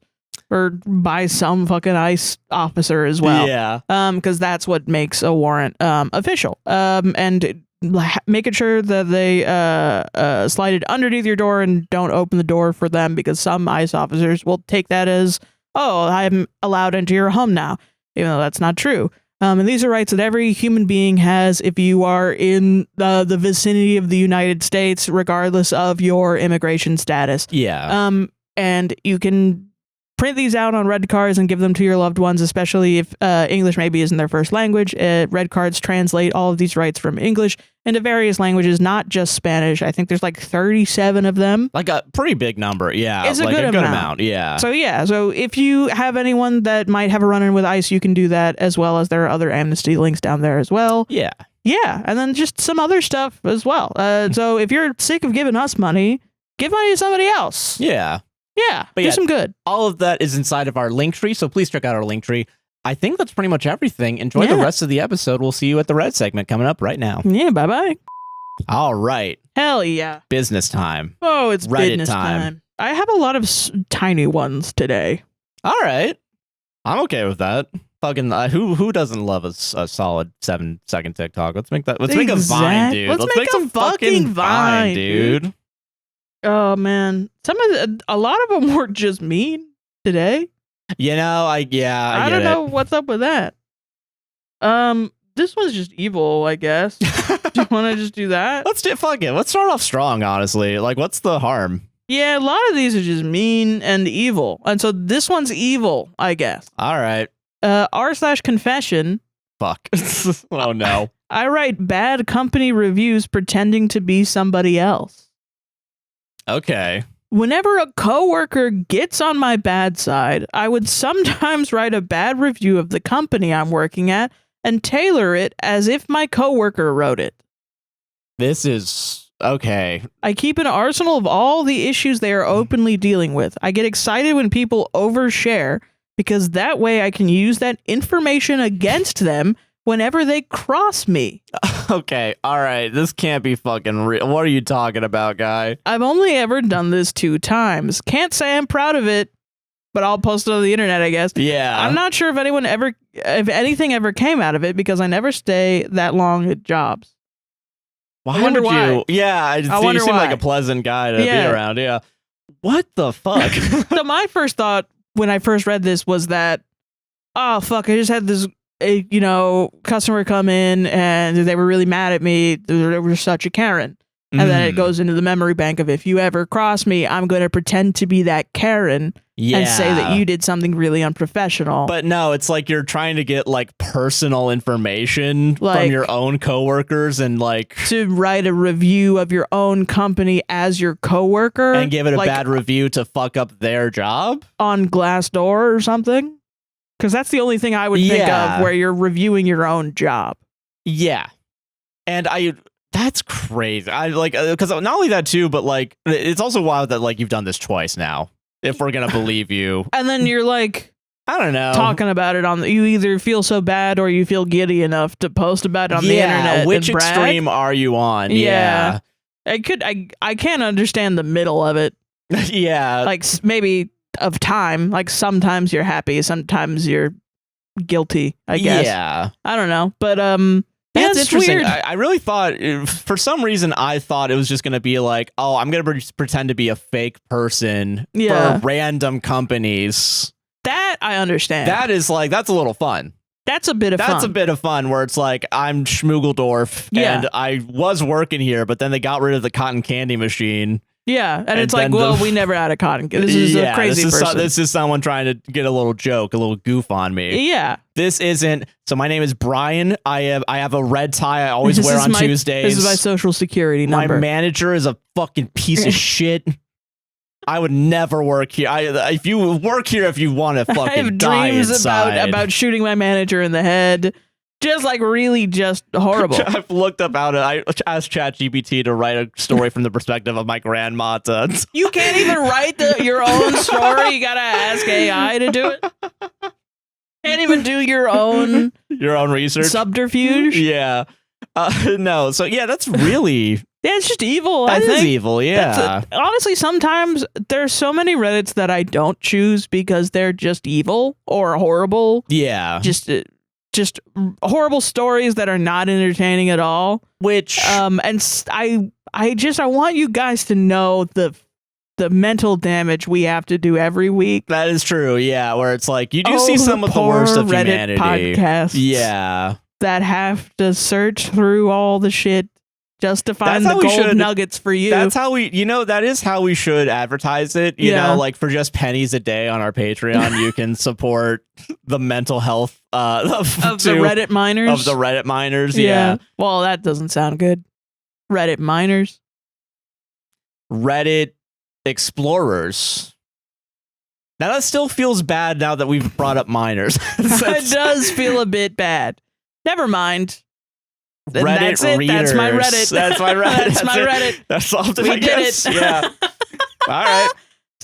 or by some fucking ICE officer as well. Yeah. Because that's what makes a warrant official. And making sure that they slide it underneath your door and don't open the door for them, because some ICE officers will take that as, oh, I'm allowed into your home now, even though that's not true. And these are rights that every human being has if you are in the vicinity of the United States, regardless of your immigration status. Yeah. And you can print these out on red cards and give them to your loved ones, especially if English maybe isn't their first language. Red cards translate all of these rights from English into various languages, not just Spanish. I think there's like 37 of them. Like a pretty big number, yeah. It's a like good amount, yeah. So if you have anyone that might have a run-in with ICE, you can do that, as well as there are other amnesty links down there as well. Yeah. Yeah, and then just some other stuff as well. So if you're sick of giving us money, give money to somebody else. Yeah. Yeah, but do some good. All of that is inside of our link tree, so please check out our link tree. I think that's pretty much everything. Enjoy the rest of the episode. We'll see you at the red segment coming up right now. Yeah, bye-bye. All right. Hell yeah. Business time. Oh, it's Reddit business time. I have a lot of tiny ones today. All right. I'm okay with that. Fucking who doesn't love a solid 7-second TikTok? Let's make that. Let's make a Vine, dude. Let's make a fucking Vine, dude. Oh man, a lot of them were just mean today. You know, I don't know what's up with that. This one's just evil, I guess. Do you want to just do that? Fuck it. Let's start off strong, honestly. Like, what's the harm? Yeah, a lot of these are just mean and evil, and so this one's evil, I guess. All right. r/confession. Fuck. Oh no. I write bad company reviews pretending to be somebody else. Okay. Whenever a coworker gets on my bad side, I would sometimes write a bad review of the company I'm working at and tailor it as if my coworker wrote it. This is okay. I keep an arsenal of all the issues they are openly dealing with. I get excited when people overshare, because that way I can use that information against them whenever they cross me. Okay, all right. This can't be fucking real. What are you talking about, guy? I've only ever done this 2 times. Can't say I'm proud of it, but I'll post it on the internet, I guess. Yeah. I'm not sure if anything ever came out of it, because I never stay that long at jobs. Why would you? Yeah, you seem like a pleasant guy to be around. Yeah. What the fuck? So my first thought when I first read this was that, oh fuck, I just had this customer come in and they were really mad at me. They were such a Karen. And then it goes into the memory bank of, if you ever cross me, I'm going to pretend to be that Karen and say that you did something really unprofessional. But no, it's like you're trying to get like personal information from your own coworkers and like to write a review of your own company as your coworker and give it a bad review to fuck up their job on Glassdoor or something. Because that's the only thing I would think of where you're reviewing your own job. Yeah. And that's crazy. I like, because not only that too, but like, it's also wild that like you've done this twice now, if we're going to believe you. And then you're like, I don't know, talking about it you either feel so bad or you feel giddy enough to post about it on the internet. Which and brag. Extreme are you on? Yeah. I can't understand the middle of it. Yeah. Like maybe of time, like sometimes you're happy, sometimes you're guilty, I guess. Yeah. I don't know. But that's interesting. Weird. I really thought, for some reason, I thought it was just going to be like, oh, I'm going to pretend to be a fake person for random companies. That I understand. That is like, that's a little fun. That's a bit of fun. That's a bit of fun where it's like, I'm Schmoogeldorf and I was working here, but then they got rid of the cotton candy machine. Yeah, and it's like, well, we never had a cotton candy. This is a crazy person. This is someone trying to get a little joke, a little goof on me. Yeah. This isn't. So my name is Brian. I have a red tie I always wear on Tuesdays. This is my social security number. My manager is a fucking piece of shit. I would never work here. If you work here, if you want to fucking I have die dreams inside. about shooting my manager in the head. Just like really just horrible. I've looked up how to. I asked ChatGPT to write a story from the perspective of my grandma. You can't even write your own story. You gotta ask AI to do it. Can't even do your own research subterfuge. Yeah. No. So yeah, that's really. Yeah, it's just evil. That I think. Is evil. Yeah. Honestly, sometimes there's so many Reddits that I don't choose because they're just evil or horrible. Yeah. Just horrible stories that are not entertaining at all. Which and I want you guys to know the mental damage we have to do every week. That is true. Yeah, where it's like you do see some of the worst of Reddit humanity. Podcasts. Yeah, that have to search through all the shit just to find the gold nuggets for you. That's how that is how we should advertise it. You know, like for just pennies a day on our Patreon, you can support the mental health of the Reddit miners. Of the Reddit miners, yeah. Well, that doesn't sound good. Reddit miners. Reddit explorers. Now that still feels bad now that we've brought up miners. It does feel a bit bad. Never mind. Reddit that's it. readers. That's my Reddit. That's my Reddit. That's my Reddit. That's solved it, we I guess. did it. Yeah. All right.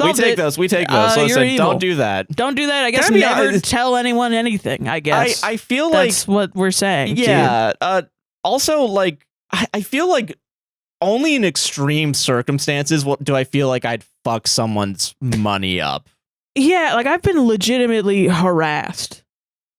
We take those. Listen, don't do that. Don't do that. I guess never tell anyone anything, I guess. I feel that's what we're saying. Yeah. Also, like, I feel like only in extreme circumstances do I feel like I'd fuck someone's money up. Yeah, like I've been legitimately harassed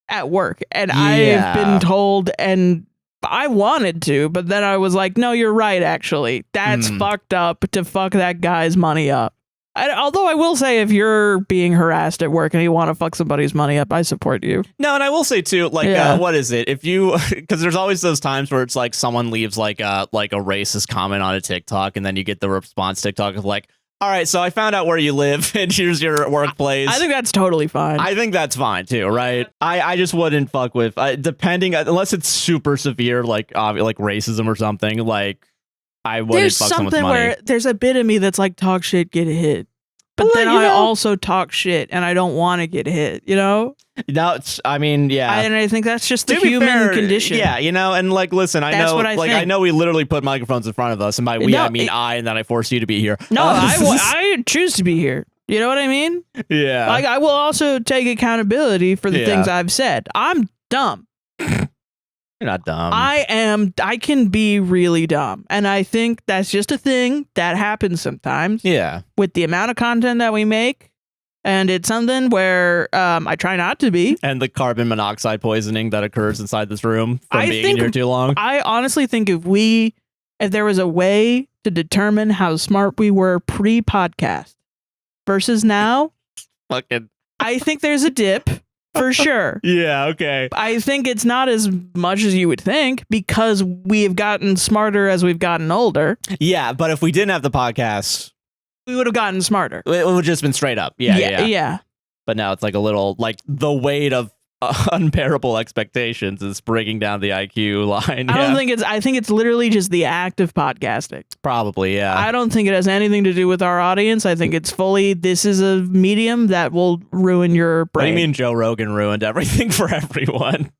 at work, and I've been told, and I wanted to, but then I was like, no, you're right, actually. That's fucked up to fuck that guy's money up. Although I will say, if you're being harassed at work and you want to fuck somebody's money up, I support you. No, and I will say too, like, what is it? If you, because there's always those times where it's like someone leaves like a racist comment on a TikTok, and then you get the response TikTok of like, all right, so I found out where you live, and here's your workplace. I think that's totally fine. I think that's fine too, right? I just wouldn't fuck with, depending, unless it's super severe, like racism or something. Like, I wouldn't fuck someone's money. Where there's a bit of me that's like, talk shit, get hit. But then I also talk shit, and I don't want to get hit, you know? No, I mean, yeah. And I think that's just the human condition. Yeah, you know, and like, listen, I know we literally put microphones in front of us, and by we, I mean I, and then I forced you to be here. No, I choose to be here. You know what I mean? Yeah. Like, I will also take accountability for the things I've said. I'm dumb. You're not dumb. I can be really dumb. And I think that's just a thing that happens sometimes. Yeah. With the amount of content that we make. And it's something where I try not to be. And the carbon monoxide poisoning that occurs inside this room from being in here too long. I honestly think if there was a way to determine how smart we were pre-podcast, versus now, Fucking. I think there's a dip for sure. Yeah, okay. I think it's not as much as you would think because we have gotten smarter as we've gotten older. Yeah, but if we didn't have the podcast, we would have gotten smarter. it would have just been straight up. Yeah. But now it's like a little, like the weight of unbearable expectations is breaking down the IQ line. I think it's literally just the act of podcasting. Probably, yeah. I don't think it has anything to do with our audience. I think it's fully, this is a medium that will ruin your brain. What do you mean Joe Rogan ruined everything for everyone?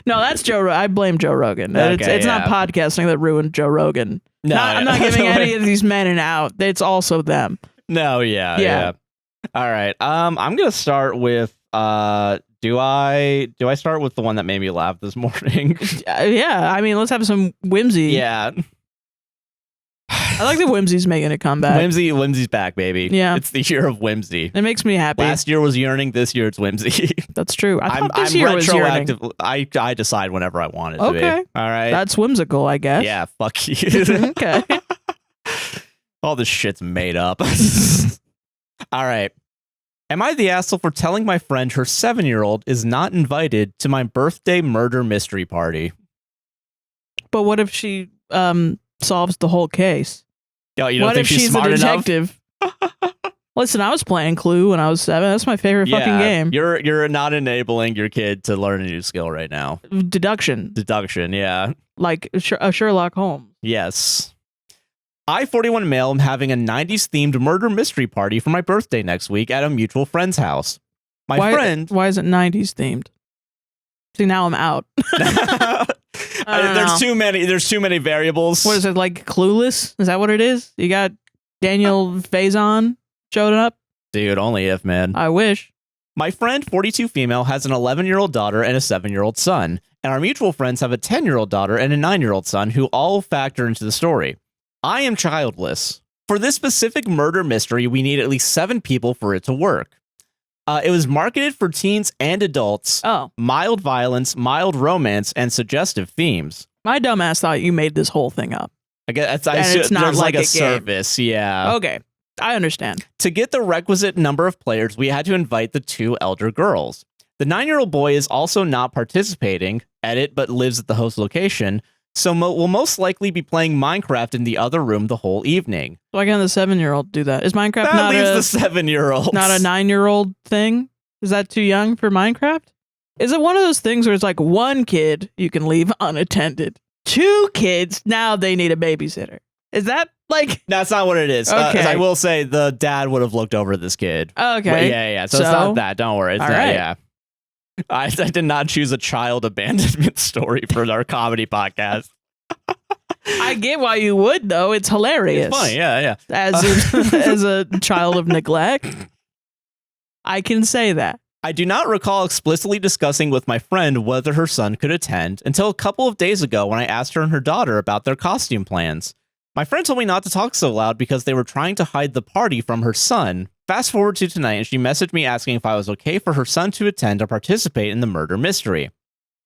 No, that's Joe Rogan. I blame Joe Rogan. It's not podcasting that ruined Joe Rogan. No, I'm not giving any of these men an out. It's also them. No, yeah. All right. I'm gonna start with do I start with the one that made me laugh this morning? Yeah, I mean, let's have some whimsy. Yeah. I like that whimsy's making a comeback. Whimsy's back, baby. Yeah. It's the year of whimsy. It makes me happy. Last year was yearning, this year it's whimsy. That's true. I'm year was yearning. I decide whenever I want it to be. Okay. All right. That's whimsical, I guess. Yeah, fuck you. Okay. All this shit's made up. All right. Am I the asshole for telling my friend her 7-year-old is not invited to my birthday murder mystery party? But what if she solves the whole case? Yo, you don't what think if she's smart a detective? Listen, I was playing Clue when I was 7. That's my favorite fucking game. You're not enabling your kid to learn a new skill right now. Deduction, yeah. like a Sherlock Holmes. Yes. I, 41 male, am having a 90s themed murder mystery party for my birthday next week at a mutual friend's house. Why is it 90s themed? See, now I'm out. There's too many variables. What is it, like Clueless? Is that what it is? You got Daniel Faison showing up? Dude, only if, man. I wish. My friend, 42 female, has an 11-year-old daughter and a 7-year-old son. And our mutual friends have a 10-year-old daughter and a 9-year-old son who all factor into the story. I am childless. For this specific murder mystery, we need at least 7 people for it to work. It was marketed for teens and adults. Oh. Mild violence, mild romance, and suggestive themes. My dumbass thought you made this whole thing up. I guess it's not there's like a a service, yeah. Okay, I understand. To get the requisite number of players, we had to invite the 2 elder girls. The 9-year-old boy is also not participating, but lives at the host location, so we'll most likely be playing Minecraft in the other room the whole evening. Why can't the 7-year-old do that? Is Minecraft that leaves the 7-year-old. Not a 9-year-old thing? Is that too young for Minecraft? Is it one of those things where it's like 1 kid you can leave unattended? 2 kids, now they need a babysitter. Is that like... That's not what it is. Okay. I will say the dad would have looked over this kid. Okay. But yeah. So it's not that. Don't worry. It's not, right. Yeah. I did not choose a child abandonment story for our comedy podcast. I get why you would, though. It's hilarious. It's funny, yeah. As a child of neglect, I can say that. I do not recall explicitly discussing with my friend whether her son could attend until a couple of days ago when I asked her and her daughter about their costume plans. My friend told me not to talk so loud because they were trying to hide the party from her son. Fast forward to tonight, and she messaged me asking if I was okay for her son to attend or participate in the murder mystery.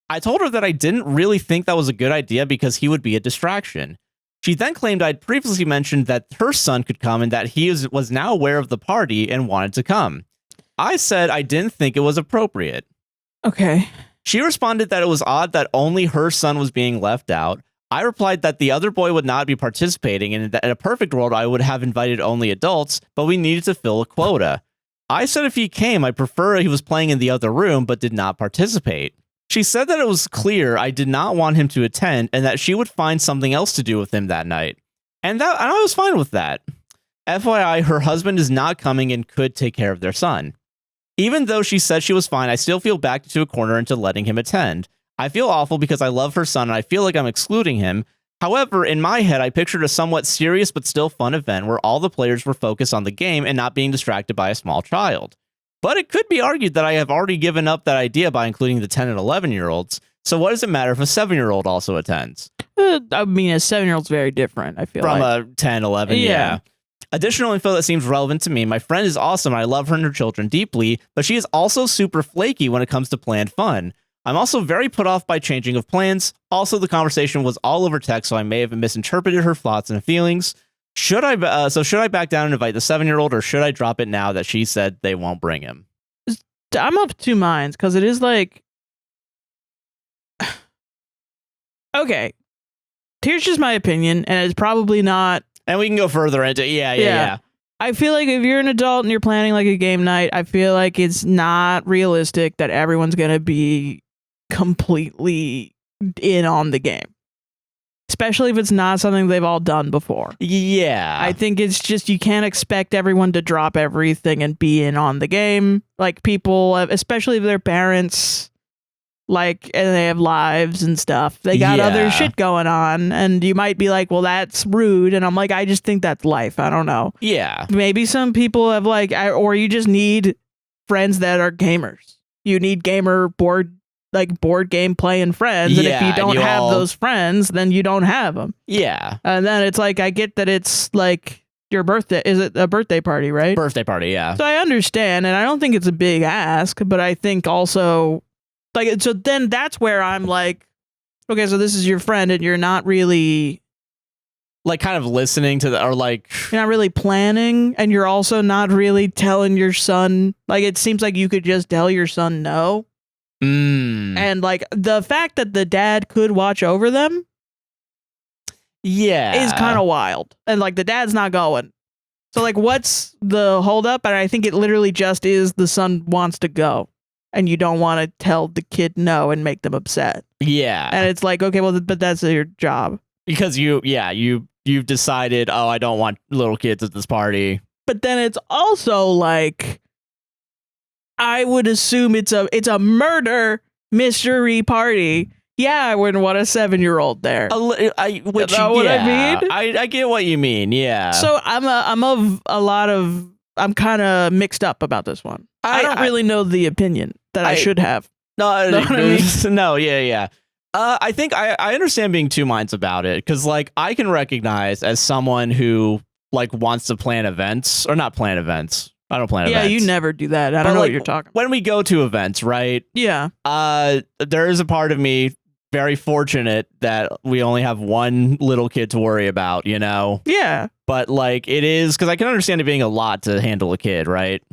I told her that I didn't really think that was a good idea because he would be a distraction. She then claimed I'd previously mentioned that her son could come and that he was now aware of the party and wanted to come. I said I didn't think it was appropriate. Okay. She responded that it was odd that only her son was being left out. I replied that the other boy would not be participating and that in a perfect world I would have invited only adults, but we needed to fill a quota. I said if he came, I prefer he was playing in the other room but did not participate. She said that it was clear I did not want him to attend and that she would find something else to do with him that night. And I was fine with that. FYI, her husband is not coming and could take care of their son. Even though she said she was fine, I still feel backed into a corner into letting him attend. I feel awful because I love her son and I feel like I'm excluding him. However, in my head, I pictured a somewhat serious but still fun event where all the players were focused on the game and not being distracted by a small child. But it could be argued that I have already given up that idea by including the 10 and 11-year-olds. So what does it matter if a 7-year-old also attends? I mean, a 7-year-old's very different, I feel From like. a 10, 11, yeah. Additional info that seems relevant to me. My friend is awesome. I love her and her children deeply, but she is also super flaky when it comes to planned fun. I'm also very put off by changing of plans. Also, the conversation was all over text, so I may have misinterpreted her thoughts and feelings. Should I back down and invite the 7-year-old, or should I drop it now that she said they won't bring him? I'm of two minds because it is like, okay, here's just my opinion, and it's probably not. And we can go further into yeah. I feel like if you're an adult and you're planning like a game night, I feel like it's not realistic that everyone's gonna be completely in on the game. Especially if it's not something they've all done before. Yeah. I think it's just you can't expect everyone to drop everything and be in on the game. Like people, especially if they're parents, like, and they have lives and stuff. They got other shit going on. And you might be like, well, that's rude. And I'm like, I just think that's life. I don't know. Yeah. Maybe some people have like, or you just need friends that are gamers. You need gamer board game playing friends, and if you don't have those friends, then you don't have them. Yeah. And then it's like, I get that it's like your birthday. Is it a birthday party, right? Birthday party, yeah. So I understand, and I don't think it's a big ask, but I think also, like, so then that's where I'm like, okay, so this is your friend, and you're not really, like, kind of listening to or like, you're not really planning, and you're also not really telling your son, like, it seems like you could just tell your son no. And like the fact that the dad could watch over them is kind of wild, and like the dad's not going, so like what's the holdup? And I think it literally just is the son wants to go, and you don't want to tell the kid no and make them upset. And it's like, okay, well, but that's your job, because you've decided, oh, I don't want little kids at this party. But then it's also like, I would assume it's a murder mystery party. Yeah, I wouldn't want a 7-year-old there. I mean? I get what you mean. Yeah. So I'm kind of mixed up about this one. I don't really know the opinion that I should have. No, know what I mean? No, yeah. I think I understand being two minds about it, because like I can recognize as someone who like wants to plan events, or not plan events. I don't plan events. Yeah, you never do that. I don't know what you're talking about. When we go to events, right? Yeah. There is a part of me very fortunate that we only have one little kid to worry about, you know? Yeah. But like it is, because I can understand it being a lot to handle a kid, right?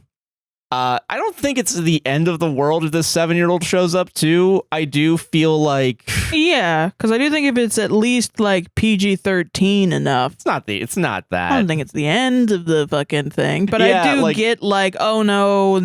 I don't think it's the end of the world if this 7-year-old shows up too. I do feel like, yeah, because I do think if it's at least like PG-13 enough, it's not that. I don't think it's the end of the fucking thing. But I do get like, oh no,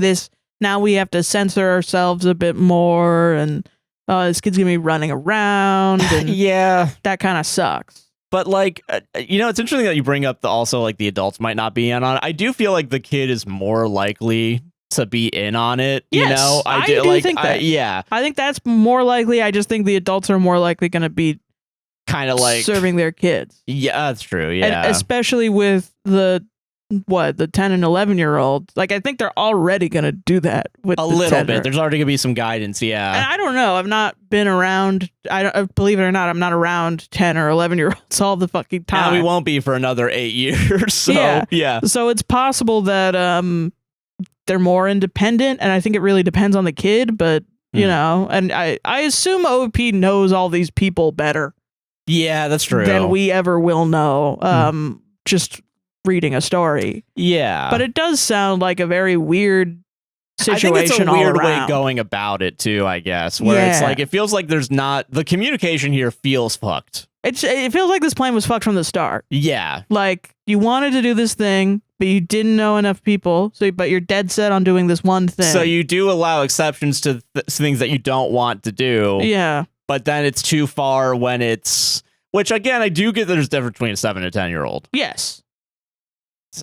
now we have to censor ourselves a bit more, and this kid's gonna be running around, and yeah, that kind of sucks. But like, it's interesting that you bring up also like the adults might not be in on it. I do feel like the kid is more likely to be in on it. Yes, you know, I do think that. I think that's more likely. I just think the adults are more likely going to be kind of like serving their kids. Yeah, that's true. Yeah, and especially with the 10 and 11-year-old. Like, I think they're already going to do that with a little bit. There's already going to be some guidance. Yeah, and I don't know. I've not been around. Believe it or not, I'm not around 10 or 11-year-olds all the fucking time. And we won't be for another 8 years. So yeah. So it's possible that they're more independent, and I think it really depends on the kid, but you know, and I assume OP knows all these people better. Yeah, that's true. Than we ever will know. Just reading a story. Yeah. But it does sound like a very weird situation. I think it's a weird way going about it too, I guess, where it's like, it feels like there's not, the communication here feels fucked. It feels like this plan was fucked from the start. Yeah. Like, you wanted to do this thing, but you didn't know enough people, but you're dead set on doing this one thing. So you do allow exceptions to things that you don't want to do. Yeah. But then it's too far when it's, which again, I do get that there's a difference between a 7 and a 10-year-old. Yes.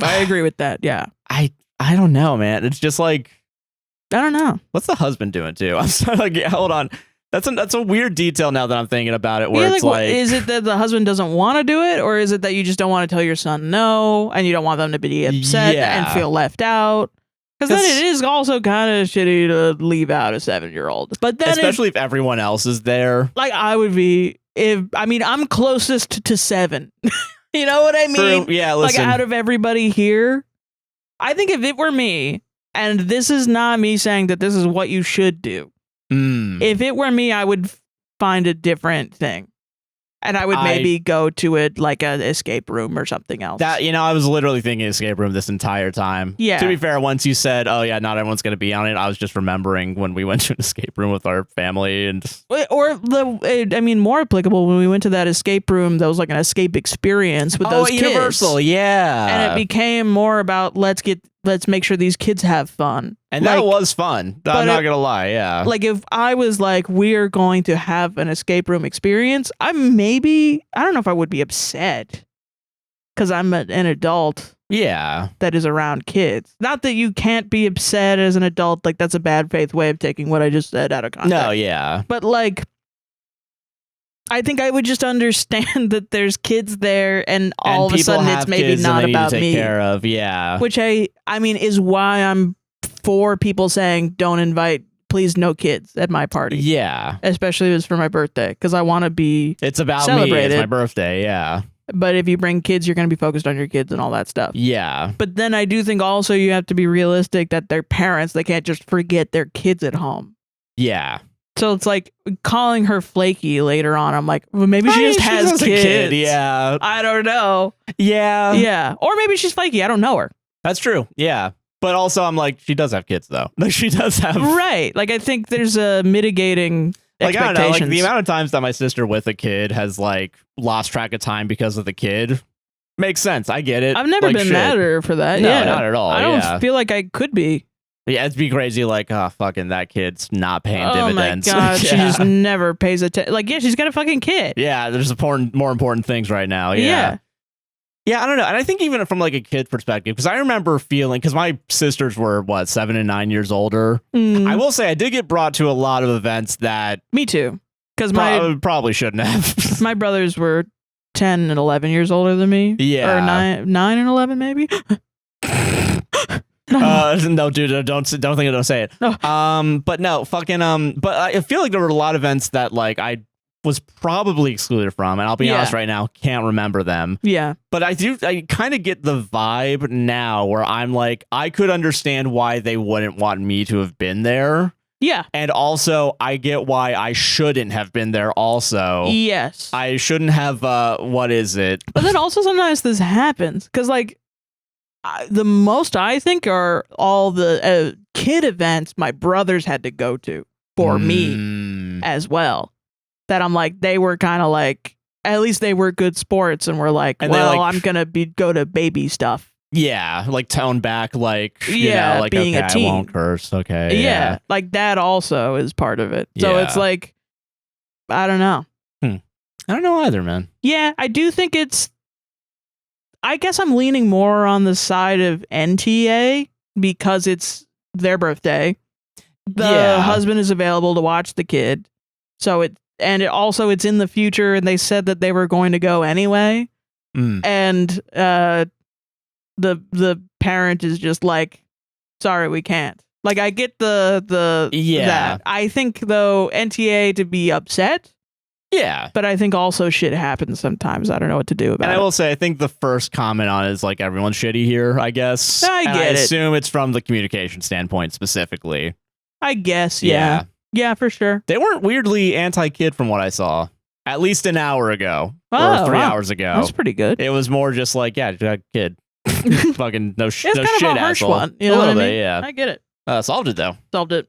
I agree with that. Yeah. I don't know, man. It's just like, I don't know. What's the husband doing too? I'm sorry, like, hold on. That's a weird detail now that I'm thinking about it, where it's like, is it that the husband doesn't want to do it, or is it that you just don't want to tell your son no, and you don't want them to be upset and feel left out? Because then it is also kind of shitty to leave out a 7-year-old. But then, especially if everyone else is there, like I would be. I'm closest to 7. You know what I mean? True. Yeah. Listen. Like, out of everybody here, I think if it were me, and this is not me saying that this is what you should do. If it were me, I would find a different thing. And I would maybe go to it like an escape room or something else. That, I was literally thinking escape room this entire time. Yeah. To be fair, once you said, oh yeah, not everyone's going to be on it, I was just remembering when we went to an escape room with our family. More applicable when we went to that escape room, that was like an escape experience with those kids. Universal, yeah. And it became more about let's make sure these kids have fun. And that was fun. I'm not going to lie, yeah. Like if I was like, we're going to have an escape room experience, I don't know if I would be upset because I'm an adult. Yeah. That is around kids. Not that you can't be upset as an adult. Like that's a bad faith way of taking what I just said out of context. No, yeah. But like, I think I would just understand that there's kids there and all of a sudden it's maybe not about me. Care of, yeah. Which I mean is why I'm for people saying don't invite, please, no kids at my party. Yeah. Especially if it's for my birthday because I want to be It's about celebrated. me. It's my birthday, yeah. But if you bring kids, you're going to be focused on your kids and all that stuff. Yeah. But then I do think also you have to be realistic that they're parents. They can't just forget their kids at home. Yeah. So it's like calling her flaky later on. I'm like, well, maybe she just has kids. Kid, yeah. I don't know. Yeah. Yeah. Or maybe she's flaky. I don't know her. That's true. Yeah. But also I'm like, she does have kids though. Like she does have. Right. Like I think there's a mitigating like, I don't know. Like the amount of times that my sister with a kid has like lost track of time because of the kid makes sense. I get it. I've never been mad at her for that. No, yeah. not at all. I don't feel like I could be. Yeah, it'd be crazy. Like, oh, fucking that kid's not paying dividends. Oh my god, she just never pays attention. Like, yeah, she's got a fucking kid. Yeah, there's more important things right now. Yeah. Yeah, I don't know. And I think even from like a kid perspective, because I remember feeling, because my sisters were, 7 and 9 years older. I will say I did get brought to a lot of events that... Me too. Because probably shouldn't have. My brothers were 10 and 11 years older than me. Yeah. Or 9 and 11 maybe. No, dude, don't say it. No. But no, fucking, but I feel like there were a lot of events that like I was probably excluded from, and I'll be honest right now, can't remember them. Yeah. But I kind of get the vibe now where I'm like, I could understand why they wouldn't want me to have been there. Yeah. And also, I get why I shouldn't have been there also. Yes. I shouldn't have, what is it? But then also sometimes this happens, because like, the most I think are all the kid events my brothers had to go to for me as well. That I'm like, they were kind of like, at least they were good sports and were like, and well, I'm going to go to baby stuff. Yeah, like tone back, like, you know, like, being okay, a teen. I won't curse. Okay. Yeah, like that also is part of it. So it's like, I don't know. I don't know either, man. Yeah, I do think I guess I'm leaning more on the side of NTA because it's their birthday. The husband is available to watch the kid. So it's in the future, and they said that they were going to go anyway. And the parent is just like, sorry, we can't. Like, I get that. I think though NTA to be upset. Yeah. But I think also shit happens sometimes. I don't know what to do about it. And I will say, I think the first comment on it is like, everyone's shitty here, I guess. I assume it's from the communication standpoint specifically. I guess, yeah. Yeah, for sure. They weren't weirdly anti-kid from what I saw. At least an hour ago. Or 3 hours ago. That's pretty good. It was more just like, yeah, kid. Fucking no shit, it's kind of a harsh asshole. One. You know what I mean? Yeah. I get it. Solved it, though. Solved it.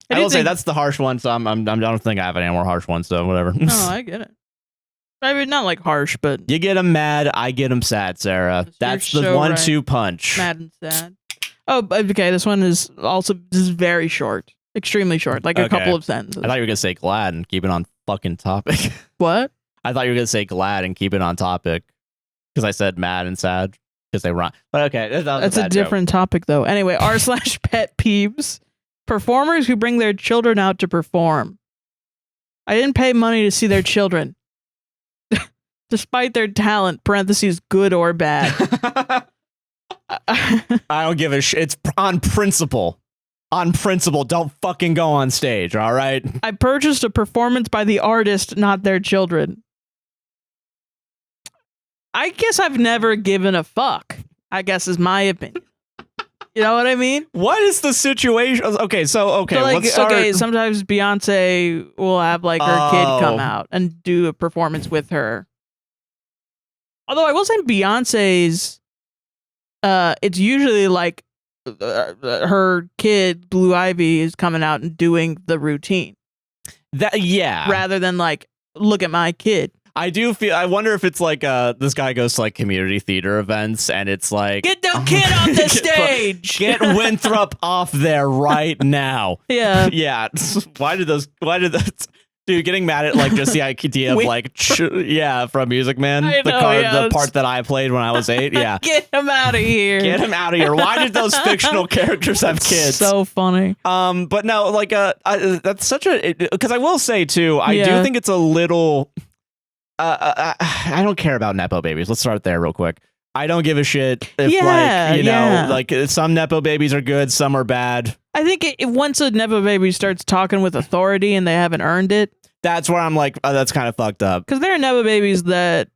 I will say that's the harsh one, so I don't think I have any more harsh ones, so whatever. Oh, I get it. I mean, not like harsh, but... You get them mad, I get them sad, Sarah. That's the 1-2 punch. Mad and sad. Oh, okay, this one is very short. Extremely short, like a couple of sentences. I thought you were going to say glad and keep it on fucking topic. What? I thought you were going to say glad and keep it on topic. Because I said mad and sad. Because they rhyme. But okay. That's a different topic, though. Anyway, r/pet peeves. Performers who bring their children out to perform. I didn't pay money to see their children. Despite their talent, parentheses, good or bad. I don't give a shit. It's on principle. On principle, don't fucking go on stage, all right? I purchased a performance by the artist, not their children. I guess I've never given a fuck, I guess is my opinion. You know what I mean? What is the situation? Okay, so like, let's start. okay, sometimes Beyonce will have like her kid come out and do a performance with her. Although I will say Beyonce's, it's usually like her kid Blue Ivy is coming out and doing the routine. Rather than like, look at my kid. I wonder if it's like this guy goes to like community theater events and it's like, get the kid off the stage. Get Winthrop off there right now. Yeah. Yeah. Why did those dude, getting mad at like just the idea of like from Music Man, the part that I played when I was 8. Yeah. Get him out of here. Get him out of here. Why did those fictional characters have kids? So funny. But no, like that's such a, because I will say too, I do think it's a little I don't care about Nepo babies. Let's start there real quick. I don't give a shit if like some Nepo babies are good, some are bad. I think once a Nepo baby starts talking with authority and they haven't earned it, that's where I'm like, oh, that's kind of fucked up. Because there are Nepo babies that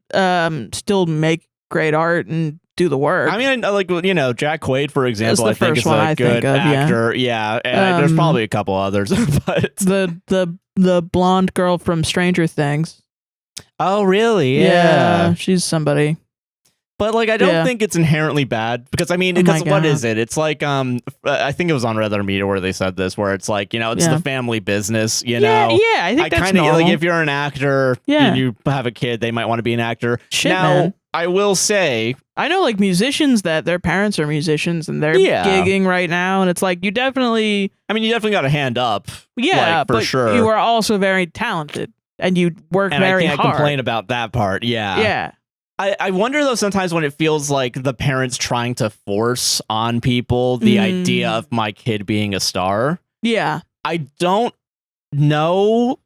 still make great art and do the work. I mean, like, Jack Quaid, for example, I think is a good actor. Yeah, and there's probably a couple others, but the blonde girl from Stranger Things. Oh, really? Yeah, she's somebody. But like, I don't think it's inherently bad because I mean, because what is it? It's like I think it was on Red Letter Media where they said this, where it's like it's the family business. You know? Yeah, I think that's kind of normal. like if you're an actor and you have a kid, they might want to be an actor. Man. I will say, I know like musicians that their parents are musicians and they're gigging right now, and it's like you definitely got a hand up. Yeah, like, for sure. You are also very talented and you work very hard. I can't complain about that part. Yeah. Yeah. I wonder though sometimes when it feels like the parents trying to force on people the idea of my kid being a star. Yeah. I don't know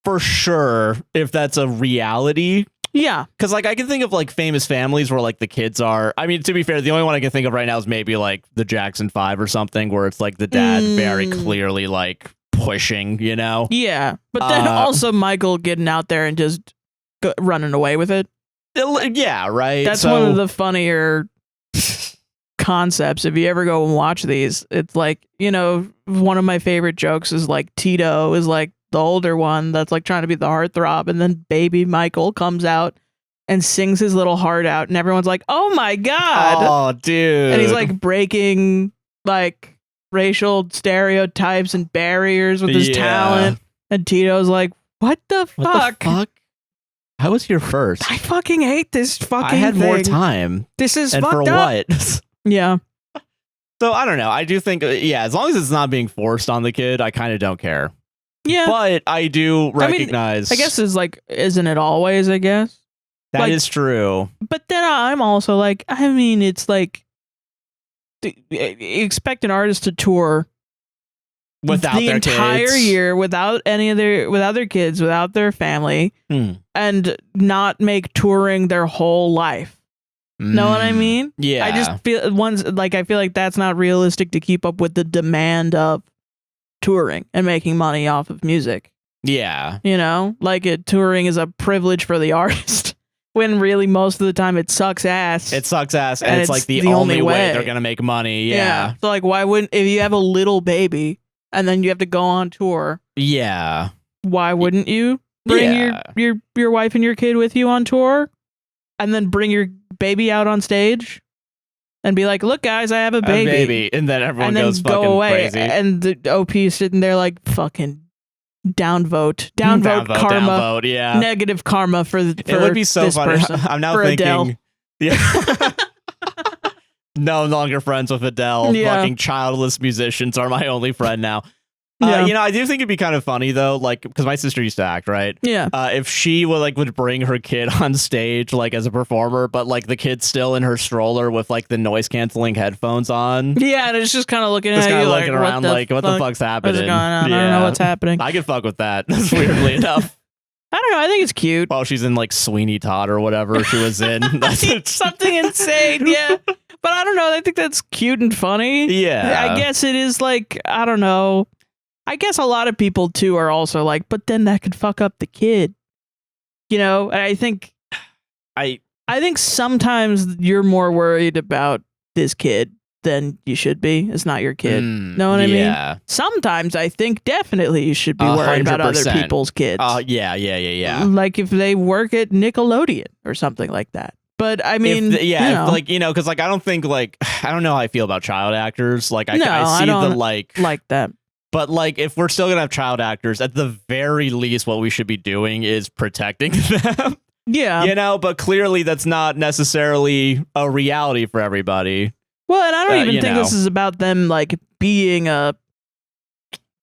for sure if that's a reality. Yeah. Because like I can think of like famous families where like the kids are, I mean, to be fair, the only one I can think of right now is maybe like the Jackson 5 or something where it's like the dad very clearly like pushing, Yeah. But then also Michael getting out there and just running away with it. Yeah, right. That's one of the funnier concepts. If you ever go and watch these, it's like, one of my favorite jokes is like Tito is like the older one that's like trying to be the heartthrob, and then baby Michael comes out and sings his little heart out, and everyone's like, oh my God. Oh, dude. And he's like breaking like racial stereotypes and barriers with his talent. And Tito's like, what the fuck? I was here first. I fucking hate this fucking I had thing. more time. This is and fucked for up. what? Yeah. So I don't know. I do think, as long as it's not being forced on the kid, I kind of don't care. Yeah. But I do recognize. I guess it's like, isn't it always, I guess? That is true. But then I'm also like, I mean, it's like, expect an artist to tour without the their entire kids. year, without their kids, without their family, and not make touring their whole life. Know what I mean? Yeah. I just feel I feel like that's not realistic to keep up with the demand of touring and making money off of music. Yeah. Touring is a privilege for the artist. When really most of the time it sucks ass. It sucks ass, and it's like the only way they're gonna make money. Yeah. So like, why wouldn't, if you have a little baby and then you have to go on tour? Yeah. Why wouldn't you bring your wife and your kid with you on tour, and then bring your baby out on stage and be like, look guys, I have a baby. And then everyone and goes then fucking go away. crazy. And the OP is sitting there like, fucking downvote karma, yeah, negative karma for it would be so this funny. person, I'm now for thinking Adele. Yeah. No longer friends with Adele. Yeah. Fucking childless musicians are my only friend now. Yeah. I do think it'd be kind of funny though, like, because my sister used to act, right? Yeah. If she would bring her kid on stage like as a performer, but like the kid's still in her stroller with like the noise canceling headphones on. Yeah, and it's just kind of looking just at kind you of looking around like, what the fuck's happening? What's going on? I don't know what's happening. I could fuck with that. Weirdly enough. I don't know. I think it's cute. While she's in like Sweeney Todd or whatever she was in. Something insane, yeah. But I don't know. I think that's cute and funny. Yeah. I guess it is like, I don't know. I guess a lot of people too are also like, but then that could fuck up the kid. I think sometimes you're more worried about this kid then you should be. It's not your kid. Know what I mean? Sometimes I think definitely you should be worried about other people's kids. Yeah. Like if they work at Nickelodeon or something like that. But I mean, because like I don't think like I don't know how I feel about child actors. Like I see the like that. But like if we're still gonna have child actors, at the very least, what we should be doing is protecting them. Yeah, but clearly that's not necessarily a reality for everybody. Well, and I don't even think this is about them like being an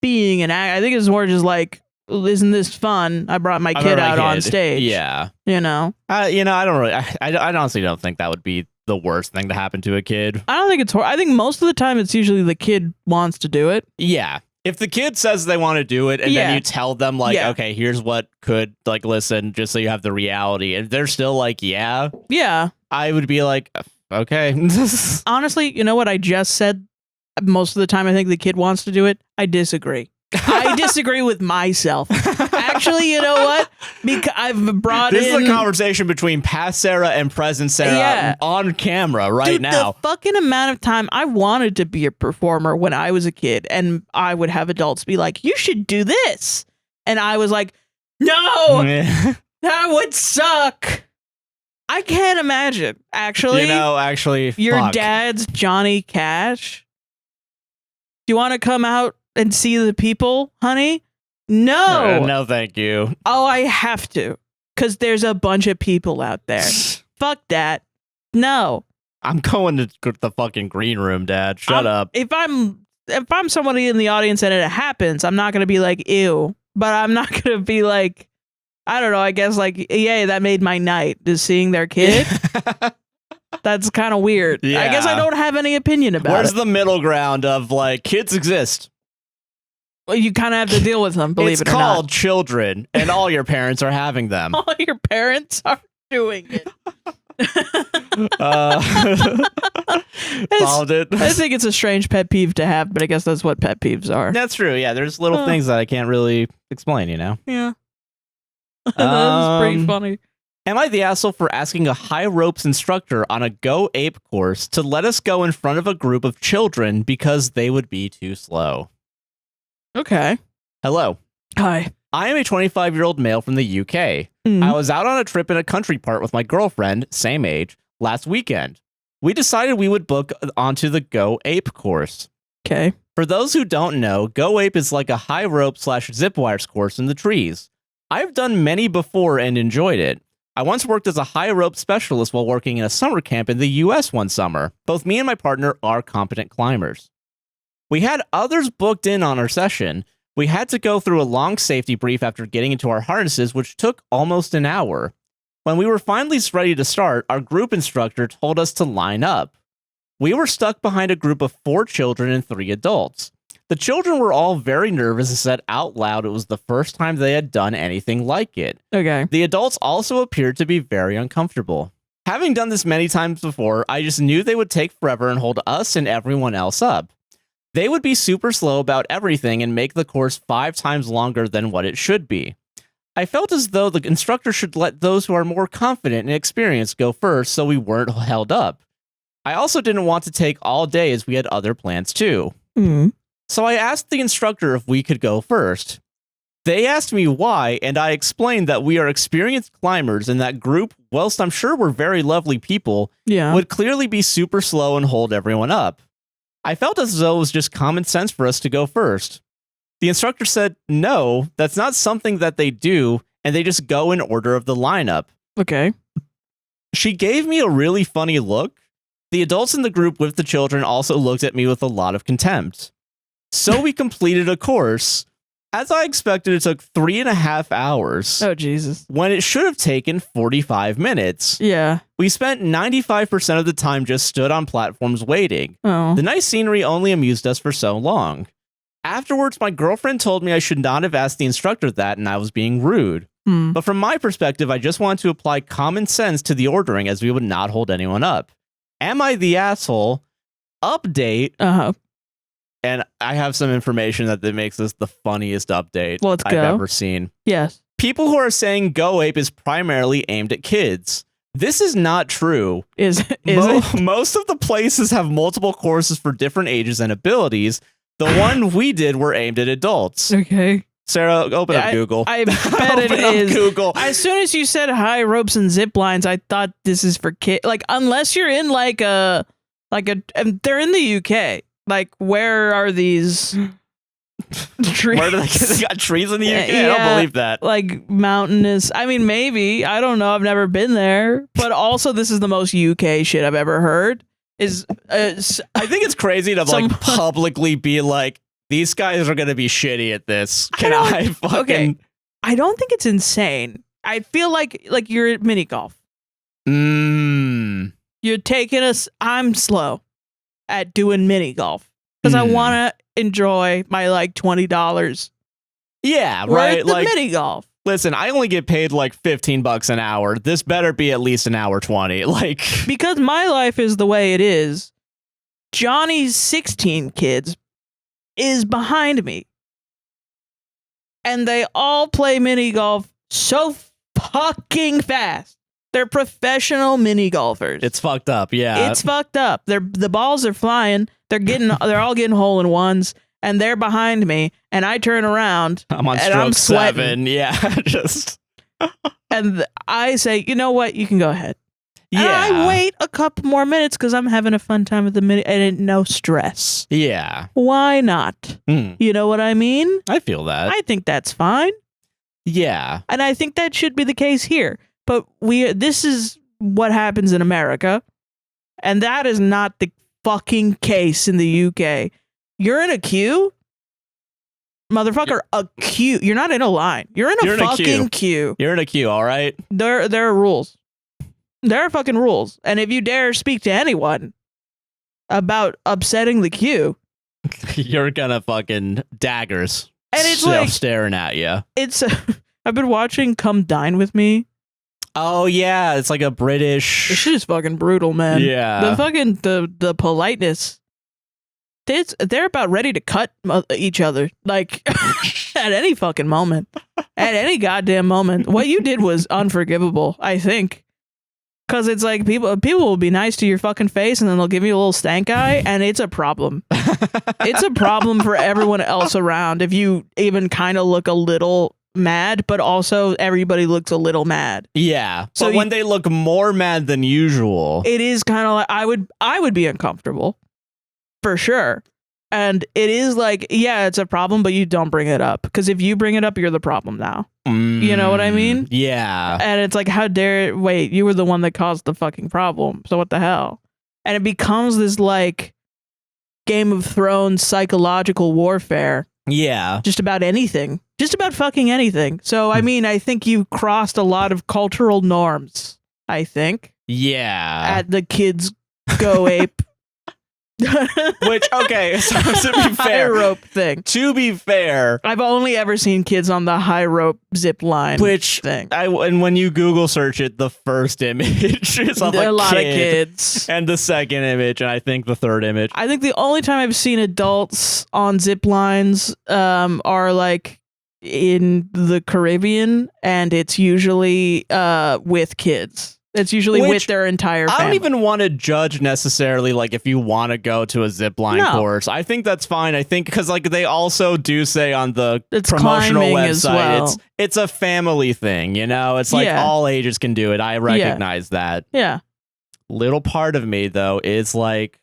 act. I think it's more just like, isn't this fun? I brought my kid out on stage. Yeah. I don't really. I honestly don't think that would be the worst thing to happen to a kid. I don't think it's. I think most of the time it's usually the kid wants to do it. Yeah. If the kid says they want to do it and then you tell them like, okay, here's what could like listen, just so you have the reality, and they're still like, yeah, I would be like, okay. Honestly, you know what I just said? Most of the time I think the kid wants to do it. I disagree. I disagree with myself. Actually, you know what? Because I've brought this is a conversation between past Sarah and present Sarah on camera now. The fucking amount of time I wanted to be a performer when I was a kid, and I would have adults be like, "You should do this," and I was like, "No, that would suck." I can't imagine. Actually, your dad's Johnny Cash. Do you want to come out and see the people, honey? No. No, thank you. Oh, I have to. Because there's a bunch of people out there. Fuck that. No. I'm going to the fucking green room, Dad. Shut up. If I'm somebody in the audience and it happens, I'm not going to be like, ew. But I'm not going to be like, I don't know, I guess like, yay, that made my night. Just seeing their kid. That's kind of weird. Yeah. I guess I don't have any opinion about it. Where's the middle ground of like, kids exist? Well, you kind of have to deal with them, believe it or not. It's called children, and all your parents are having them. All your parents are doing it. Followed it. I think it's a strange pet peeve to have, but I guess that's what pet peeves are. That's true. Yeah, there's little things that I can't really explain, Yeah. That's pretty funny. Am I the asshole for asking a high ropes instructor on a Go Ape course to let us go in front of a group of children because they would be too slow? Okay. Hello. Hi. I am a 25-year-old male from the UK. I was out on a trip in a country part with my girlfriend, same age, last weekend. We decided we would book onto the Go Ape course. Okay. For those who don't know, Go Ape is like a high rope / zip wires course in the trees. I've done many before and enjoyed it. I once worked as a high rope specialist while working in a summer camp in the US one summer. Both me and my partner are competent climbers. We had others booked in on our session. We had to go through a long safety brief after getting into our harnesses, which took almost an hour. When we were finally ready to start, our group instructor told us to line up. We were stuck behind a group of 4 children and 3 adults. The children were all very nervous and said out loud it was the first time they had done anything like it. Okay. The adults also appeared to be very uncomfortable. Having done this many times before, I just knew they would take forever and hold us and everyone else up. They would be super slow about everything and make the course 5 times longer than what it should be. I felt as though the instructor should let those who are more confident and experienced go first so we weren't held up. I also didn't want to take all day as we had other plans too. So I asked the instructor if we could go first. They asked me why, and I explained that we are experienced climbers and that group, whilst I'm sure we're very lovely people, would clearly be super slow and hold everyone up. I felt as though it was just common sense for us to go first. The instructor said, no, that's not something that they do, and they just go in order of the lineup. Okay. She gave me a really funny look. The adults in the group with the children also looked at me with a lot of contempt. So we completed a course. As I expected, it took 3.5 hours. Oh, Jesus. When it should have taken 45 minutes. Yeah. We spent 95% of the time just stood on platforms waiting. Oh. The nice scenery only amused us for so long. Afterwards, my girlfriend told me I should not have asked the instructor that and I was being rude. But from my perspective, I just wanted to apply common sense to the ordering as we would not hold anyone up. Am I the asshole? Update. And I have some information that makes this the funniest update I've ever seen. Yes. People who are saying Go Ape is primarily aimed at kids. This is not true. Is it? Most of the places have multiple courses for different ages and abilities. The one we did were aimed at adults. Okay. Sarah, open up Google. I bet it is. Google. As soon as you said high ropes and zip lines, I thought this is for kids. Like, unless you're in they're in the UK. Like, where are these trees? Where do they got trees in the UK? I don't believe that. Like mountainous. I mean, maybe. I don't know. I've never been there. But also, this is the most UK shit I've ever heard. I think it's crazy to publicly be like, these guys are gonna be shitty at this. Okay. I don't think it's insane. I feel like you're at mini golf. You're taking us. I'm slow at doing mini golf because I want to enjoy my $20. Yeah, right. Like mini golf. Listen, I only get paid like $15 an hour. This better be at least an hour 20. Like, because my life is the way it is. Johnny's 16 kids is behind me, and they all play mini golf so fucking fast. They're professional mini golfers. It's fucked up. Yeah, it's fucked up. The balls are flying. They're all getting hole in ones, and they're behind me. And I turn around. I'm on stroke 7. Yeah, just. And I say, you know what? You can go ahead. Yeah. And I wait a couple more minutes because I'm having a fun time at the mini, and no stress. Yeah. Why not? You know what I mean? I feel that. I think that's fine. Yeah. And I think that should be the case here. But this is what happens in America, and that is not the fucking case in the UK. You're in a queue, motherfucker. A queue. You're not in a line. You're in a fucking queue. You're in a queue. All right. There are rules. There are fucking rules, and if you dare speak to anyone about upsetting the queue, you're gonna fucking daggers. And it's staring at you. I've been watching Come Dine With Me. Oh yeah, it's like a British. This shit is fucking brutal, man. Yeah, the politeness. They're about ready to cut each other, like at any fucking moment, at any goddamn moment. What you did was unforgivable, I think, because it's like people will be nice to your fucking face, and then they'll give you a little stank eye, and it's a problem. It's a problem for everyone else around if you even kind of look a little mad, but also everybody looks a little mad. Yeah. So but when they look more mad than usual, it is kind of like I would be uncomfortable for sure. And it is like, yeah, it's a problem, but you don't bring it up, because if you bring it up, you're the problem now. You know what I mean? Yeah. And it's like, how dare wait, you were the one that caused the fucking problem. So what the hell? And it becomes this like Game of Thrones psychological warfare. Yeah. Just about anything. Just about fucking anything. So, I mean, I think you crossed a lot of cultural norms, I think. Yeah. At the kids go ape. Which, okay, so to be fair. High rope thing. To be fair. I've only ever seen kids on the high rope zip line thing. And when you Google search it, the first image is of a lot of kids. And the second image, and I think the third image. I think the only time I've seen adults on zip lines are like in the Caribbean, and it's usually with kids. It's usually with their entire family. I don't even want to judge necessarily, like, if you want to go to a zipline course. I think that's fine. I think because, like, they also do say on the promotional website, it's a family thing, you know? It's like all ages can do it. I recognize that. Yeah. Little part of me, though, is like,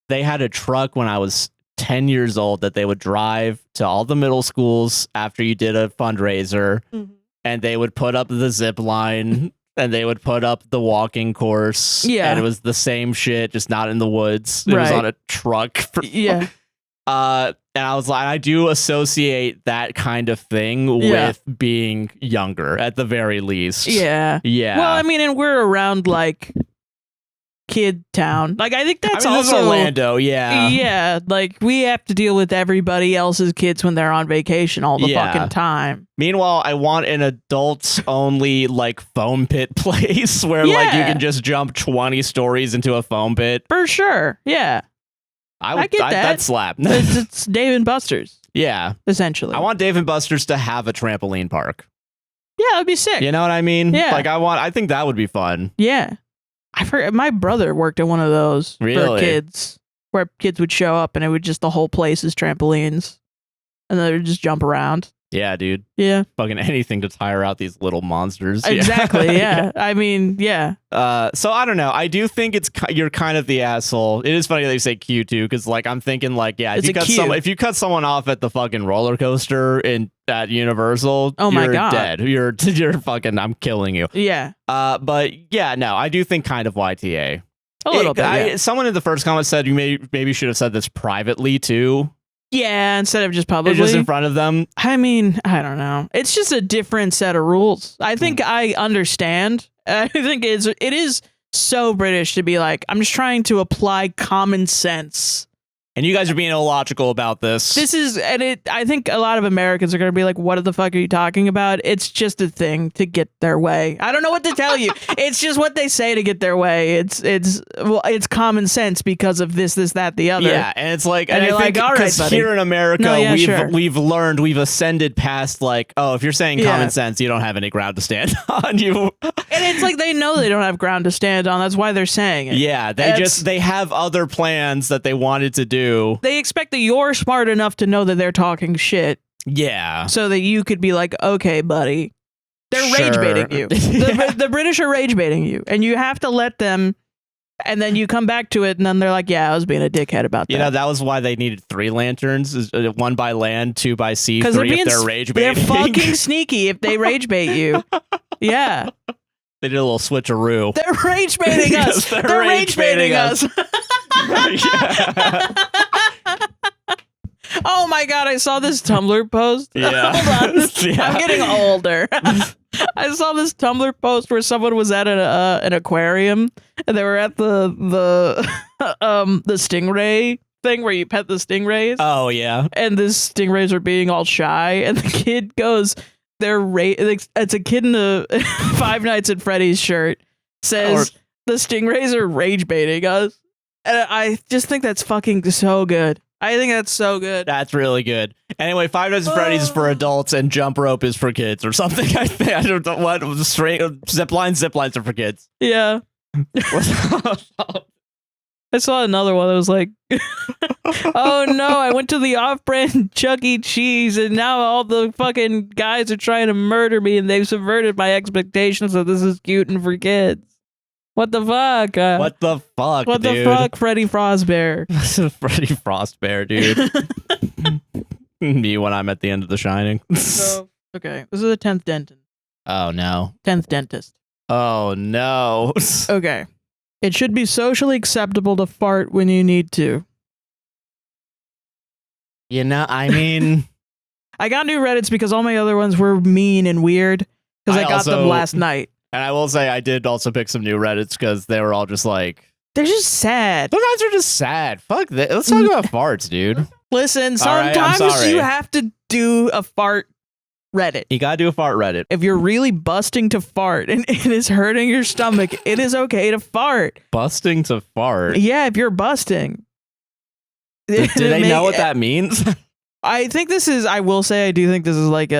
they had a truck when I was 10 years old that they would drive to all the middle schools after you did a fundraiser, and they would put up the zip line. And they would put up the walking course. Yeah. And it was the same shit, just not in the woods. It was on a truck. Yeah. And I was like, I do associate that kind of thing with being younger, at the very least. Yeah. Yeah. Well, I mean, and we're around, like, kid town. Like, I think that's also Orlando. Yeah. Yeah. Like, we have to deal with everybody else's kids when they're on vacation all the fucking time. Meanwhile, I want an adults only like foam pit place where like you can just jump 20 stories into a foam pit. For sure. Yeah. I get that. That'd slap. It's Dave and Buster's. Yeah. Essentially. I want Dave and Buster's to have a trampoline park. Yeah, that'd be sick. You know what I mean? Yeah. Like I think that would be fun. Yeah. I've heard my brother worked at one of those for kids, where kids would show up and it would just the whole place is trampolines, and they would just jump around. Yeah, dude. Yeah. Fucking anything to tire out these little monsters. Exactly. Yeah. I mean, yeah. So I don't know. I do think you're kind of the asshole. It is funny that you say cute too, because like I'm thinking like, yeah, if you cut someone off at the fucking roller coaster at Universal, oh my you're God. dead. You're fucking. I'm killing you. Yeah. But yeah, no, I do think kind of YTA. A little bit. Yeah. Someone in the first comment said you maybe should have said this privately too. Yeah, instead of just publicly. Just in front of them. I mean, I don't know. It's just a different set of rules. I think I understand. I think it is so British to be like, I'm just trying to apply common sense. And you guys are being illogical about this. I think a lot of Americans are going to be like, what the fuck are you talking about? It's just a thing to get their way. I don't know what to tell you. It's just what they say to get their way. It's common sense because of this, that, the other. Yeah, and it's like, and you're like, all right, buddy. Here in America, we've ascended past like, oh, if you're saying common sense, you don't have any ground to stand on. You. And it's like they know they don't have ground to stand on. That's why they're saying it. Yeah, they have other plans that they wanted to do. They expect that you're smart enough to know that they're talking shit. Yeah. So that you could be like, okay, buddy. They're rage baiting you. The British are rage baiting you. And you have to let them. And then you come back to it. And then they're like, yeah, I was being a dickhead about that. You know, that was why they needed 3 lanterns. 1 by land, 2 by sea, 3 if they're rage baiting. They're fucking sneaky if they rage bait you. Yeah. They did a little switcheroo. They're rage baiting us. They're rage baiting us. Oh my God, I saw this Tumblr post. Yeah. Hold on. Yeah. I'm getting older. I saw this Tumblr post where someone was at an aquarium and they were at the stingray thing where you pet the stingrays. Oh yeah. And the stingrays are being all shy and the kid goes, it's a kid in a Five Nights at Freddy's shirt says the stingrays are rage baiting us. And I just think that's fucking so good. I think that's so good. That's really good. Anyway, Five Nights at Freddy's is for adults and jump rope is for kids or something. I think I don't know what ziplines are for kids. Yeah. I saw another one that was like, oh no, I went to the off-brand Chuck E. Cheese and now all the fucking guys are trying to murder me and they've subverted my expectations that this is cute and for kids. What the fuck? What the fuck, What dude? the fuck, Freddy Frostbear? Freddy Frostbear, dude. Me when I'm at the end of The Shining. Okay, this is the 10th dentist. Oh no. 10th dentist. Oh no. Okay. It should be socially acceptable to fart when you need to. You know, I mean... I got new Reddits because all my other ones were mean and weird because I got them last night. And I will say I did also pick some new Reddits because they were all just like... They're just sad. Sometimes they're just sad. Fuck that. Let's talk about farts, dude. Listen, sometimes you have to do a fart Reddit. You gotta do a fart Reddit. If you're really busting to fart and it is hurting your stomach, it is okay to fart. Busting to fart? Yeah, if you're busting. Do they know what that means? I think this is, I will say, I do think this is like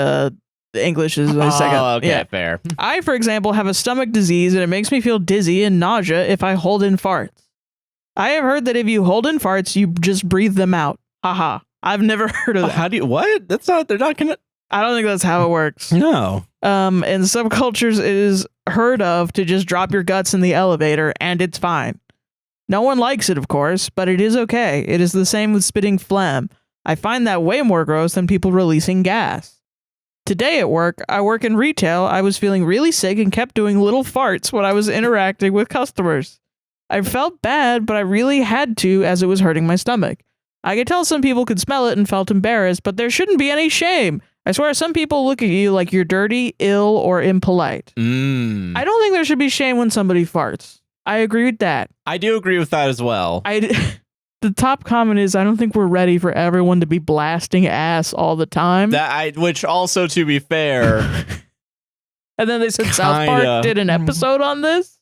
English is my second. Oh, okay, yeah. Fair. I, for example, have a stomach disease and it makes me feel dizzy and nausea if I hold in farts. I have heard that if you hold in farts, you just breathe them out. Haha. I've never heard of that. How do you, what? That's not, they're not gonna... I don't think that's how it works. No. In some cultures, it is heard of to just drop your guts in the elevator and it's fine. No one likes it, of course, but it is okay. It is the same with spitting phlegm. I find that way more gross than people releasing gas. Today at work, I work in retail. I was feeling really sick and kept doing little farts when I was interacting with customers. I felt bad, but I really had to as it was hurting my stomach. I could tell some people could smell it and felt embarrassed, but there shouldn't be any shame. I swear some people look at you like you're dirty, ill, or impolite. I don't think there should be shame when somebody farts. I agree with that. I do agree with that as well. The top comment is, I don't think we're ready for everyone to be blasting ass all the time. Which also, to be fair... And then they said South Park did an episode on this?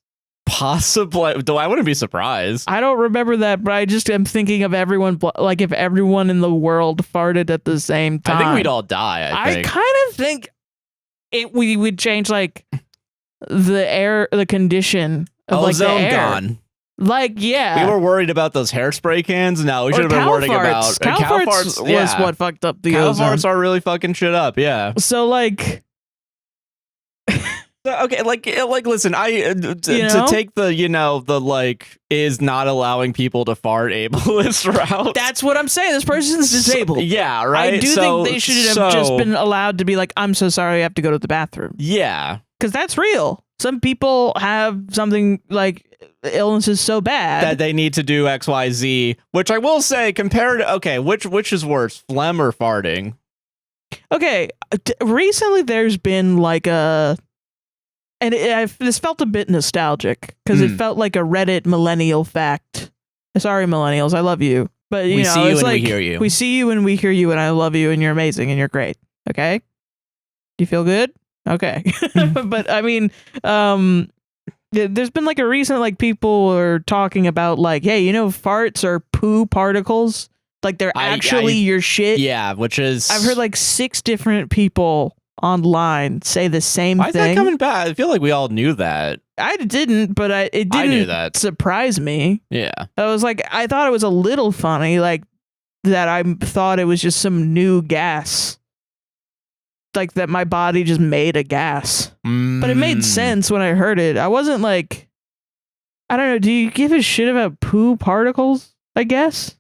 Possibly. Though I wouldn't be surprised. I don't remember that, but I just am thinking of everyone, like if everyone in the world farted at the same time. I think we'd all die, I think. I kind of think... we would change like the condition of like the air. Gone. Like, yeah. We were worried about those hairspray cans. No, we should have been worrying about cow farts was what fucked up the cow ozone. Farts are really fucking shit up. Yeah. So like, okay, like listen, to take the the like is not allowing people to fart ableist route. That's what I'm saying. This person's disabled. Yeah, right. I do think they should have just been allowed to be like, I'm so sorry, I have to go to the bathroom. Yeah, because that's real. Some people have something like illnesses so bad that they need to do XYZ, which I will say compared to which is worse, phlegm or farting? Okay, recently there's been like this felt a bit nostalgic because it felt like a Reddit millennial fact. Sorry, millennials, I love you, but we see you and we hear you. We see you and we hear you, and I love you, and you're amazing, and you're great. Okay, you feel good? Okay, but I mean, there's been like a recent like people are talking about like, hey, farts are poo particles, like they're actually your shit. Yeah, which is I've heard like 6 different people online say the same thing. Why is that coming back? I feel like we all knew that. I didn't, but it didn't surprise me. Yeah, I was like, I thought it was a little funny, like that. I thought it was just some new gas. Like that my body just made a gas. But it made sense when I heard it. I wasn't like, I don't know, do you give a shit about poo particles, I guess?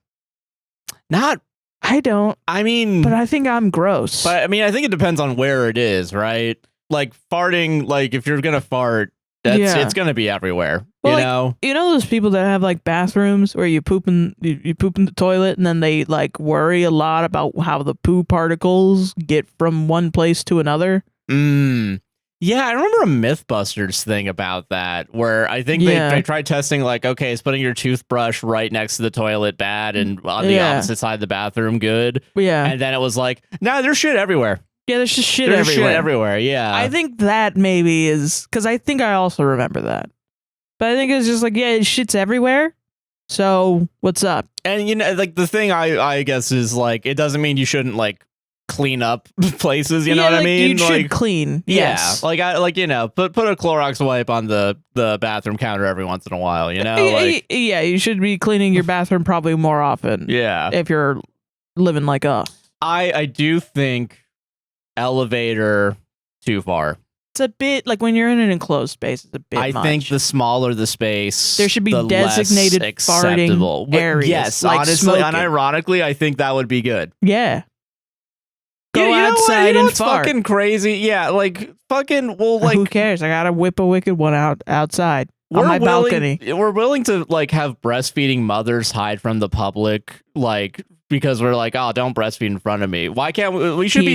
Not. I don't. I mean, but I think I'm gross. But I mean, I think it depends on where it is, right? Like farting, like if you're gonna fart, it's gonna be everywhere. Well, you know those people that have like bathrooms where you poop in the toilet and then they like worry a lot about how the poo particles get from one place to another. Yeah, I remember a Mythbusters thing about that where I think they tried testing like, okay, is putting your toothbrush right next to the toilet bad and on the opposite side of the bathroom good? Yeah. And then it was like, nah, there's shit everywhere. Yeah, there's just shit there's everywhere. Shit everywhere, yeah. I think that maybe is, because I think I also remember that. But I think it's just like, yeah, shit's everywhere. So what's up? And like the thing I guess is like, it doesn't mean you shouldn't like clean up places, you know what I mean? You should clean. Yes. Yeah, like put a Clorox wipe on the bathroom counter every once in a while, Like, yeah, you should be cleaning your bathroom probably more often. Yeah, if you're living like us. I do think elevator too far. It's a bit like when you're in an enclosed space. It's a bit. I think the smaller the space, there should be designated farting areas. Yes, like honestly, smoking. unironically, I think that would be good. Yeah. Go outside and fart. Fucking crazy. Yeah, like fucking. Well, like who cares? I gotta whip a wicked one outside on my balcony. We're willing to like have breastfeeding mothers hide from the public, like because we're like, oh, don't breastfeed in front of me. Why can't we? We should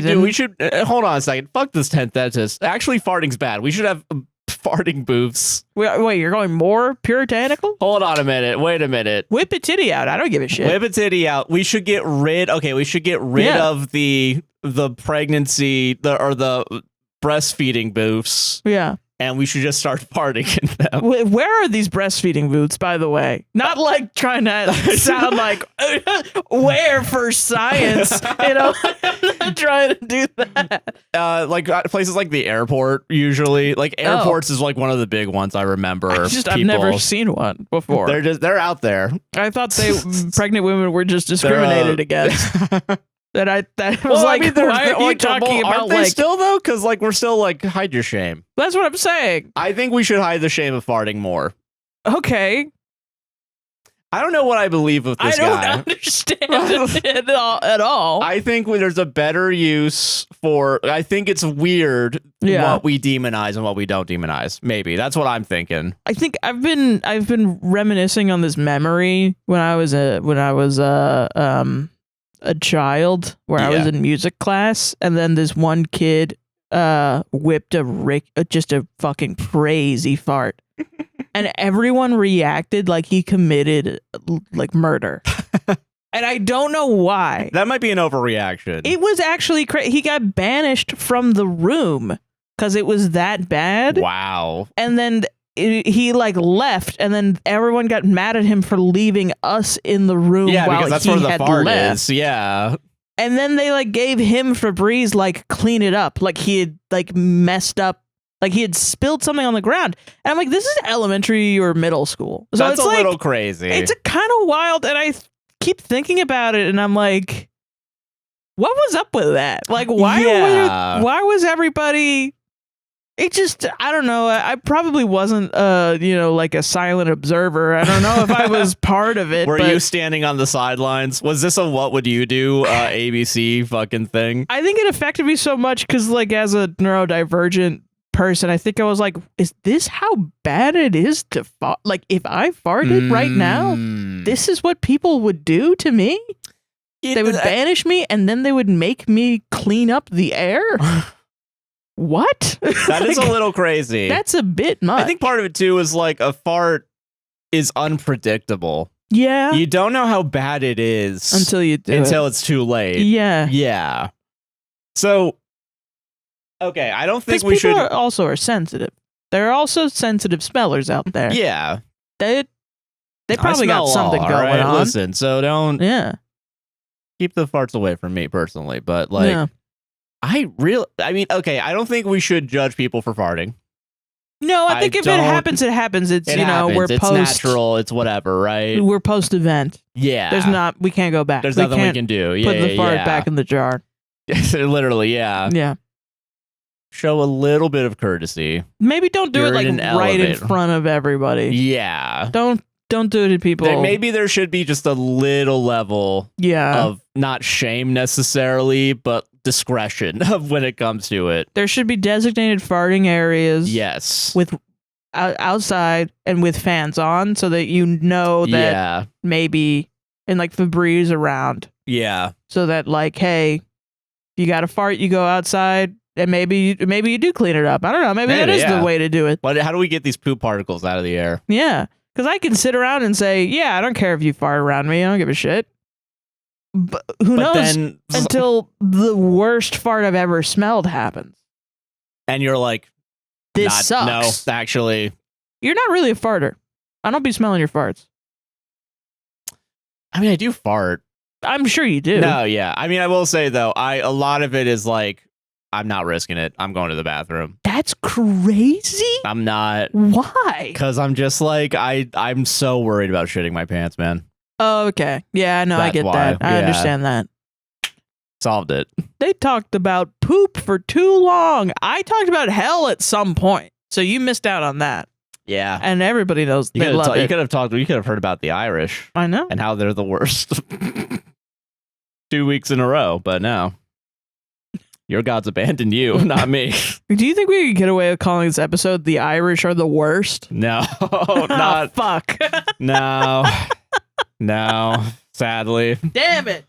hold on a second. Fuck this tent dentist. Actually, farting's bad. We should have farting booths. Wait, you're going more puritanical? Hold on a minute. Wait a minute. Whip a titty out. I don't give a shit. Whip a titty out. We should get rid. Okay, we should get rid of the pregnancy or the breastfeeding booths. Yeah. And we should just start farting in them. Where are these breastfeeding booths, by the way? Not like trying to sound like where for science, I'm not trying to do that. Like places like the airport, usually. Like airports is like one of the big ones I remember. I've never seen one before. They're out there. I thought pregnant women were just discriminated against. That was like, I mean, why are you talking about aren't they like still though? Because like we're still like hide your shame. That's what I'm saying. I think we should hide the shame of farting more. Okay. I don't know what I believe with this guy. I don't understand it at all. I think there's a better use for. I think it's weird what we demonize and what we don't demonize. Maybe that's what I'm thinking. I think I've been reminiscing on this memory when I was a child where I was in music class, and then this one kid whipped just a fucking crazy fart, and everyone reacted like he committed like murder. And I don't know why. That might be an overreaction. It was actually crazy. He got banished from the room because it was that bad. Wow. And then he like left, and then everyone got mad at him for leaving us in the room. Yeah, while because that's he where the had fart left. is. Yeah. And then they like gave him Febreze like clean it up, like he had like messed up, like he had spilled something on the ground. And I'm like, this is elementary or middle school. So That's it's a like, little crazy. It's a kind of wild, and I keep thinking about it, and I'm like, what was up with that? Like, why was everybody? It just, I don't know. I probably wasn't, like a silent observer. I don't know if I was part of it. Were you standing on the sidelines? Was this a what would you do ABC fucking thing? I think it affected me so much because, like, as a neurodivergent person, I think I was like, is this how bad it is to fart? Like, if I farted right now, this is what people would do to me? They would banish me and then they would make me clean up the air? What? That is a little crazy. That's a bit much. I think part of it too is like a fart is unpredictable. Yeah. You don't know how bad it is until you do until it's too late. Yeah. Yeah. So, okay, I don't think we should. Also are sensitive. There are also sensitive smellers out there. Yeah. They probably got something going on. Listen, so don't. Yeah. Keep the farts away from me personally, but like. Yeah. I okay, I don't think we should judge people for farting. No, I think if it happens, it happens. It's, we're it's natural, it's whatever, right? We're post-event. Yeah. We can't go back. There's nothing we can do. Yeah, put the fart back in the jar. Literally, yeah. Yeah. Show a little bit of courtesy. Maybe don't do it like right in front of everybody. Yeah. Don't do it to people. Maybe there should be just a little level of not shame necessarily, but discretion of when it comes to it. There should be designated farting areas. Yes. With outside and with fans on so that you know that maybe and like Febreze around. Yeah. So that like, hey, you got to fart, you go outside and maybe you do clean it up. I don't know. Maybe that is the way to do it. But how do we get these poop particles out of the air? Yeah. Because I can sit around and say, yeah, I don't care if you fart around me. I don't give a shit. But who knows until the worst fart I've ever smelled happens. And you're like, this sucks. No, actually. You're not really a farter. I don't be smelling your farts. I mean, I do fart. I'm sure you do. No, yeah. I mean, I will say, though, a lot of it is like, I'm not risking it. I'm going to the bathroom. That's crazy. I'm not. Why? Because I'm just like, I'm so worried about shitting my pants, man. Oh, okay. Yeah, no, I get that. I understand that. Solved it. They talked about poop for too long. I talked about hell at some point. So you missed out on that. Yeah. And everybody knows they love it. You could have heard about the Irish. I know. And how they're the worst. 2 weeks in a row, but no. Your God's abandoned you, not me. Do you think we could get away with calling this episode "The Irish Are the Worst"? No, not. Fuck. No, no. Sadly. Damn it.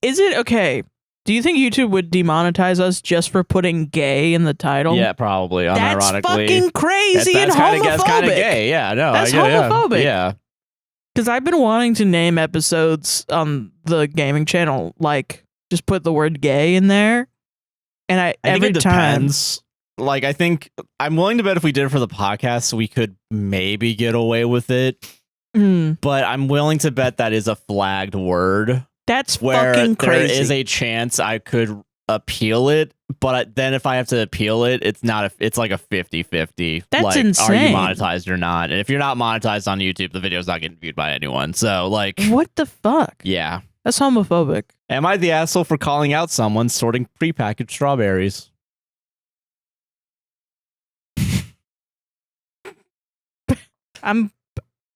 Is it okay? Do you think YouTube would demonetize us just for putting "gay" in the title? Yeah, probably. That's unironically. Fucking crazy and homophobic. That's kind of gay. Yeah, no, that's homophobic. Yeah. Because I've been wanting to name episodes on the gaming channel, like, just put the word gay in there. And I think it depends. Like, I think I'm willing to bet if we did it for the podcast, we could maybe get away with it. But I'm willing to bet that is a flagged word. That's fucking crazy. There is a chance I could appeal it, but then if I have to appeal it, it's like a 50-50. That's like, insane. Are you monetized or not? And if you're not monetized on YouTube, the video's not getting viewed by anyone. So like, what the fuck? Yeah. That's homophobic. Am I the asshole for calling out someone sorting prepackaged strawberries?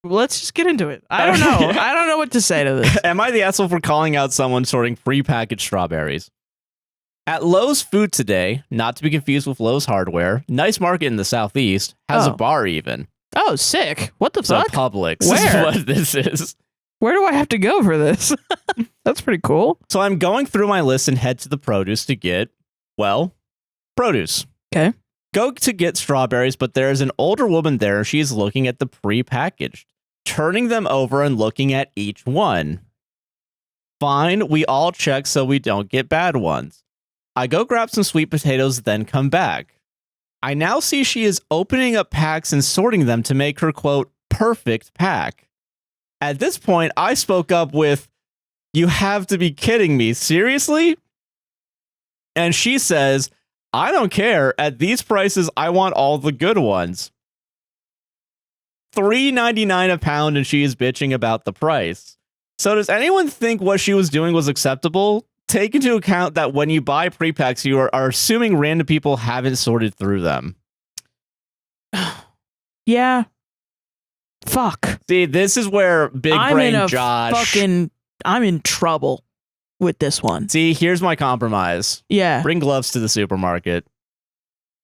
Let's just get into it. I don't know. I don't know what to say to this. Am I the asshole for calling out someone sorting prepackaged strawberries? At Lowe's Food Today, not to be confused with Lowe's Hardware, nice market in the Southeast, has a bar even. Oh, sick. What the fuck? Publix. Where? Is what this is. Where do I have to go for this? That's pretty cool. So I'm going through my list and head to the produce to get, produce. Okay. Go to get strawberries, but there's an older woman there. She's looking at the prepackaged, turning them over and looking at each one. Fine, we all check so we don't get bad ones. I go grab some sweet potatoes, then come back. I now see she is opening up packs and sorting them to make her, quote, perfect pack. At this point, I spoke up with, You have to be kidding me. Seriously? And she says, I don't care. At these prices, I want all the good ones. $3.99 a pound, and she is bitching about the price. So does anyone think what she was doing was acceptable? Take into account that when you buy pre-packs, you are assuming random people haven't sorted through them. Yeah. Fuck. See, this is where Big Brain Josh... I'm in trouble with this one. See, here's my compromise. Yeah. Bring gloves to the supermarket.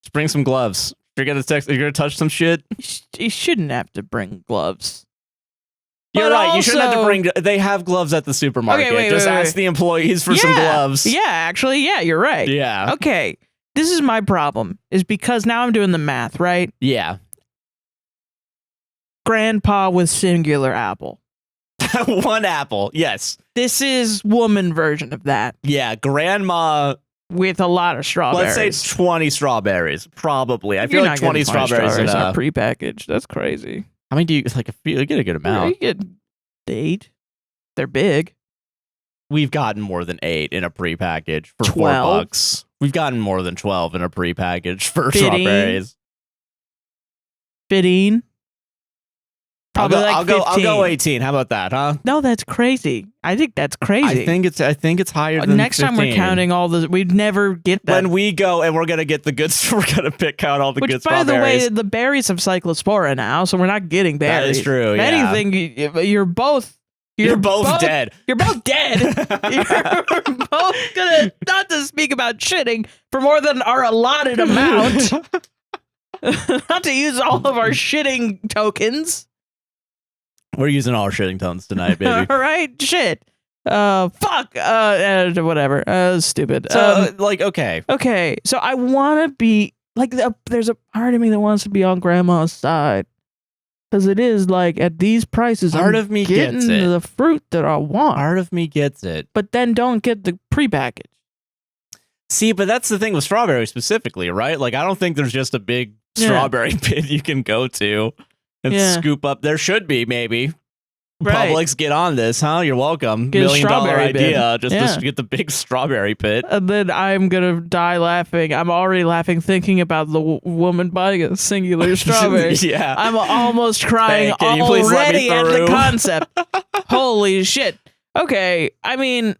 Just bring some gloves. You're gonna touch some shit. You shouldn't have to bring gloves. You're right. You shouldn't have to bring. They have gloves at the supermarket. Okay, Just ask the employees for some gloves. Yeah, actually, yeah, you're right. Yeah. Okay. This is my problem. Is because now I'm doing the math, right? Yeah. Grandpa with singular apple. One apple. Yes. This is woman version of that. Yeah. Grandma. With a lot of strawberries. Let's say 20 strawberries. Probably. I feel like 20 strawberries are prepackaged. That's crazy. How many do you like? You get a good amount. You get 8. They're big. We've gotten more than 8 in a prepackaged for 12. $4. We've gotten more than 12 in a prepackaged for strawberries. 15. Probably I'll go 18. How about that, huh? No, that's crazy. I think that's crazy. I think it's higher than next 15. time we're counting all the, we'd never get that. When we go and we're gonna get the good, we're gonna pick out all the good strawberries. By the way, the berries have cyclospora now, so we're not getting berries. That is true. If anything, you're both dead. You're both dead. You're both gonna not to speak about shitting for more than our allotted amount. Not to use all of our shitting tokens. We're using all our shitting tones tonight, baby. All right, shit. Fuck. Whatever. Stupid. So, okay. Okay. So I want to be like, there's a part of me that wants to be on Grandma's side, because it is like at these prices, part of me gets it. The fruit that I want. Part of me gets it, but then don't get the prepackaged. See, but that's the thing with strawberries specifically, right? Like, I don't think there's just a big strawberry pit you can go to and scoop up. There should be, maybe. Right. Publix, get on this, huh? You're welcome. Get $1 million idea bin. just to get the big strawberry pit. And then I'm gonna die laughing. I'm already laughing thinking about the woman buying a singular strawberry. Yeah. I'm almost crying please let already me at the through? concept. Holy shit. Okay, I mean,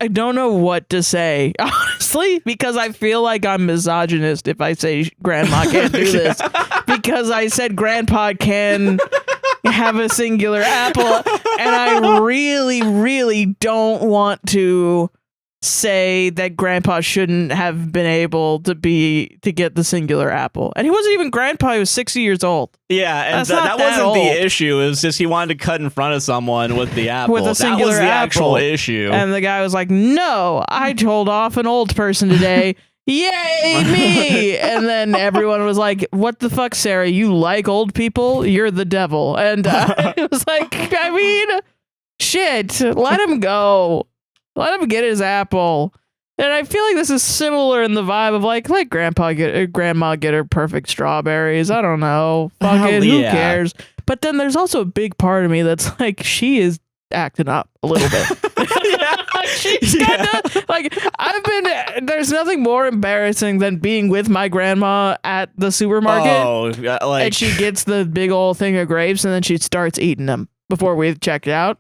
I don't know what to say, honestly, because I feel like I'm misogynist if I say Grandma can't do this. Because I said Grandpa can have a singular apple, and I really, really don't want to say that Grandpa shouldn't have been able to get the singular apple. And he wasn't even Grandpa, he was 60 years old. Yeah, and that wasn't the issue. It was just he wanted to cut in front of someone with the apple. With a singular that was the apple. actual issue. And the guy was like, no, I told off an old person today. Yay, me! And then everyone was like, what the fuck, Sarah? You like old people? You're the devil. And I was like, I mean, shit, let him go. Let him get his apple. And I feel like this is similar in the vibe of like, let Grandma get her perfect strawberries. I don't know. Fuck it. Who cares? But then there's also a big part of me that's like, she is acting up a little bit. She's kinda, like, there's nothing more embarrassing than being with my grandma at the supermarket. And she gets the big old thing of grapes and then she starts eating them before we checked out.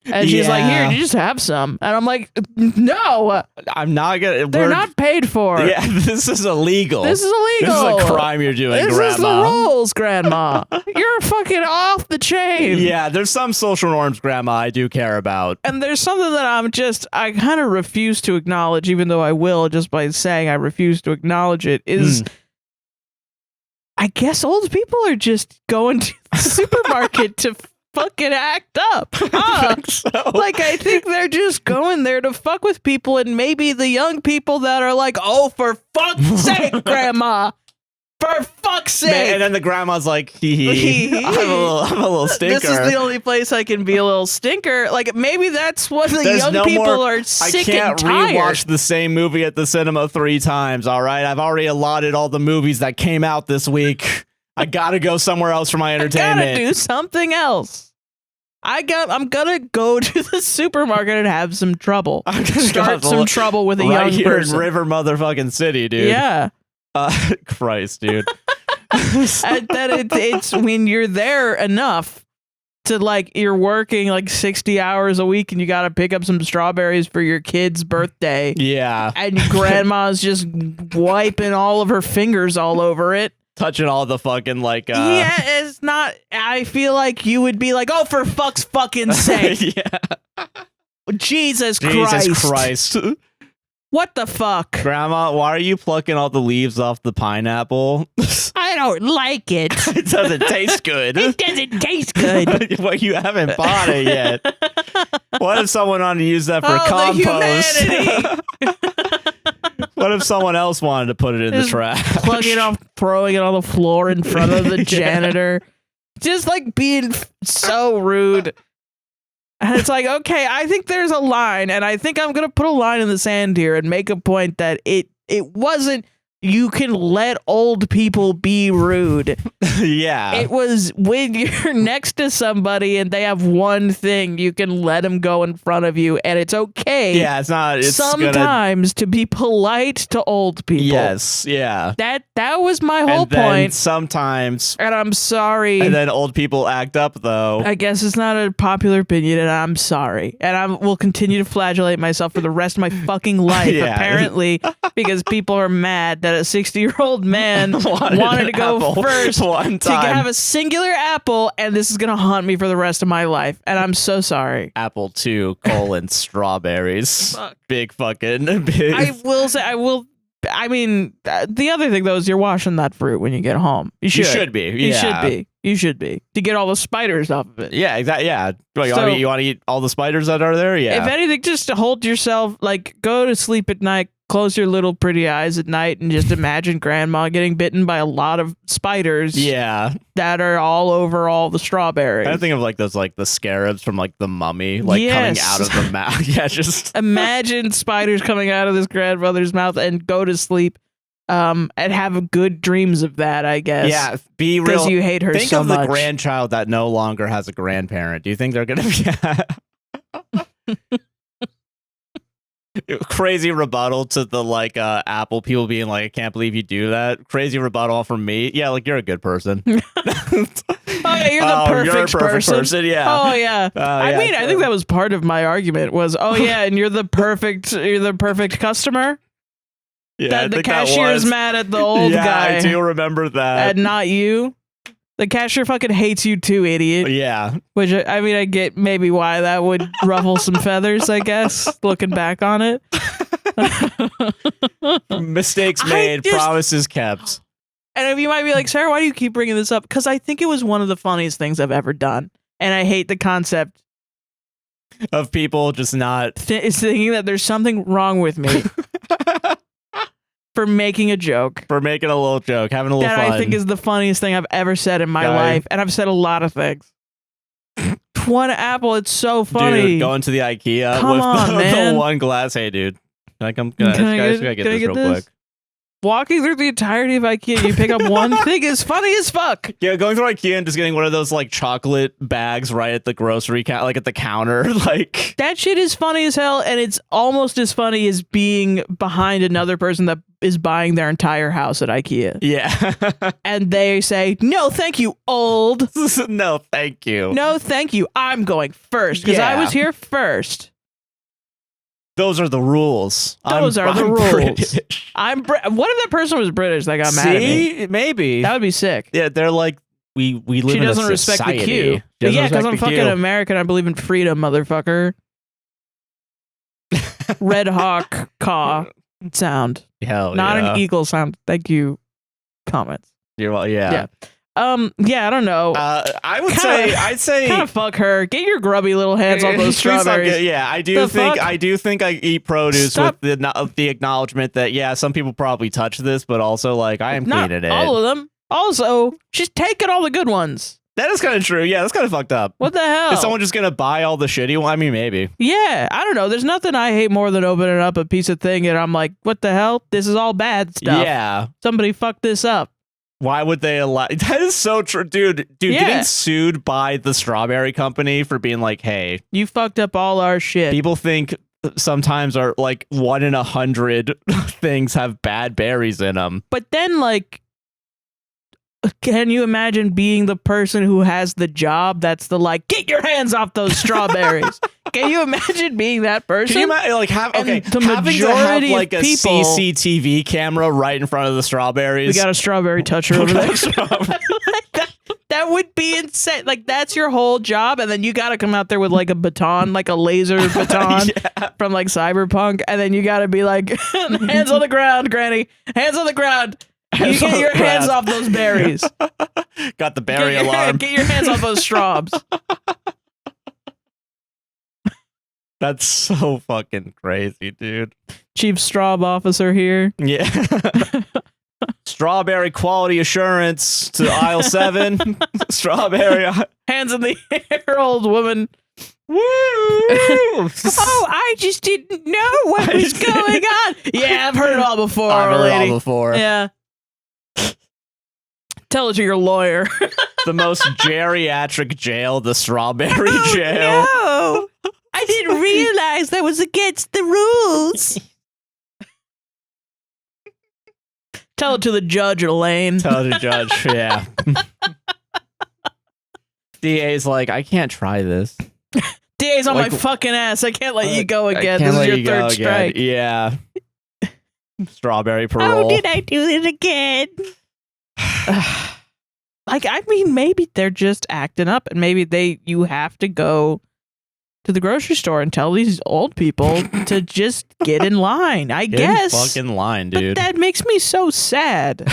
And she's like, here, you just have some. And I'm like, no. I'm not going to. They're not paid for. Yeah, this is illegal. This is illegal. This is a crime you're doing, Grandma. This is the rules, Grandma. You're fucking off the chain. Yeah, there's some social norms, Grandma, I do care about. And there's something that I kind of refuse to acknowledge, even though I will, just by saying I refuse to acknowledge it, is I guess old people are just going to the supermarket to fucking act up. I think so. Like, I think they're just going there to fuck with people, and maybe the young people that are like, oh, for fuck's sake, Grandma. For fuck's sake. And then the grandma's like, I'm a little stinker. This is the only place I can be a little stinker. Like, maybe that's what the young people are sick and tired. I can't rewatch the same movie at the cinema 3 times, all right? I've already allotted all the movies that came out this week. I gotta go somewhere else for my entertainment. I gotta do something else. I'm gonna go to the supermarket and have some trouble. Start some trouble with a right young here person. in River motherfucking City, dude. Yeah. Christ, dude. And then it's when you're there enough to like you're working like 60 hours a week and you got to pick up some strawberries for your kid's birthday. Yeah. And grandma's just wiping all of her fingers all over it. Touching all the fucking like yeah, it's not. I feel like you would be like, oh, for fuck's fucking sake. Yeah. Jesus Christ. What the fuck? Grandma, why are you plucking all the leaves off the pineapple? I don't like it. It doesn't taste good. It doesn't taste good. Well, you haven't bought it yet. What if someone wanted to use that for compost? What if someone else wanted to put it in the trash? Plug it off, throwing it on the floor in front of the janitor. Just like being so rude. And it's like, okay, I think there's a line, and I think I'm going to put a line in the sand here and make a point that it wasn't, you can let old people be rude. Yeah. It was when you're next to somebody and they have one thing, you can let them go in front of you, and it's okay. Yeah, it's not. It's sometimes to be polite to old people. Yes, yeah. That was my whole point. Sometimes. And I'm sorry. And then old people act up, though. I guess it's not a popular opinion, and I'm sorry. And I will continue to flagellate myself for the rest of my fucking life, apparently, because people are mad that a 60-year-old man wanted to go first to have a singular apple, and this is going to haunt me for the rest of my life. And I'm so sorry. Apple 2, strawberries. Fuck. Big fucking big. I will say, I mean, the other thing, though, is you're washing that fruit when you get home. You should be. Yeah. You should be. To get all the spiders off of it. Yeah, exactly. Yeah. You want to eat all the spiders that are there? Yeah. If anything, just to hold yourself, like, go to sleep at night, close your little pretty eyes at night, and just imagine grandma getting bitten by a lot of spiders. Yeah. That are all over all the strawberries. I think of like those, like the scarabs from like the Mummy, like coming out of the mouth. Yeah, just imagine spiders coming out of this grandmother's mouth, and go to sleep. And have good dreams of that, I guess. Yeah, be real. Because you hate her so much. Think of the grandchild that no longer has a grandparent. Do you think they're gonna be crazy rebuttal to the like Apple people being like, I can't believe you do that? Crazy rebuttal from me. Yeah, like you're a good person. Oh yeah, you're the perfect person. Yeah. Oh yeah. I mean, I think that was part of my argument was, oh yeah, and you're the perfect customer. Yeah, the cashier's mad at the old guy. Yeah, I do remember that. And not you. The cashier fucking hates you too, idiot. Yeah. Which, I mean, I get maybe why that would ruffle some feathers, I guess, looking back on it. Mistakes made, promises kept. And you might be like, Sarah, why do you keep bringing this up? Because I think it was one of the funniest things I've ever done. And I hate the concept of people just not thinking that there's something wrong with me. For making a joke. For making a little joke, having a little fun. That I think is the funniest thing I've ever said in my life. And I've said a lot of things. One apple, it's so funny. Dude, going to the IKEA with the one glass. Hey, dude. Like, I'm gonna get this real quick. Walking through the entirety of IKEA, you pick up one thing is funny as fuck. Yeah, going through IKEA and just getting one of those like chocolate bags right at the grocery like at the counter. Like that shit is funny as hell, and it's almost as funny as being behind another person that is buying their entire house at IKEA. Yeah. And they say, no, thank you, old. No, thank you. No, thank you. I'm going first because I was here first. Those are the rules. Those are the rules. British. What if that person was British that got mad at me? Maybe. That would be sick. Yeah, they're like, we live in a society. She doesn't respect the queue. Yeah, because I'm fucking American. I believe in freedom, motherfucker. Red Hawk caw sound. Hell Not an eagle sound. Thank you. Comments. You're well, yeah. Yeah, I don't know. I'd say kind of fuck her. Get your grubby little hands on those strawberries. Yeah, I do think I eat produce with the acknowledgement that some people probably touch this, but also like I am cleaning it. All of them. Also, she's taking all the good ones. That is kind of true. Yeah, that's kind of fucked up. What the hell? Is someone just gonna buy all the shitty one? I mean, maybe. Yeah, I don't know. There's nothing I hate more than opening up a piece of thing and I'm like, what the hell? This is all bad stuff. Yeah. Somebody fucked this up. Why would they allow? That is so true, dude. Getting sued by the strawberry company for being like, hey, you fucked up all our shit. People think sometimes are like 1 in 100 things have bad berries in them. But then, like, can you imagine being the person who has the job that's the like, get your hands off those strawberries? Can you imagine being that person? Can you imagine, like, having to have like a CCTV camera right in front of the strawberries? We got a strawberry toucher over there. That would be insane. Like, that's your whole job, and then you got to come out there with like a baton, like a laser baton from like Cyberpunk, and then you got to be like, hands on the ground, Granny, hands on the ground. You get your hands off those berries. Got the berry alarm. Get your hands off those straws. That's so fucking crazy, dude. Chief Straw Officer here. Yeah. Strawberry quality assurance to aisle 7. Strawberry. Hands in the air, old woman. Woo! Oh, I just didn't know what was going on. Yeah, I've heard it all before, lady. Yeah. Tell it to your lawyer. The most geriatric jail, the strawberry jail. No, I didn't realize that was against the rules. Tell it to the judge, Elaine. Tell it to the judge, yeah. DA's like, I can't try this. DA's on my fucking ass. I can't let you go again. This is your third strike. Yeah. Strawberry parole. How did I do it again? Like, I mean, maybe they're just acting up, and maybe you have to go to the grocery store and tell these old people to just get in line. I guess. Get in fucking line, dude. But that makes me so sad.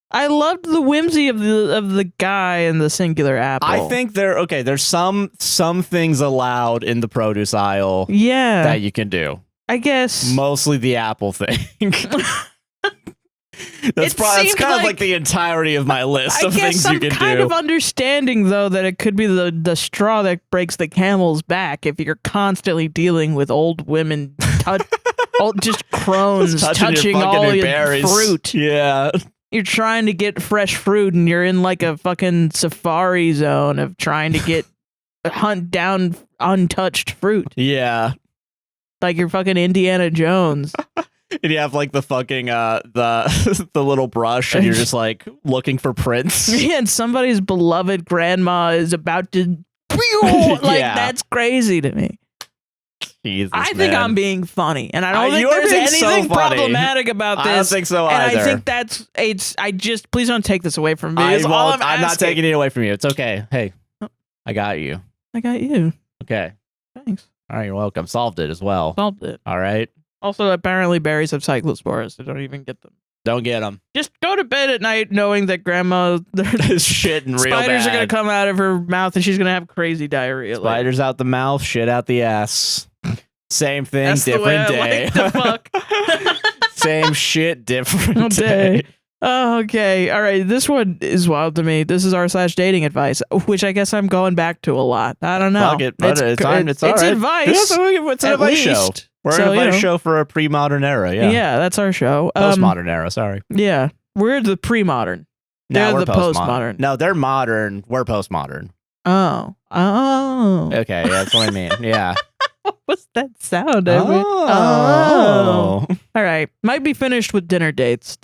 I loved the whimsy of the guy in the singular apple. I think there's some things allowed in the produce aisle. Yeah. That you can do. I guess. Mostly the apple thing. That's kind of like the entirety of my list of things you can do. I'm kind of understanding, though, that it could be the straw that breaks the camel's back if you're constantly dealing with old women, just crones touching all your berries. Fruit. Yeah. You're trying to get fresh fruit, and you're in like a fucking safari zone of trying to hunt down untouched fruit. Yeah. Like you're fucking Indiana Jones. And you have like the fucking the little brush, and you're just like looking for prints. Yeah, and somebody's beloved grandma is about to like that's crazy to me. Jesus, I think I'm being funny, and I don't think you there's anything problematic about this. I don't think so either. And I think that's please don't take this away from me. I'm not taking it away from you. It's okay. Hey, I got you. I got you. Okay. Thanks. All right, you're welcome. Solved it as well. Solved it. All right. Also, apparently berries have cyclospores, so don't even get them. Don't get them. Just go to bed at night knowing that grandma is shitting real bad. Spiders are going to come out of her mouth, and she's going to have crazy diarrhea. Spiders out the mouth, shit out the ass. Same thing, that's different the way day. I like the fuck. Same shit, different day. Oh, okay. All right. This one is wild to me. This is r/dating advice, which I guess I'm going back to a lot. I don't know. Fuck it, but it's advice. It's an advice show. We're an advice show for a pre-modern era. Yeah. Yeah, that's our show. Postmodern era. Sorry. Yeah, we're the pre-modern. They're the postmodern. No, they're modern. We're postmodern. Oh. Okay, that's what I mean. Yeah. What was that sound? Oh. All right. Might be finished with dinner dates. ...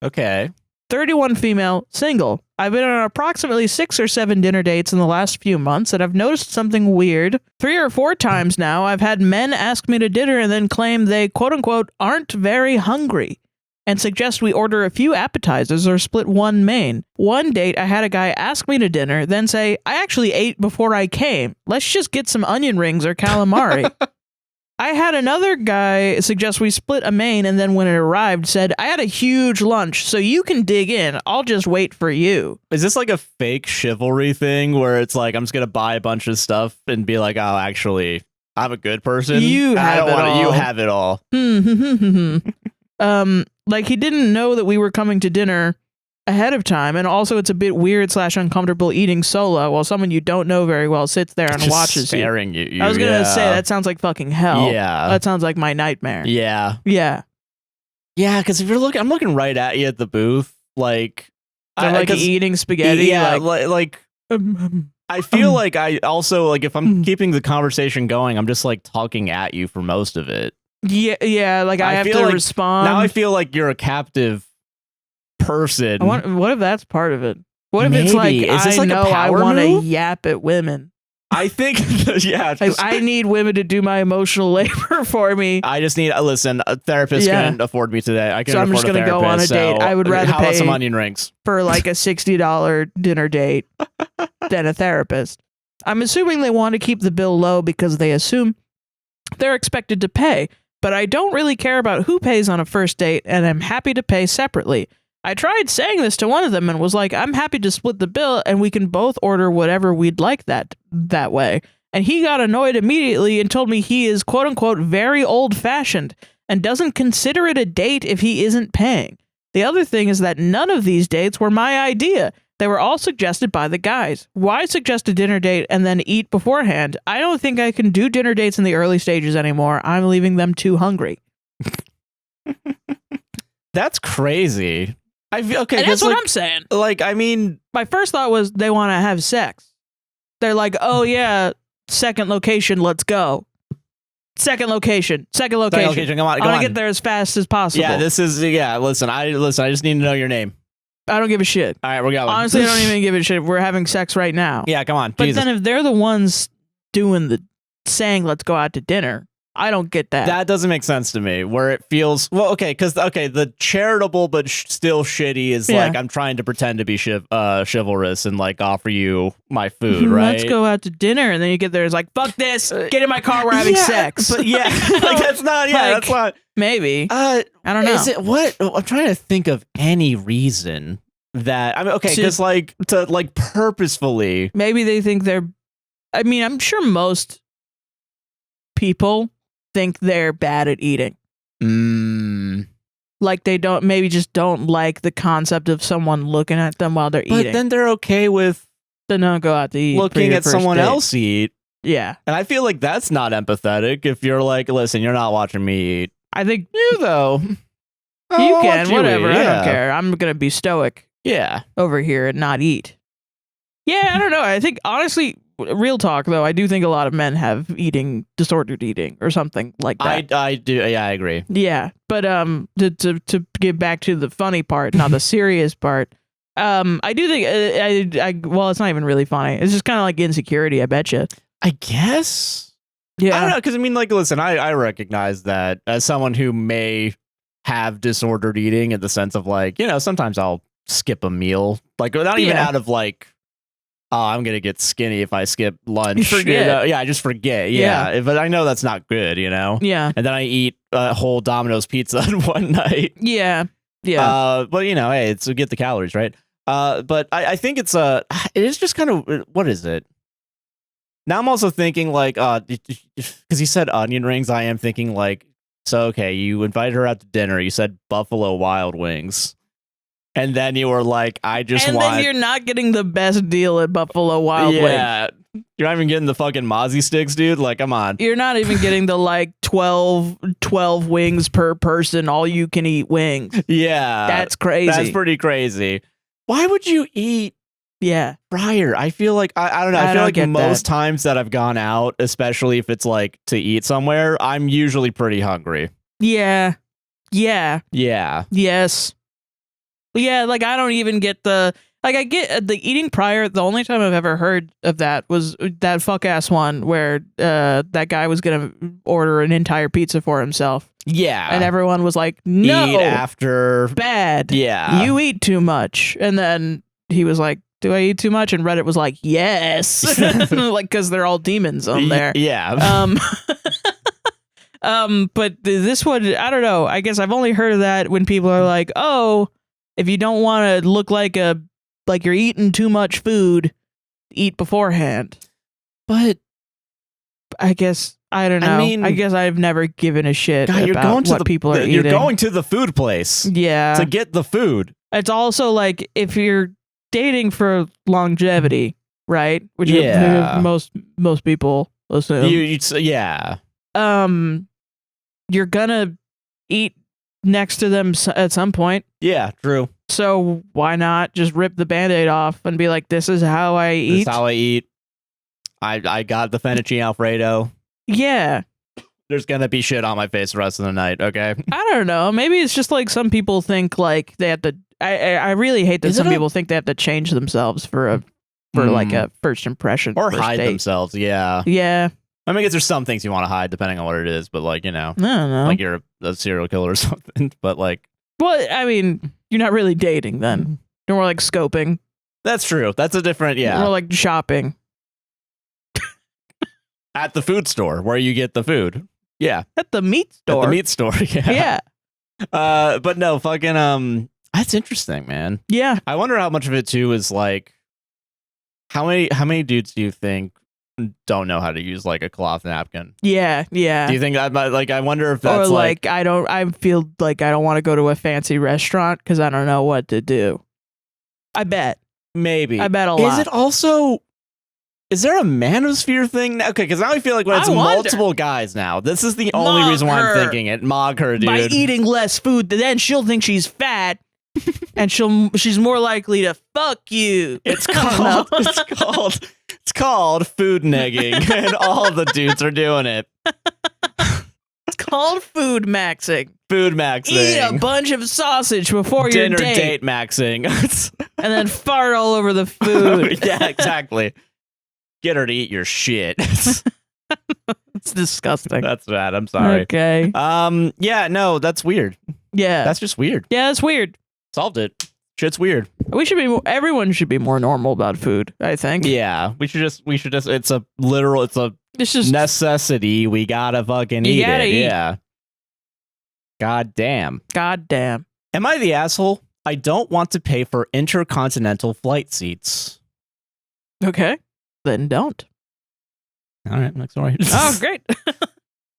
Okay. 31 female, single. I've been on approximately 6 or 7 dinner dates in the last few months, and I've noticed something weird. 3 or 4 times now, I've had men ask me to dinner and then claim they, quote-unquote, aren't very hungry, and suggest we order a few appetizers or split one main. One date, I had a guy ask me to dinner, then say, I actually ate before I came. Let's just get some onion rings or calamari. I had another guy suggest we split a main, and then when it arrived said, I had a huge lunch, so you can dig in. I'll just wait for you. Is this like a fake chivalry thing where it's like, I'm just going to buy a bunch of stuff and be like, oh, actually, I'm a good person? You have it all. Like he didn't know that we were coming to dinner ahead of time, and also it's a bit weird / uncomfortable eating solo while someone you don't know very well sits there and watches staring you. I was gonna say that sounds like fucking hell. Yeah, that sounds like my nightmare. Yeah, yeah, because if you're looking, I'm looking right at you at the booth. Like, They're like eating spaghetti. Yeah, like I feel like I also like if I'm keeping the conversation going, I'm just like talking at you for most of it. Yeah. Like I have to respond. Now I feel like you're a captive person. What if that's part of it? What if Maybe. It's like Is this I like know a power I want to move? yap at women? I think, yeah. I need women to do my emotional labor for me. I just need, listen, a therapist couldn't afford me today. I couldn't I'm just going to go on a date. I would rather how about pay some onion rings? For like a $60 dinner date than a therapist. I'm assuming they want to keep the bill low because they assume they're expected to pay. But I don't really care about who pays on a first date, and I'm happy to pay separately. I tried saying this to one of them and was like, I'm happy to split the bill and we can both order whatever we'd like that way. And he got annoyed immediately and told me he is quote unquote very old fashioned and doesn't consider it a date if he isn't paying. The other thing is that none of these dates were my idea. They were all suggested by the guys. Why suggest a dinner date and then eat beforehand? I don't think I can do dinner dates in the early stages anymore. I'm leaving them too hungry. That's crazy. I feel okay. And that's what I'm saying. Like, I mean, my first thought was they want to have sex. They're like, oh yeah, second location, let's go. Second location. Come on, come on. I want to get there as fast as possible. Yeah, listen. I just need to know your name. I don't give a shit. All right, we're going. Honestly, I don't even give a shit. We're having sex right now. Yeah, come on. But Jesus. then if they're the ones saying let's go out to dinner, I don't get that. That doesn't make sense to me. Where it feels the charitable but still shitty is like I'm trying to pretend to be chivalrous and like offer you my food, right? Let's go out to dinner, and then you get there, it's like fuck this, get in my car, we're having sex. But yeah, like that's not. Yeah, that's not. Maybe. I don't know. Is it what? I'm trying to think of any reason that because like to like purposefully. Maybe they think they're. I mean, I'm sure most people think they're bad at eating. Like they just don't like the concept of someone looking at them while they're eating. But then they're okay with they don't go out to eat. Looking at someone else eat. Yeah. And I feel like that's not empathetic if you're like, listen, you're not watching me eat. I think you though. You can, whatever. I don't care. I'm gonna be stoic. Yeah. Over here and not eat. Yeah, I don't know. I think honestly, real talk though, I do think a lot of men have disordered eating or something like that. I do. Yeah, I agree. Yeah, but to get back to the funny part, not the serious part. I do think well, it's not even really funny. It's just kind of like insecurity. I bet you. I guess. Yeah. I don't know, because I mean, like, listen, I recognize that as someone who may have disordered eating in the sense of like, sometimes I'll skip a meal, like not even out of like, oh, I'm gonna get skinny if I skip lunch. You forget. I just forget. Yeah. But I know that's not good, Yeah. And then I eat a whole Domino's pizza in one night. Yeah. Yeah. But hey, it's get the calories, right? But I think it is just kind of, what is it? Now I'm also thinking like, because he said onion rings, I am thinking like, so okay, you invited her out to dinner, you said Buffalo Wild Wings. And then you were like, and then you're not getting the best deal at Buffalo Wild Wings. Yeah. You're not even getting the fucking Mozzie sticks, dude. Like, come on. You're not even getting the like 12 wings per person, all you can eat wings. Yeah. That's crazy. That's pretty crazy. Why would you eat prior? I feel like, I don't know. I feel like most times that I've gone out, especially if it's like to eat somewhere, I'm usually pretty hungry. Yeah. Yeah. Yes. Yeah, like I don't even get I get the eating prior. The only time I've ever heard of that was that fuck ass one where that guy was gonna order an entire pizza for himself. Yeah, and everyone was like, "No, eat after bad. Yeah, you eat too much." And then he was like, "Do I eat too much?" And Reddit was like, "Yes," like because they're all demons on there. Yeah. But this one, I don't know. I guess I've only heard of that when people are like, "Oh, if you don't want to look like you're eating too much food, eat beforehand." But I guess I don't know. I mean, I guess I've never given a shit about what people are eating. You're going to the food place, to get the food. It's also like if you're dating for longevity, right? Which most people assume. Yeah. You're gonna eat next to them at some point. Yeah, true. So why not just rip the Band-Aid off and be like, this is how I eat? This is how I eat. I got the fettuccine Alfredo. Yeah. There's going to be shit on my face the rest of the night, okay? I don't know. Maybe it's just like some people think like they have to... I really hate that some people think they have to change themselves for like a first impression. Or first hide date. themselves, yeah. Yeah. I mean, I guess there's some things you want to hide depending on what it is, but like, you know. I don't know. Like you're a serial killer or something, but like... Well, I mean, you're not really dating then. You're more like scoping. That's true. That's a different, yeah. More like shopping. At the food store where you get the food. Yeah. At the meat store. At the meat store, yeah. Yeah. But no, fucking, that's interesting, man. Yeah. I wonder how much of it too is like, how many dudes do you think don't know how to use like a cloth napkin? Yeah. Yeah. Do you think I wonder if that's or like I feel like I don't want to go to a fancy restaurant because I don't know what to do. I bet. Maybe. I bet a lot. Is it also... Is there a manosphere thing now? Okay, because now I feel like when it's multiple guys now, this is the only reason why I'm thinking it. Mog her, dude. By eating less food, then she'll think she's fat, and she's more likely to fuck you. It's called food negging, and all the dudes are doing it. It's called food maxing. Food maxing. Eat a bunch of sausage before your dinner date maxing, and then fart all over the food. Yeah, exactly. Get her to eat your shit. It's disgusting. That's bad. I'm sorry. Okay. Yeah, no, that's weird. Yeah. That's just weird. Yeah, that's weird. Solved it. Shit's weird. Everyone should be more normal about food, I think. Yeah. We should just it's a just necessity. We gotta fucking eat it. Yeah. God damn. Am I the asshole? I don't want to pay for intercontinental flight seats. Okay. Then don't. All right, next story. Oh, great.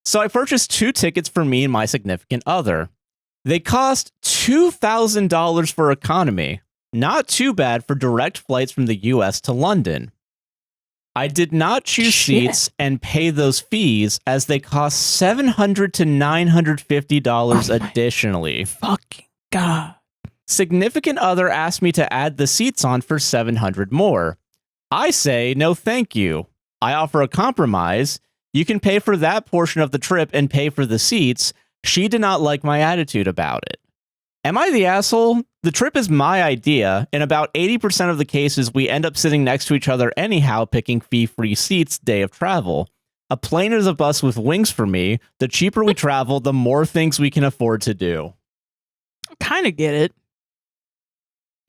So I purchased 2 tickets for me and my significant other. They cost $2,000 for economy. Not too bad for direct flights from the US to London. I did not choose seats and pay those fees as they cost $700 to $950 additionally. Fucking God. Significant other asked me to add the seats on for $700 more. I say, no, thank you. I offer a compromise. You can pay for that portion of the trip and pay for the seats. She did not like my attitude about it. Am I the asshole? The trip is my idea. In about 80% of the cases, we end up sitting next to each other anyhow, picking fee-free seats day of travel. A plane is a bus with wings for me. The cheaper we travel, the more things we can afford to do. Kind of get it.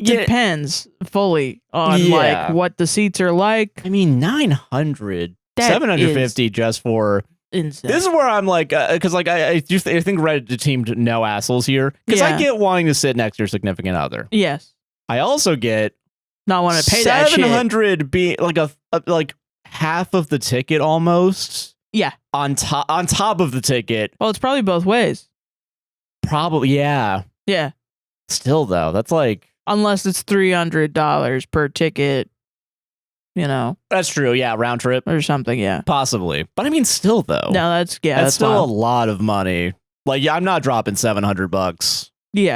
Depends fully on like what the seats are like. I mean, 900, 750 just for insane. This is where I'm like, because like I think Reddit teamed no assholes here because I get wanting to sit next to your significant other. Yes, I also get not want to pay that shit. 700 being like like half of the ticket almost. Yeah, on top of the ticket. Well, it's probably both ways. Probably, yeah. Yeah. Still though, that's like. Unless it's $300 per ticket, you know. That's true, yeah, round trip. Or something, yeah. Possibly. But I mean, still, though. No, that's still wild. A lot of money. Like, yeah, I'm not dropping $700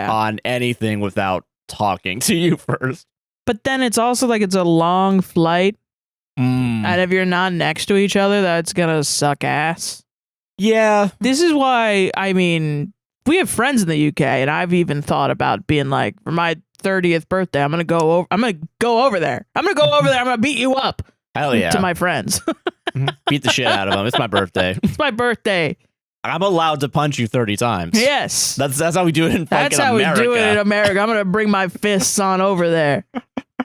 on anything without talking to you first. But then it's also like it's a long flight. And if you're not next to each other, that's going to suck ass. Yeah. This is why, I mean, we have friends in the UK, and I've even thought about being like, for my 30th birthday, I'm gonna go over there. I'm gonna beat you up. Hell yeah. To my friends. Beat the shit out of them. It's my birthday. It's my birthday. I'm allowed to punch you 30 times. Yes. That's how we do it in fucking America. That's how we do it in America. I'm gonna bring my fists on over there.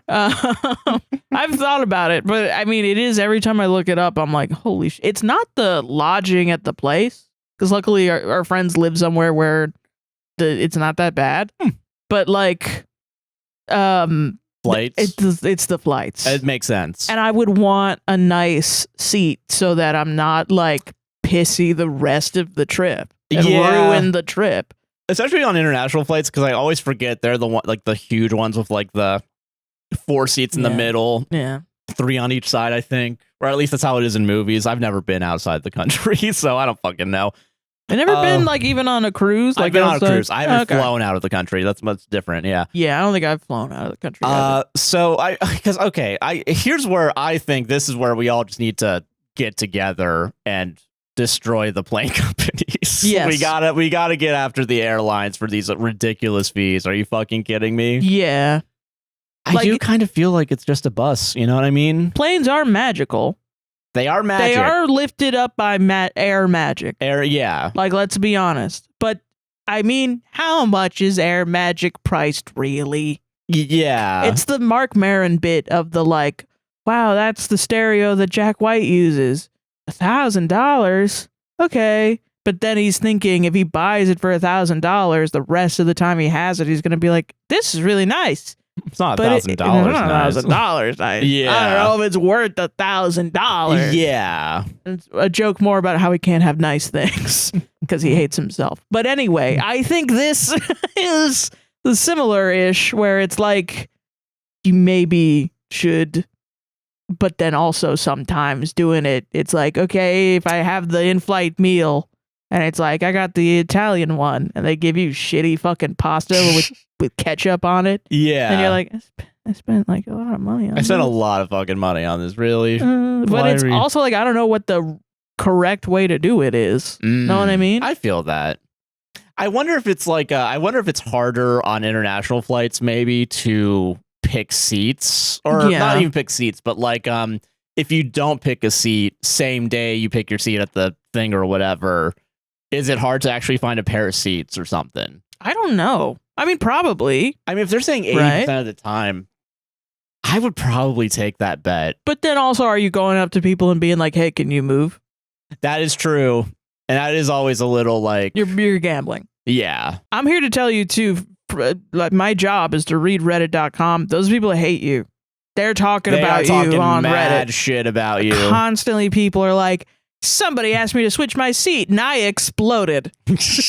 I've thought about it, but I mean, it is every time I look it up, I'm like, holy shit. It's not the lodging at the place, because luckily our friends live somewhere where it's not that bad. But like, flights. It's the flights. It makes sense. And I would want a nice seat so that I'm not like pissy the rest of the trip and ruin the trip. Especially on international flights, because I always forget they're the one, like the huge ones with like the 4 seats in the middle. Yeah. 3 on each side, I think. Or at least that's how it is in movies. I've never been outside the country, so I don't fucking know. I've never been like even on a cruise. Like I've been on a cruise. I haven't flown out of the country. That's much different. Yeah. Yeah, I don't think I've flown out of the country. Here's where I think this is where we all just need to get together and destroy the plane companies. Yes. we gotta get after the airlines for these ridiculous fees. Are you fucking kidding me? Yeah. I do kind of feel like it's just a bus. You know what I mean? Planes are magical. They are magic. They are lifted up by air magic. Air, yeah. Like, let's be honest. But, I mean, how much is air magic priced, really? Yeah. It's the Mark Maron bit of the, like, wow, that's the stereo that Jack White uses. $1,000? Okay. But then he's thinking if he buys it for $1,000, the rest of the time he has it, he's going to be like, this is really nice. It's not $1,000. $1,000 nice. Yeah. I don't know if it's worth $1,000. Yeah. It's a joke more about how he can't have nice things because he hates himself. But anyway, I think this is the similar-ish where it's like you maybe should, but then also sometimes doing it, it's like, okay, if I have the in-flight meal and it's like, I got the Italian one and they give you shitty fucking pasta with ketchup on it. Yeah. And you're like, I spent like a lot of money on this. I spent a lot of fucking money on this, really. But it's also like, I don't know what the correct way to do it is. Know what I mean? I feel that. I wonder if it's like, I wonder if it's harder on international flights maybe to pick seats, or not even pick seats, but like, if you don't pick a seat, same day you pick your seat at the thing or whatever, is it hard to actually find a pair of seats or something? I don't know. I mean, probably. I mean, if they're saying 80% of the time, I would probably take that bet. But then also, are you going up to people and being like, hey, can you move? That is true. And that is always a little like... You're gambling. Yeah. I'm here to tell you, too, like my job is to read Reddit.com. Those people hate you. They're talking about you on mad Reddit. Shit about you. Constantly people are like, somebody asked me to switch my seat and I exploded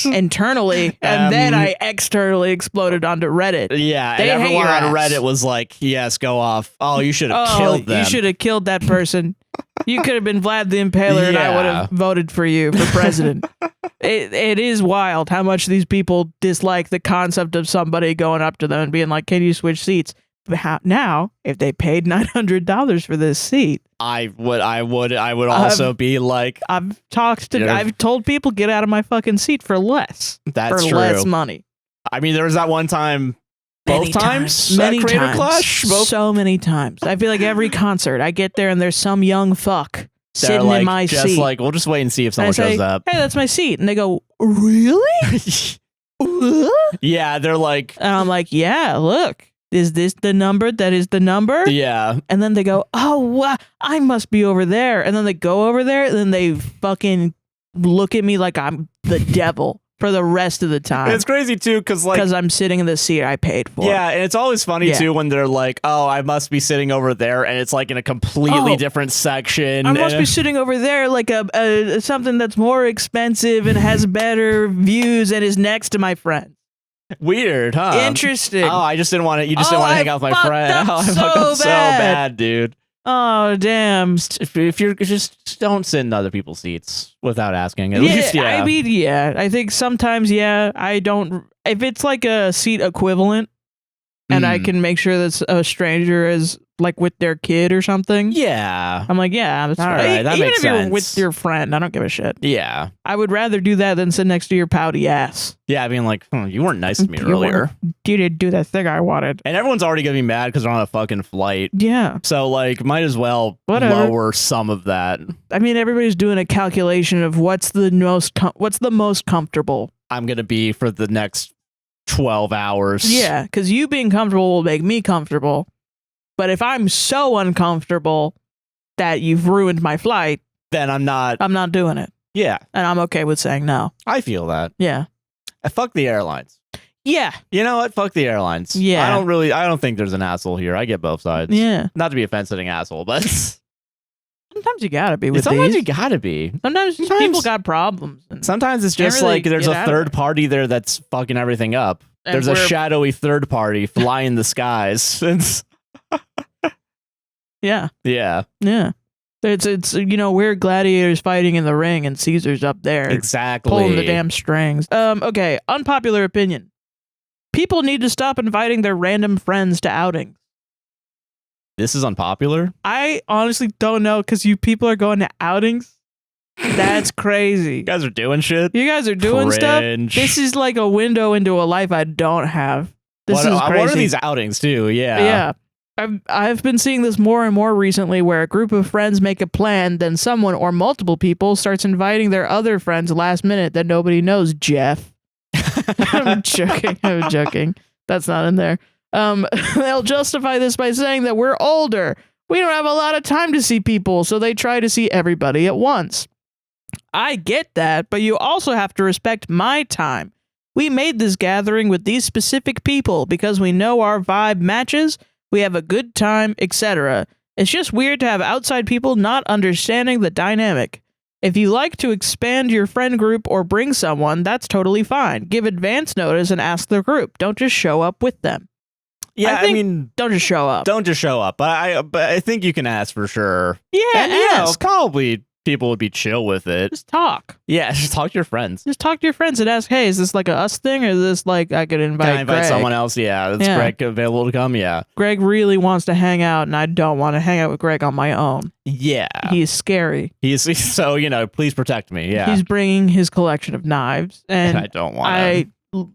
internally and then I externally exploded onto Reddit. Yeah, and everyone on Reddit was like, yes, go off. Oh, you should have killed them. You should have killed that person. You could have been Vlad the Impaler and I would have voted for you for president. It is wild how much these people dislike the concept of somebody going up to them and being like, can you switch seats? Now, if they paid $900 for this seat, I would also be like, I've told people get out of my fucking seat for less. That's true. Less money. I mean, there was that one time, both times, many Creator times, Clash, so many times. I feel like every concert I get there and there's some young fuck sitting like, in my just seat. Like, we'll just wait and see if someone shows up. Hey, that's my seat, and they go, really? Yeah, they're like, and I'm like, yeah, look. Is this the number that is the number? Yeah. And then they go, oh, I must be over there. And then they go over there, and then they fucking look at me like I'm the devil for the rest of the time. And it's crazy, too, because I'm sitting in the seat I paid for. Yeah, and it's always funny, too, when they're like, oh, I must be sitting over there, and it's like in a completely different section. I must be sitting over there like a something that's more expensive and has better views and is next to my friend. Weird, huh? Interesting. Oh, I just didn't want to. You just didn't want to hang out with my friend. I fucked up so bad, dude. Oh, damn. If you're just don't sit in other people's seats without asking. At least, I mean, I think sometimes, I don't. If it's like a seat equivalent, and I can make sure that a stranger is like with their kid or something. Yeah. I'm like, that's all fine. right. That Even makes if you're sense. with your friend, I don't give a shit. Yeah. I would rather do that than sit next to your pouty ass. Yeah, I mean, like, you weren't nice to me earlier. You didn't do that thing I wanted. And everyone's already gonna be mad because they're on a fucking flight. Yeah. So, like, might as well lower some of that. I mean, everybody's doing a calculation of what's the most comfortable I'm gonna be for the next 12 hours. Yeah, because you being comfortable will make me comfortable. But if I'm so uncomfortable that you've ruined my flight, then I'm not doing it. Yeah. And I'm okay with saying no. I feel that. Yeah. Fuck the airlines. Yeah. You know what? Fuck the airlines. Yeah. I don't think there's an asshole here. I get both sides. Yeah. Not to be offensive asshole, but sometimes you gotta be with Sometimes these. you gotta be. Sometimes people got problems. Sometimes it's just like there's a third party there that's fucking everything up. And there's a shadowy third party flying the skies. Yeah. Yeah. Yeah. It's weird gladiators fighting in the ring and Caesar's up there. Exactly. Pulling the damn strings. Okay, unpopular opinion. People need to stop inviting their random friends to outings. This is unpopular? I honestly don't know because you people are going to outings. That's crazy. You guys are doing shit? You guys are doing stuff? This is like a window into a life I don't have. This is crazy. What are these outings too? Yeah. Yeah. I've been seeing this more and more recently where a group of friends make a plan, then someone or multiple people starts inviting their other friends last minute that nobody knows, Jeff. I'm joking. That's not in there. They'll justify this by saying that we're older. We don't have a lot of time to see people, so they try to see everybody at once. I get that, but you also have to respect my time. We made this gathering with these specific people because we know our vibe matches, we have a good time, etc. It's just weird to have outside people not understanding the dynamic. If you like to expand your friend group or bring someone, that's totally fine. Give advance notice and ask the group. Don't just show up with them. Yeah, I mean, don't just show up. Don't just show up. But I think you can ask for sure. Yeah, and ask. Probably people would be chill with it. Just talk. Yeah, just talk to your friends. Just talk to your friends and ask, hey, is this like a us thing or is this like I could invite Can I invite Greg? someone else? Yeah, is Greg available to come? Yeah. Greg really wants to hang out and I don't want to hang out with Greg on my own. Yeah. He's scary. So, please protect me. Yeah. He's bringing his collection of knives and I don't want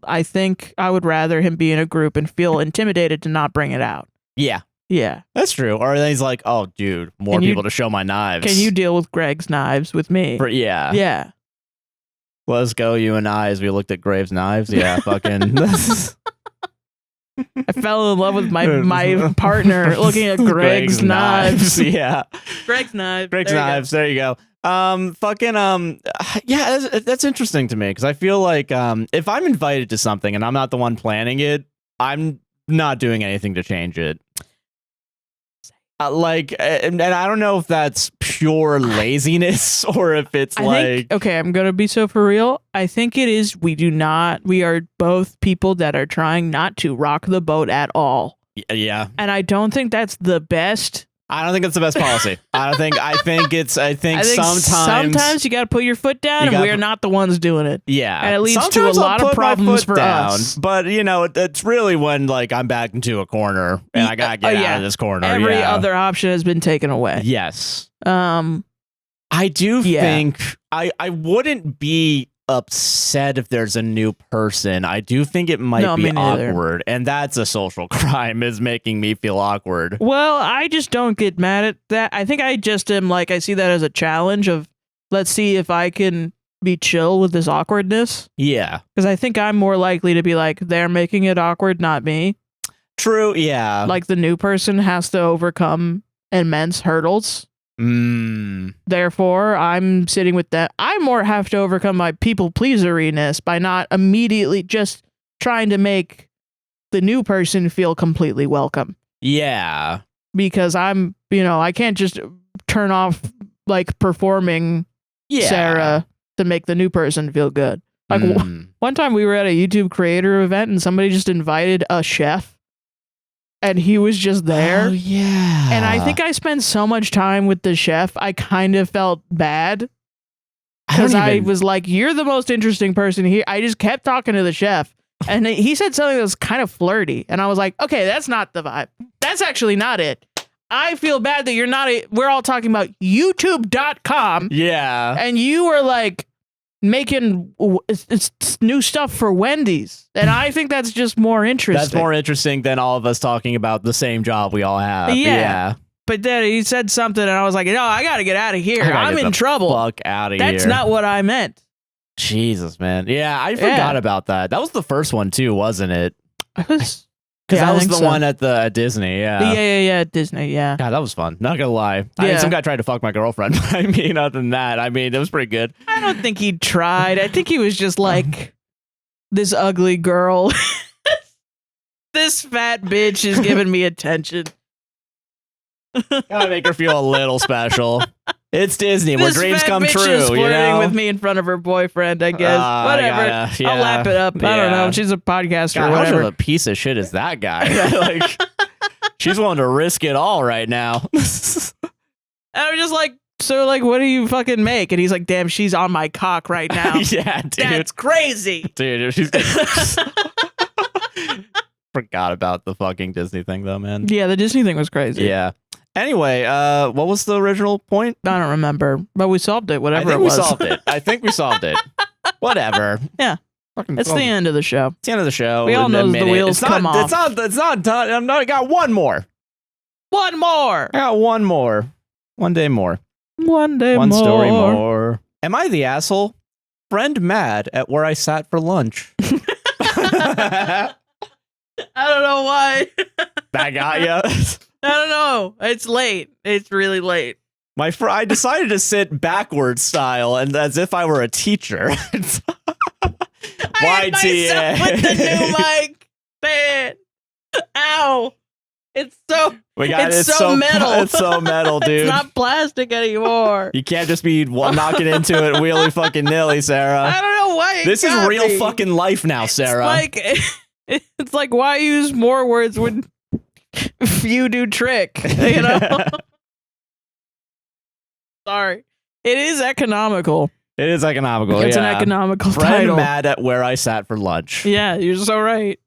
I think I would rather him be in a group and feel intimidated to not bring it out. Yeah. Yeah. That's true. Or then he's like, oh, dude, more people to show my knives. Can you deal with Greg's knives with me? Yeah. Yeah. Let's go, you and I, as we looked at Graves' knives. Yeah, fucking. I fell in love with my partner looking at Greg's knives. Yeah. Greg's knives. There you go. Yeah, that's interesting to me because I feel like if I'm invited to something and I'm not the one planning it, I'm not doing anything to change it. And I don't know if that's pure laziness or if it's okay, I'm going to be so for real. I think it is. We are both people that are trying not to rock the boat at all. Yeah. And I don't think that's the best. I don't think that's the best policy. I think sometimes you got to put your foot down and we're not the ones doing it. Yeah. And it leads to a lot of problems for us. But, it's really when I'm backed into a corner and I got to get out of this corner. Every other option has been taken away. Yes. I do think I wouldn't be upset if there's a new person. I do think it might be awkward, and that's a social crime, is making me feel awkward. Well, I just don't get mad at that. I think I just am I see that as a challenge of let's see if I can be chill with this awkwardness. Yeah. Because I think I'm more likely to be they're making it awkward, not me. True, yeah. The new person has to overcome immense hurdles. Therefore, I'm sitting with that. I more have to overcome my people pleaseriness by not immediately just trying to make the new person feel completely welcome. Yeah. Because I'm, I can't just turn off performing Sarah to make the new person feel good. One time we were at a YouTube creator event and somebody just invited a chef. And he was just there. Oh, yeah. And I think I spent so much time with the chef, I kind of felt bad. Because I was like, you're the most interesting person here. I just kept talking to the chef. And he said something that was kind of flirty. And I was like, okay, that's not the vibe. That's actually not it. I feel bad that you're not we're all talking about YouTube.com. Yeah. And you were making new stuff for Wendy's. And I think that's just more interesting. That's more interesting than all of us talking about the same job we all have. Yeah. But then he said something and I was like, no, I got to get out of here. I'm in trouble. Fuck out of here. That's not what I meant. Jesus, man. Yeah, I forgot about that. That was the first one too, wasn't it? Because that was the one at Disney, Yeah, Disney, yeah. God, that was fun. Not gonna lie. Some guy tried to fuck my girlfriend. But other than that, it was pretty good. I don't think he tried. I think he was just this ugly girl. This fat bitch is giving me attention. Gotta make her feel a little special. It's Disney, where dreams come true. Is flirting with me in front of her boyfriend, I guess. Whatever. I'll lap it up. I don't know. She's a podcaster or whatever. How much of a piece of shit is that guy? She's willing to risk it all right now. And I'm just like, so like, what do you fucking make? And he's like, damn, she's on my cock right now. Yeah, dude. That's crazy. Dude, she's forgot about the fucking Disney thing though, man. Yeah, the Disney thing was crazy. Yeah. Anyway, what was the original point? I don't remember, but we solved it, whatever it was. I think we solved it. Whatever. Yeah. It's the end of the show. It's the end of the show. We all know the wheels come off. It's not done. I got one more. One more. I got one more. One day more. One day more. One story more. Am I the asshole? Friend mad at where I sat for lunch. I don't know why. That got you? I don't know. It's late. It's really late. I decided to sit backwards style and as if I were a teacher. I hit myself with the new mic. Man. Ow. It's so metal. It's so metal, dude. It's not plastic anymore. You can't just be knocking into it wheelie fucking nilly, Sarah. I don't know why. This is real fucking life now, Sarah. It's like why use more words when you do trick, you know? Sorry. It is economical. It is economical. It's an economical Friend title. mad at where I sat for lunch. Yeah, you're so right.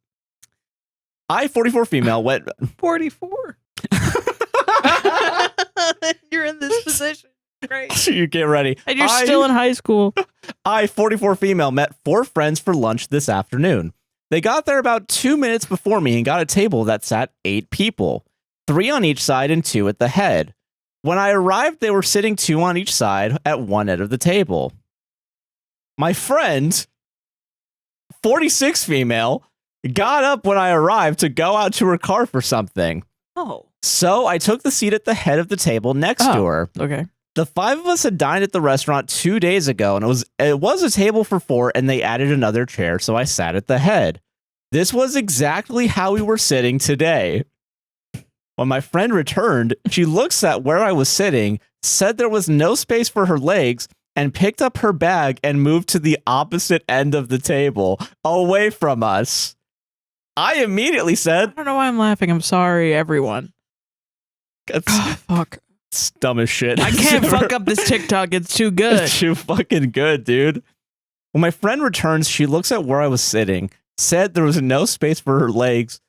I, 44 female, went 44. You're in this position. Great. You get ready. And you're still in high school. I, 44 female, met 4 friends for lunch this afternoon. They got there about 2 minutes before me and got a table that sat 8 people, 3 on each side and 2 at the head. When I arrived, they were sitting 2 on each side at one end of the table. My friend, 46 female, got up when I arrived to go out to her car for something. Oh. So I took the seat at the head of the table next to her. Okay. The 5 of us had dined at the restaurant 2 days ago, and it was a table for 4, and they added another chair, so I sat at the head. This was exactly how we were sitting today. When my friend returned, she looks at where I was sitting, said there was no space for her legs, and picked up her bag and moved to the opposite end of the table, away from us. I immediately said, I don't know why I'm laughing. I'm sorry, everyone. Fuck. It's dumb as shit. I can't fuck up this TikTok. It's too good. It's too fucking good, dude. When my friend returns, she looks at where I was sitting, said there was no space for her legs,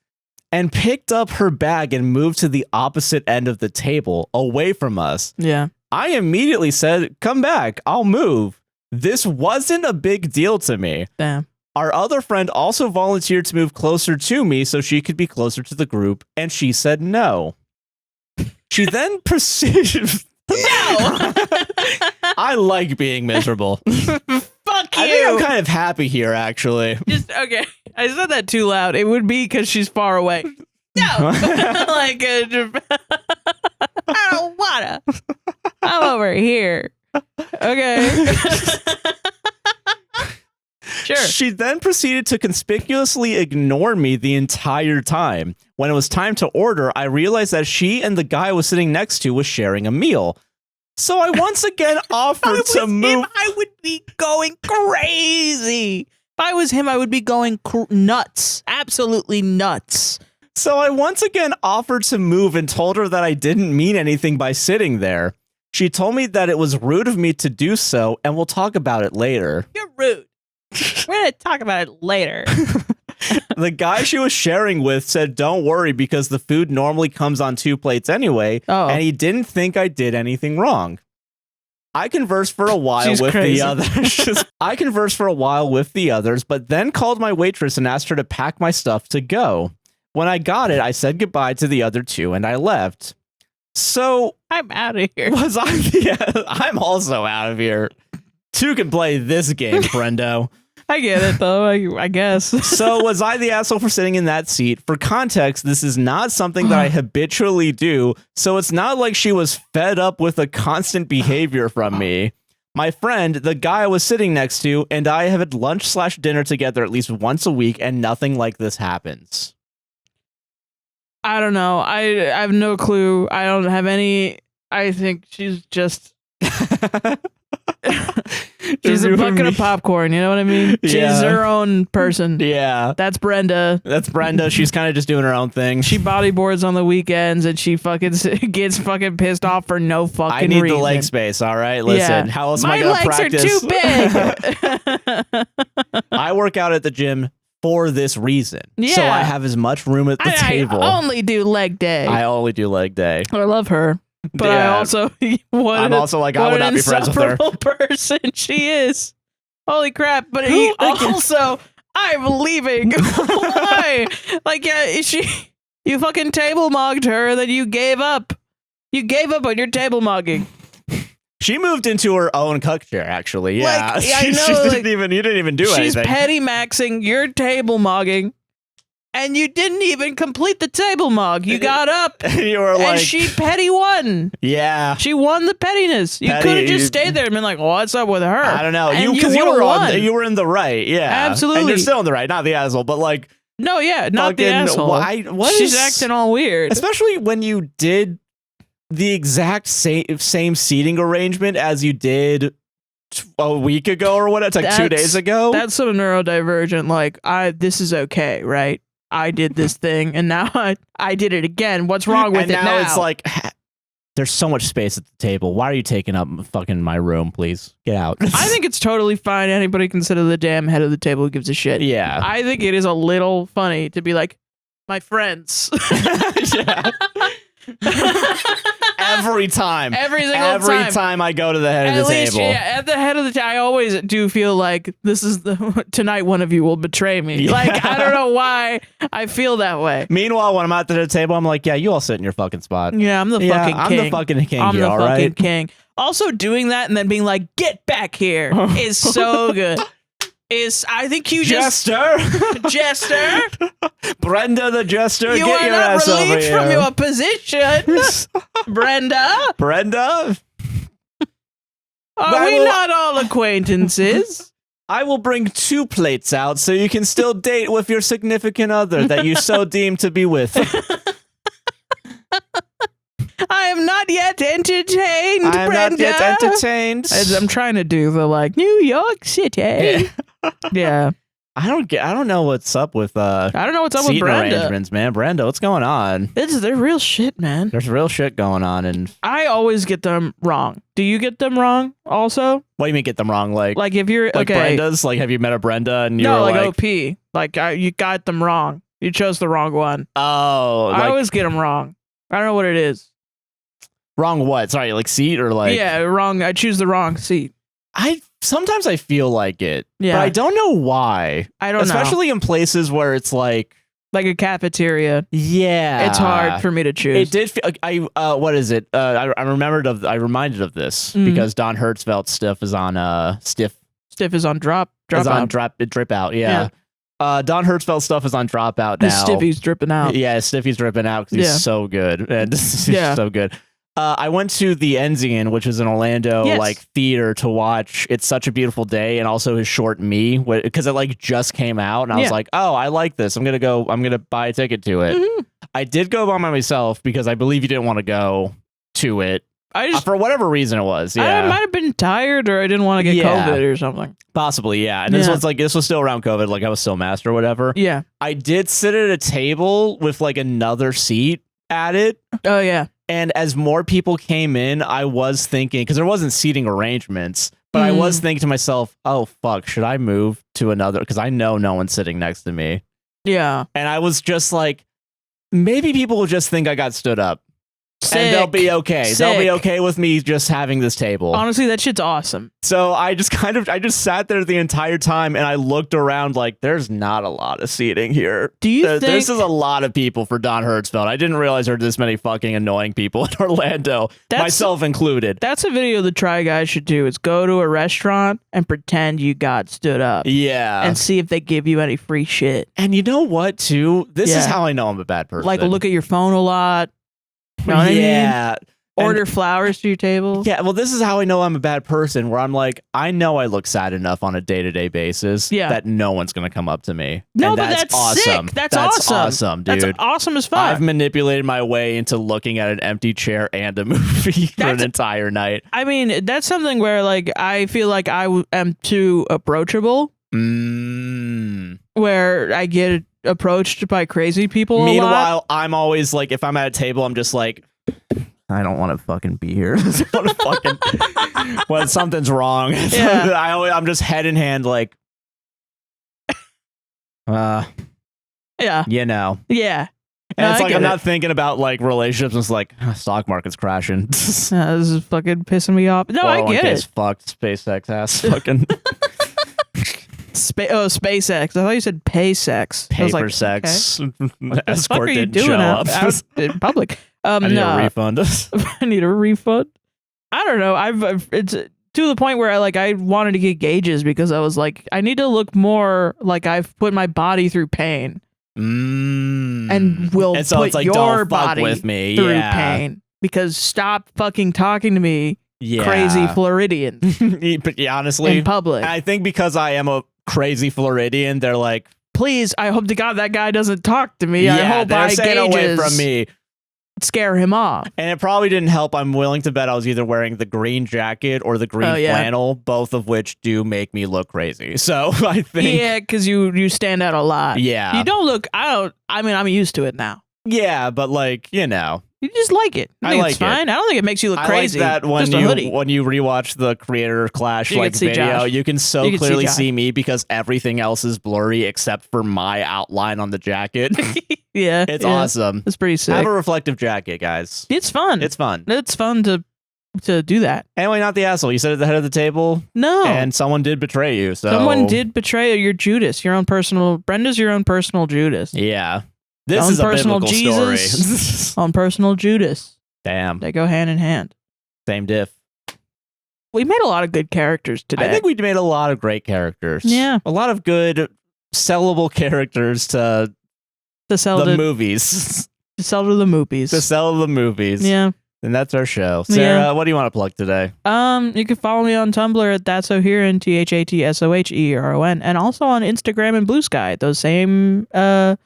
and picked up her bag and moved to the opposite end of the table, away from us. Yeah. I immediately said, come back, I'll move. This wasn't a big deal to me. Damn. Our other friend also volunteered to move closer to me so she could be closer to the group, and she said no. She then proceeded... No! I like being miserable. Fuck you! I think I'm kind of happy here, actually. Just, okay. I said that too loud. It would be because she's far away. No! Like, I don't wanna. I'm over here. Okay. Sure. She then proceeded to conspicuously ignore me the entire time. When it was time to order, I realized that she and the guy I was sitting next to was sharing a meal. So I once again offered to move. I would be going crazy. If I was him, I would be going nuts. Absolutely nuts. So I once again offered to move and told her that I didn't mean anything by sitting there. She told me that it was rude of me to do so, and we'll talk about it later. You're rude. We're going to talk about it later. The guy she was sharing with said, don't worry, because the food normally comes on 2 plates anyway, and he didn't think I did anything wrong. I conversed for a while with the others. I conversed for a while with the others, but then called my waitress and asked her to pack my stuff to go. When I got it, I said goodbye to the other 2 and I left. So I'm out of here. I'm also out of here. 2 can play this game, friendo. I get it, though, I guess. So was I the asshole for sitting in that seat? For context, this is not something that I habitually do, so it's not like she was fed up with a constant behavior from me. My friend, the guy I was sitting next to, and I have had lunch/dinner together at least once a week, and nothing like this happens. I don't know. I have no clue. I don't have any... I think she's just... She's a bucket of popcorn, you know what I mean? She's her own person. Yeah. That's Brenda. She's kind of just doing her own thing. She bodyboards on the weekends and she fucking gets fucking pissed off for no fucking reason. I need the leg space, all right? Listen, how else am I going to practice? My legs are too big. I work out at the gym for this reason. Yeah. So I have as much room at the table. I only do leg day. I love her. But I also I'm also like, I would not be friends with her. Person she is. Holy crap! But also, I'm leaving. Why? Like, you fucking table mugged her, and then you gave up. You gave up on your table mugging. She moved into her own cuck chair, actually. Yeah, like, she didn't even do anything. She's petty maxing your table mugging. And you didn't even complete the table mug. You got up. You were like, and she petty won. Yeah. She won the pettiness. You could have just stayed there and been like, what's up with her? I don't know. Because you were in the right. Yeah. Absolutely. And you're still in the right. Not the asshole, but like. No, yeah. Not the asshole. She's acting all weird. Especially when you did the exact same seating arrangement as you did a week ago or what? It's like 2 days ago. That's so neurodivergent. Like, this is okay, right? I did this thing, and now I did it again. What's wrong with it now? And now it's like, there's so much space at the table. Why are you taking up fucking my room, please? Get out. I think it's totally fine. Anybody can sit at the damn head of the table who gives a shit. Yeah. I think it is a little funny to be like, my friends. Every time. Every single time I go to the head of the table. Yeah, at the head of the table, I always do feel like this is tonight one of you will betray me. Yeah. Like, I don't know why I feel that way. Meanwhile, when I'm at the table, I'm like, yeah, you all sit in your fucking spot. Yeah, I'm the fucking king. I'm the fucking king. I'm the fucking king. Also, doing that and then being like, get back here is so good. I think you Jester. Brenda the Jester, you get your ass over here. You are not relieved from your position, Brenda. Are we not all acquaintances? I will bring 2 plates out so you can still date with your significant other that you so deem to be with. I am not yet entertained, I'm Brenda. not yet entertained. I'm trying to do the like New York City. Yeah. I don't know what's up with I don't know what's up with Brenda. Arrangements, man. Brenda, what's going on? They're real shit, man. There's real shit going on, and I always get them wrong. Do you get them wrong also? What do you mean get them wrong? Like if you're like okay. Brenda's, like have you met a Brenda and you're like OP. Like you got them wrong. You chose the wrong one. Oh, I always get them wrong. I don't know what it is. Wrong what? Sorry, like seat or like wrong. I choose the wrong seat. Sometimes I feel like it, but I don't know why. I don't know. Especially in places where it's like a cafeteria. Yeah, it's hard for me to choose. It did. What is it? I reminded of this because Don Hertzfeld's stuff is on Stiff is on drop drip out. Yeah. Don Hertzfeld's stuff is on Dropout now. Stiffy's dripping out. Yeah, Stiffy's dripping out because he's so good. And he's so good. I went to the Enzian, which is an Orlando like theater to watch It's Such a Beautiful Day and also his short Me because it like just came out and I was like, oh, I like this. I'm gonna buy a ticket to it. Mm-hmm. I did go by myself because I believe you didn't want to go to it. For whatever reason it was. Yeah. I might have been tired or I didn't want to get COVID or something. Possibly, yeah. And this was still around COVID, like I was still masked or whatever. Yeah. I did sit at a table with like another seat at it. Oh yeah. And as more people came in, I was thinking, because there wasn't seating arrangements, but I was thinking to myself, oh, fuck, should I move to another? Because I know no one's sitting next to me. Yeah. And I was just like, maybe people will just think I got stood up. Sick. And they'll be okay. Sick. They'll be okay with me just having this table. Honestly, that shit's awesome. So I just sat there the entire time and I looked around like there's not a lot of seating here. Do you think this is a lot of people for Don Hertzfeld? I didn't realize there were this many fucking annoying people in Orlando, myself included. That's a video the Try Guys should do. Is go to a restaurant and pretend you got stood up. Yeah. And see if they give you any free shit. And you know what, too? This is how I know I'm a bad person. Like look at your phone a lot. Know what I mean? Order flowers to your table. Yeah, well, this is how I know I'm a bad person, where I'm like, I know I look sad enough on a day-to-day basis that no one's going to come up to me. No, and but that's awesome. Sick. That's awesome, dude. That's awesome as fuck. I've manipulated my way into looking at an empty chair and a movie for an entire night. I mean, that's something where like I feel like I am too approachable. Where I get approached by crazy people. Meanwhile, I'm always like, if I'm at a table, I'm just like, I don't want to fucking be here. Well, something's wrong. Yeah. I'm just head in hand, like, yeah, you know, yeah. And it's like I'm not thinking about like relationships. It's like stock market's crashing. This is fucking pissing me off. No, I get it. Fucked SpaceX ass fucking. SpaceX. I thought you said pay sex. Paper sex. Okay. What the Escort fuck are you didn't doing show out up. in public? I need a refund. I need a refund. I don't know. It's to the point where I wanted to get gauges because I was like, I need to look more like I've put my body through pain, and will and so put it's like, your don't body fuck with me. through pain. Because stop fucking talking to me, crazy Floridian. But honestly, in public, I think because I am a crazy Floridian, they're like, please, I hope to God that guy doesn't talk to me. I hope they're staying away from me. Scare him off. And it probably didn't help. I'm willing to bet I was either wearing the green jacket or the green flannel, both of which do make me look crazy. So I think, because you stand out a lot. Yeah, you don't look. I mean, I'm used to it now. Yeah, but like, you know. You just like it. I think like it's fine. it. I don't think it makes you look crazy. I like that when you rewatch the Creator Clash video, Josh. you can clearly see me because everything else is blurry except for my outline on the jacket. Yeah, it's awesome. It's pretty sick. Have a reflective jacket, guys. It's fun. It's fun. It's fun to do that. Anyway, not the asshole. You said at the head of the table. No, and someone did betray you. So someone did betray you. You're Judas. Your own personal. Brenda's your own personal Judas. Yeah. This is a biblical Jesus, story. On personal Judas. Damn. They go hand in hand. Same diff. We made a lot of good characters today. I think we made a lot of great characters. Yeah. A lot of good sellable characters to sell the movies. To sell to the movies. To sell the movies. Yeah. And that's our show. Sarah, what do you want to plug today? You can follow me on Tumblr at ThatSoHeron, ThatSoHeron, and also on Instagram and Blue Sky. Those same ThatSoHeron.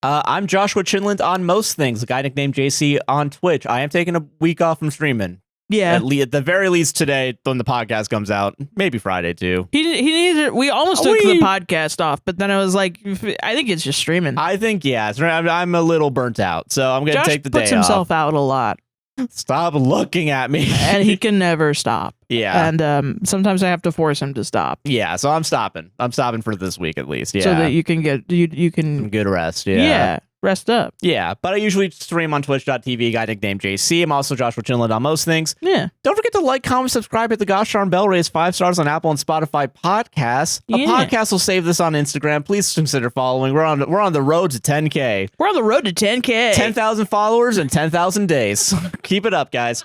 I'm Joshua Chinland on most things. A guy nicknamed JC on Twitch. I am taking a week off from streaming. Yeah. At the very least today when the podcast comes out. Maybe Friday too. He needed. We almost took the podcast off, but then I was like, I think it's just streaming. I think, yeah. I'm a little burnt out, so I'm going to take the day off. Josh puts himself out a lot. Stop looking at me. And he can never stop. Yeah. And sometimes I have to force him to stop. Yeah, so I'm stopping. I'm stopping for this week at least. Yeah. So that you can get you can some good rest. Yeah. Yeah. Rest up. Yeah, but I usually stream on twitch.tv, guy nicknamed JC. I'm also Joshua Chinland on most things. Yeah. Don't forget to like, comment, subscribe, hit the gosh darn bell, raise 5 stars on Apple and Spotify podcasts. A podcast will save this on Instagram. Please consider following. We're on the road to 10K. We're on the road to 10K. 10,000 followers in 10,000 days. Keep it up, guys.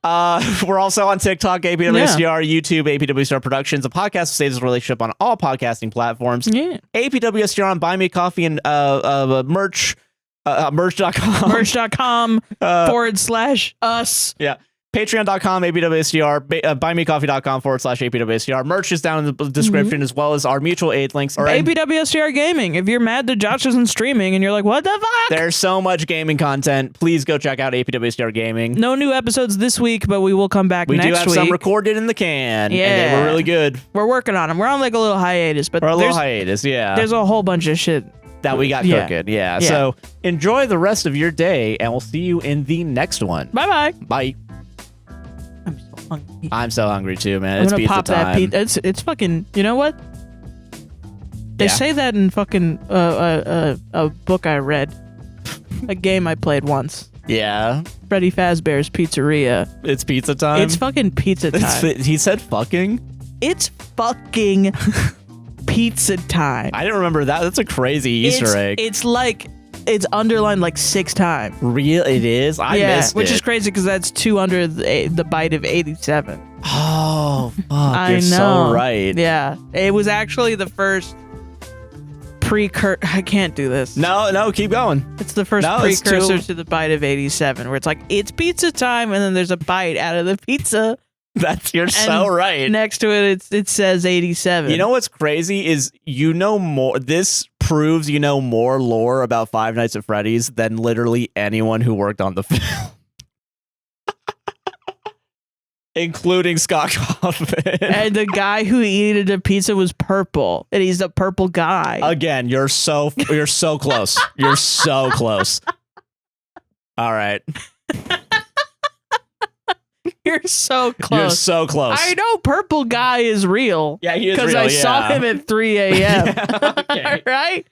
We're also on TikTok, APWSTR, YouTube, APWSTR Productions. A podcast will save this relationship on all podcasting platforms. Yeah. APWSTR on Buy Me Coffee and merch. Merch.com. Merch.com /us. Yeah. Patreon.com, APWSTR, buymecoffee.com /APWSTR. Merch is down in the description, as well as our mutual aid links. APWSTR Gaming. If you're mad that Josh isn't streaming and you're like, what the fuck? There's so much gaming content. Please go check out APWSTR Gaming. No new episodes this week, but we will come back next week. We do have some recorded in the can. Yeah. And they were really good. We're working on them. We're on like a little hiatus, but there's a whole bunch of shit that we got cooking. Yeah. So enjoy the rest of your day, and we'll see you in the next one. Bye-bye. Bye. I'm so hungry too, man. It's pizza time. It's fucking. You know what? They say that in fucking a book I read, a game I played once. Yeah. Freddy Fazbear's Pizzeria. It's pizza time. It's fucking pizza time. He said fucking. It's fucking pizza time. I didn't remember that. That's a crazy Easter egg. It's like. It's underlined like 6 times. Real? It is? I missed it. Which is crazy because that's 2 under the bite of 87. Oh, fuck. I You're know. so right. Yeah. It was actually the first precursor. I can't do this. No, keep going. It's the first precursor to the bite of 87, where it's like, it's pizza time, and then there's a bite out of the pizza. You're so right. Next to it, it says 87. You know what's crazy is you know more. This proves you know more lore about Five Nights at Freddy's than literally anyone who worked on the film. Including Scott Kaufman. And the guy who ate a pizza was purple, and he's the purple guy. Again, you're so close. You're so close. All right. You're so close. You're so close. I know purple guy is real. Yeah, he is real. Because I saw him at 3 a.m. Yeah, okay. Right?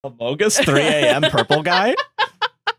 Amogus 3 a.m. purple guy?